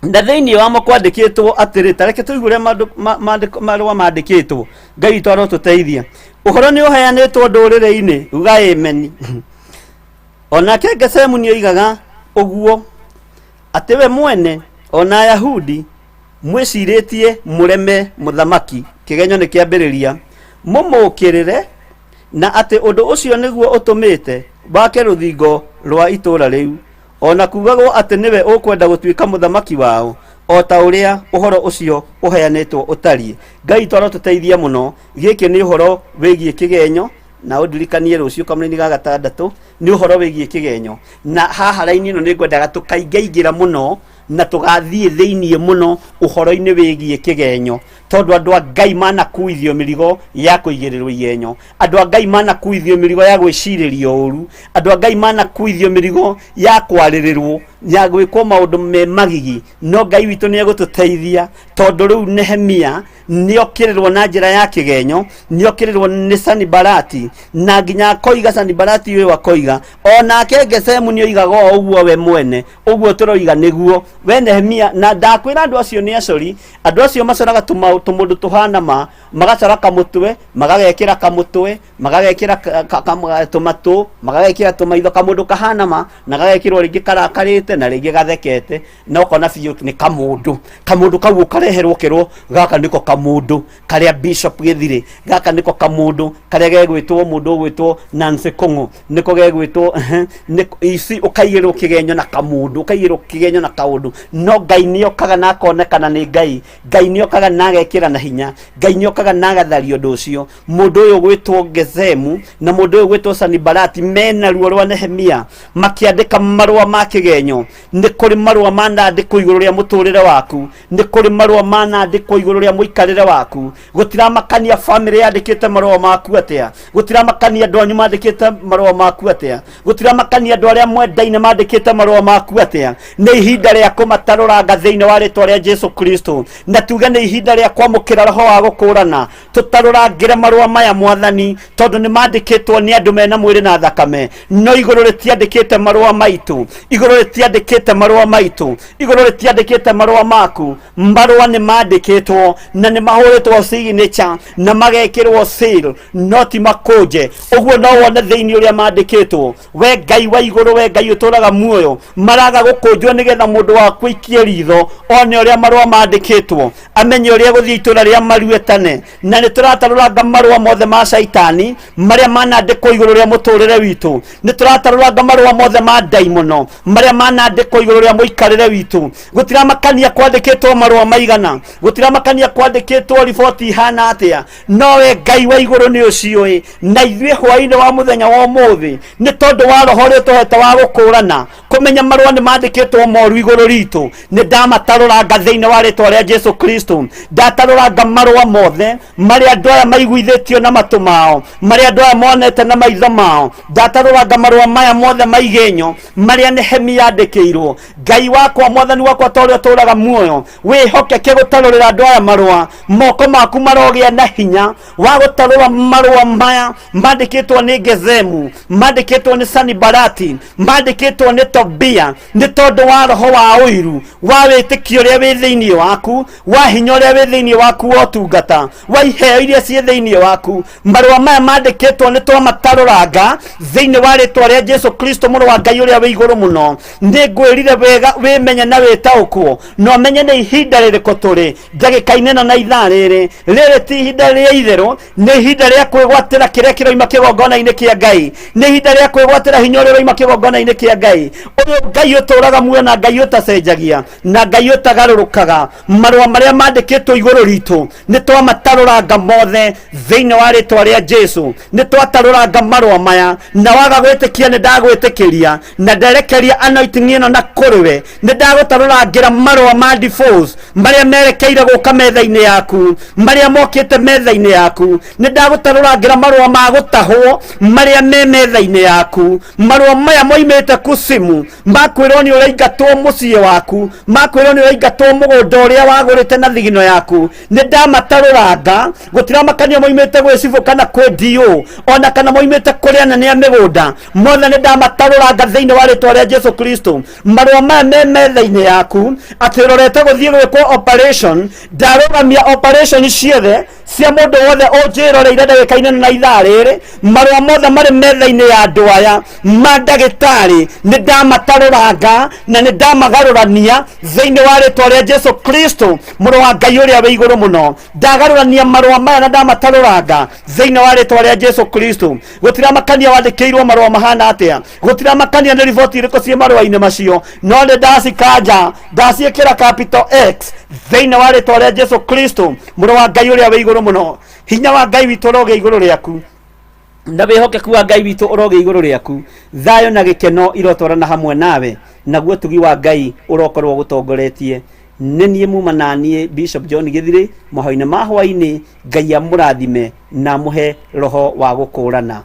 Na thĩinĩ wamo kwandĩkĩtwo atĩrĩ, tareke tũigue marũa mandĩkĩtwo. Ngai witũ arotũteithia. Ũhoro nĩ ũheanĩtwo ndũrĩrĩ-inĩ, uga ameni. Onake Gesemu nĩ oigaga ũguo atĩ we mwene ona Ayahudi mwĩcirĩtie mũreme mũthamaki, kĩgenyo nĩ kĩambĩrĩria, mũmũkĩrĩre, na atĩ ũndũ ũcio nĩguo ũtũmĩte bake rũthingo rwa itũũra rĩu, ona kugagwo atĩ nĩwe ũkwenda gũtuĩka mũthamaki wao, o ta ũrĩa ũhoro ũcio ũheanĩtwo ũtariĩ. Ngai tũrotũteithia mũno. Gĩkĩ nĩ ũhoro wĩgiĩ kĩgenyo, na ũndirikanie rũciũ kamũrĩ-inĩ ga gatandatũ nĩ ũhoro wĩgiĩ kĩgenyo. Na haha raini ĩno nĩ ngwendaga tũkaingĩingĩra mũno na tũgathiĩ thĩinĩ mũno ũhoro-inĩ wĩgiĩ kĩgenyo, tondũ andũ a Ngai manakuithio mĩrigo ya kũigĩrĩrwo igenyo, andũ a Ngai manakuithio mĩrigo ya gwĩcirĩrio ũru, andũ a Ngai manakuithio mĩrigo ya kwarĩrĩrwo, ya gwĩkwo maũndũ me magigi. No Ngai witũ nĩ egũtũteithia, tondũ rĩu Nehemia nĩ okĩrĩrwo na njĩra ya kĩgenyo, nĩ okĩrĩrwo nĩ Sanibalati, na nginya akoiga Sanibalati ũyũ akoiga, onake Gesemu nĩ oigaga o ũguo we mwene, ũguo tũroiga nĩguo we Nehemia. Na ndakwĩra andũ acio nĩ acori, andũ acio macoraga tũmũndũ tũhana magacora kamũtwe, magagekĩra kamũtwe, magagekĩra tũmatũ, magagekĩra tũmaitho, kamũndũ kahana na gagekĩrwo rĩngĩ karakarĩte na rĩngĩ gathekete, na ũkona biũ nĩ kamũndũ. Kamũndũ kau ũkareherwo kerwo gaka nĩko kamũndũ karĩa Bishop Githiri, gaka nĩko kamũndũ karĩa gegwĩtwo mũndũ ũgwĩtwo Nancy Kũng'ũ, nĩko gegwĩtwo ici, ũkaigĩrwo kĩgenyo na kamũndũ, ũkaigĩrwo kĩgenyo na kaũndũ. No Ngai nĩ okaga na akonekana nĩ Ngai, Ngai nĩ okaga na agekĩra na hinya, Ngai nĩ okaga na agatharia ũndũ ũcio. Mũndũ ũyũ gwĩtwo Gesemu na mũndũ ũyũ gwĩtwo Sanibalati mena ruo rwa Nehemia makĩandĩka marũa ma kĩgenyo. Nĩ kũrĩ marũa manandĩkwo igũrũ rĩa mũtũrĩre waku, nĩ kũrĩ marũa manandĩkwo igũrũ rĩa mũikarĩre waku. Gũtiramakania bamĩrĩ yandĩkĩte marũa maku atĩa, gũtiramakania andũ anyu mandĩkĩte marũa maku atĩa, gũtiramakania andũ arĩa mwendaine mandĩkĩte marũa maku atĩa. Nĩ ihinda rĩa kũmatarũranga thĩinĩ wa rĩtwa rĩa Jesu Kristo, na tuge nĩ ihinda rĩa kwamũkĩra Roho wa gũkũũrana. Tũtarũrangĩre marũa maya Mwathani, tondũ nĩ mandĩkĩtwo nĩ andũ mena mwĩrĩ na thakame, no igũrũ rĩtiandĩkĩte marũa maitũ, igũrũ rĩtiandĩkĩte marũa maitũ, igũrũ rĩtiandĩkĩte marũa maku. Marũa nĩ mandĩkĩtwo na nĩ mahũrĩtwo signature na magekĩrwo seal, no ti makũnje. Ũguo no wone thĩinĩ ũrĩa mandĩkĩtwo. We Ngai wa igũrũ, we Ngai ũtũũraga muoyo, maraga gũkũnjwo nĩgetha mũndũ waku aikie ritho one ũrĩa marũa mandĩkĩtwo, amenye ũrĩa gũthiĩ itũũra rĩa maruetane. Na nĩ tũratarũranga marũa mothe ma Shaitani marĩa manandĩkwo igũrũ rĩa mũtũrĩre witũ. Nĩ tũratarũranga marũa mothe ma ndaimono marĩa manandĩkwo igũrũ rĩa mũikarĩre witũ. Gũtiramakania kwandĩkĩtwo marũa maigana, gũtiramakania kwandĩkĩtwo riboti ihana atĩa, no we Ngai wa igũrũ nĩ ũciũĩ. Na ithuĩ hwaĩ-inĩ wa mũthenya wa ũmũthĩ, nĩ tondũ wa Roho ũrĩa ũtũhete wa gũkũũrana, kũmenya marũa nĩ mandĩkĩtwo moru igũrũ ritũ, nĩ ndamatarũranga thĩinĩ wa rĩtwa rĩa Jesu Kristo. Ndatarũranga marũa mothe marĩa andũ aya maiguithĩtio na matũ mao, marĩa andũ aya monete na maitho mao. Ndatarũranga marũa maya mothe ma igenyo marĩa Nehemia andĩkĩirwo. Ngai wakwa, Mwathani wakwa, ta ũrĩa ũtũũraga muoyo, wĩhokeke gũtarũrĩra andũ aya marũa. Moko maku marogĩa na hinya wa gũtarũra marũa maya mandĩkĩtwo nĩ Gesemu, mandĩkĩtwo nĩ Sanibalati, mandĩkĩtwo nĩ Tobia, nĩ tondũ wa Roho wa ũiru, wa wĩtĩkio ũrĩa wĩ thĩinĩ waku, wa hinya ũrĩa wĩ thĩinĩ waku wa ũtungata, wa iheo iria ciĩ thĩinĩ waku. Marũa maya mandĩkĩtwo nĩ twamatarũranga thĩinĩ wa rĩtwa rĩa Jesu Kristo, mũrũ wa Ngai ũrĩa wĩ igũrũ mũno. Nĩ ngwĩrire wega wĩmenye na wĩtaũkwo, no menye nĩ ihinda rĩrĩkũ tũrĩ. Ndagĩka-inĩ ĩno na ithaa rĩrĩ ti ihinda rĩa itherũ, nĩ ihinda rĩa kwĩgwatĩra kĩrĩa kĩroima kĩgongona-inĩ kĩa Ngai, nĩ ihinda rĩa kwĩgwatĩra hinya ũrĩa ũroima kĩgongona-inĩ kĩa Ngai. uyu Ngai uturaga muoyo na Ngai utacenjagia na Ngai utagarurukaga marua maria mandikitwo iguru ritu ni twamataruranga mothe thiini wa ritwa ria Jesu ni twataruranga marua maya na waga gwitikia ni ndagwitikiria na nderekeria anointing ino na kuriwe ni ndagutarurangira marua ma divorce maria merekeire guka metha-ini yaku maria mokite metha-ini yaku ni ndagutarurangira marua ma gutahwo maria me metha-ini yaku marua maya moimite kusimu makwirwo ni uraingatwo muciĩ waku makwirwo ni uraingatwo mugunda uria wagurite na thigino yaku ni ndamataruranga gutiramakania moimite gwicibu kana kwendio ona kana moimite kuri anene a migunda mothe ni ndamataruranga thiini wa ritwa ria Jesu Kristo marua maya me metha-ini yaku ati rorete guthie gwikwo operation ndarugamia operation ciothe cia mundu wothe unjiroreire ndagika-ini na ithaa riri marua mothe mari metha-ini ya andu aya ma ndagitari ni ndamataruranga na ni ndamagarurania thiini wa ritwa ria Jesu Kristo muru wa Ngai uria wi iguru muno ndagarurania marua maya na ndamataruranga thiini wa ritwa ria Jesu Kristo gutiramakania wandikirwo marua mahana atia gutiramakania ni riboti iriko cie marua-ini macio no ni ndacikanja ndaciikira capital X thiini wa ritwa ria Jesu Kristo muru wa Ngai uria wi iguru muno hinya wa Ngai witu uroge iguru riaku na wihokeku wa Ngai witu uroge iguru riaku thayo na gikeno irotwarana hamwe nawe naguo tugi wa Ngai urokorwo gutongoretie ni nie muma na nie Bishop John Githiri mahoya-ini ma Hwai-ni Ngai amurathime na muhe roho wa gukurana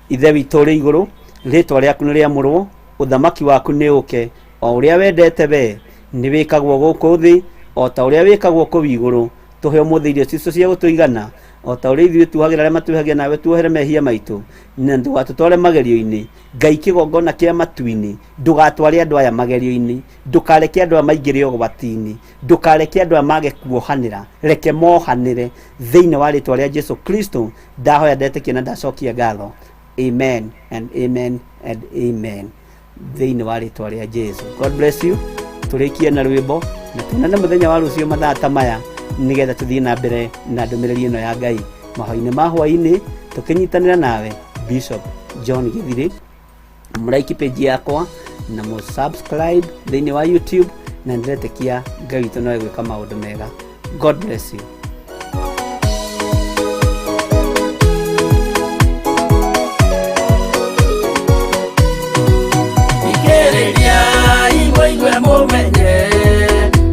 ithe witu uri iguru ritwa riaku ni riamurwo uthamaki waku ni uke o uria wendete we ni wikagwo guku thi o ta uria wikagwo ku iguru tuhe umuthi irio cicu cia gutuigana o ta uria ithuĩ tuhagira aria matuhagia nawe tuohere mehia maitu na ndugatutware magerio-ini Ngai kigongona kia matu-ini ndugatware andu aya magerio-ini ndukareke andu aya maingire ugwati-ini ndukareke andu aya mage kuohanira reke mohanire thiini wa ritwa ria Jesu Kristo ndahoya ndetikia na ndacokia ngatho amen and amen and amen thiini wa ritwa ria Jesu. God bless you. Turikie na rwimbo na tunane muthenya wa rucio mathaa ta maya nigetha tuthie na mbere na ndumiriri ino ya Ngai mahoya-ini ma Hwai-ni tukinyitanira nawe Bishop John Githiri muraiki page yakwa na mu subscribe thiini wa YouTube na ndiretekia Ngai witu no egwika maundu mega. God bless you. Igwe mumenye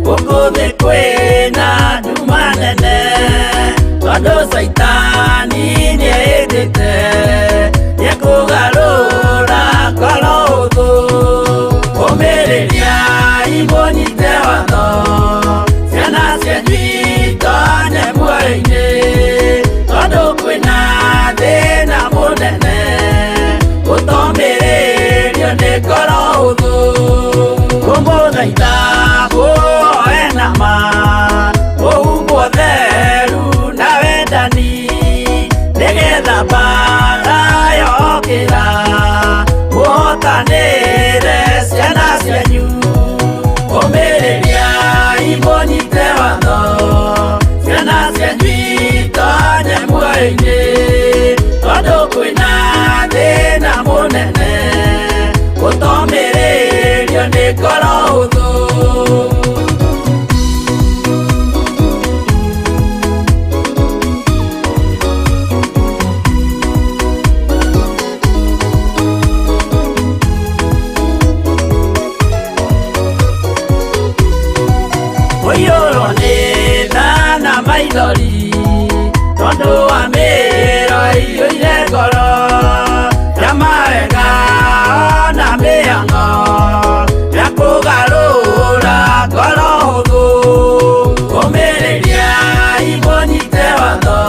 ukuthi kwina nduma nene tondu Saitani niendete nikugarura ngoro huthu umiriria imunyite watho ciana cianyu itonye muoyo-ini tondu kwina thina munene utomiririo ni ngoro huthu kumuthaitha muoe na ma uhumbwo theru na wendani nigetha mbara yokira muhotanire ciana cianyu umiriria imunyite watho ciana cianyu itonye muoyo-ini tondu kwina thina munene utomiririo ni ngoro huthu. Uyurwo ni thana maithori tondu wa miro iyuire ngoro ya mawega na mĩhang'o ya kũgarũra ngoro hũthũ kũmĩrĩria imunyite watho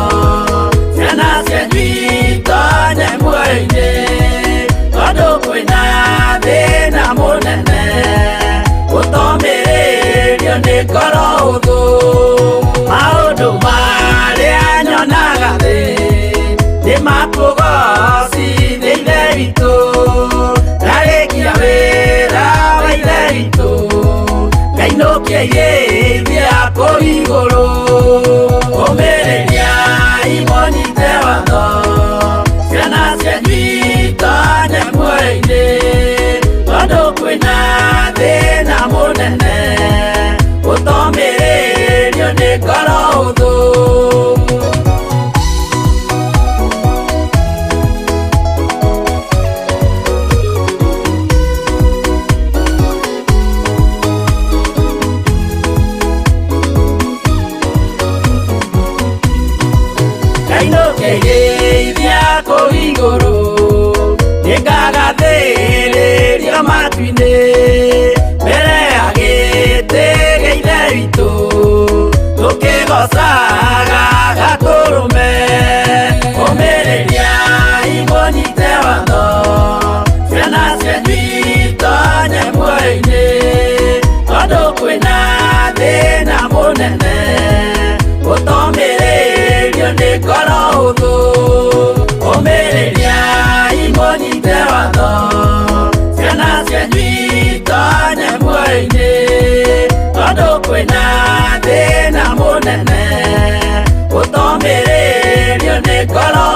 ciana cianyu itonye muoyo-ini tondu kwĩna thĩna mũnene ũtomĩrĩrio nĩ ngoro hũthũ maũndũ marĩa nyonaga thĩ nĩ makũgocithĩire witũ ndarĩkia wĩra wa ithe witũ ngainũkia irĩithia kũu igũrũ kũmĩrĩria imunyite watho ciana cianyu itonye muoyo-ini tondu kwĩna nene, utomĩrĩrio nĩ ngoro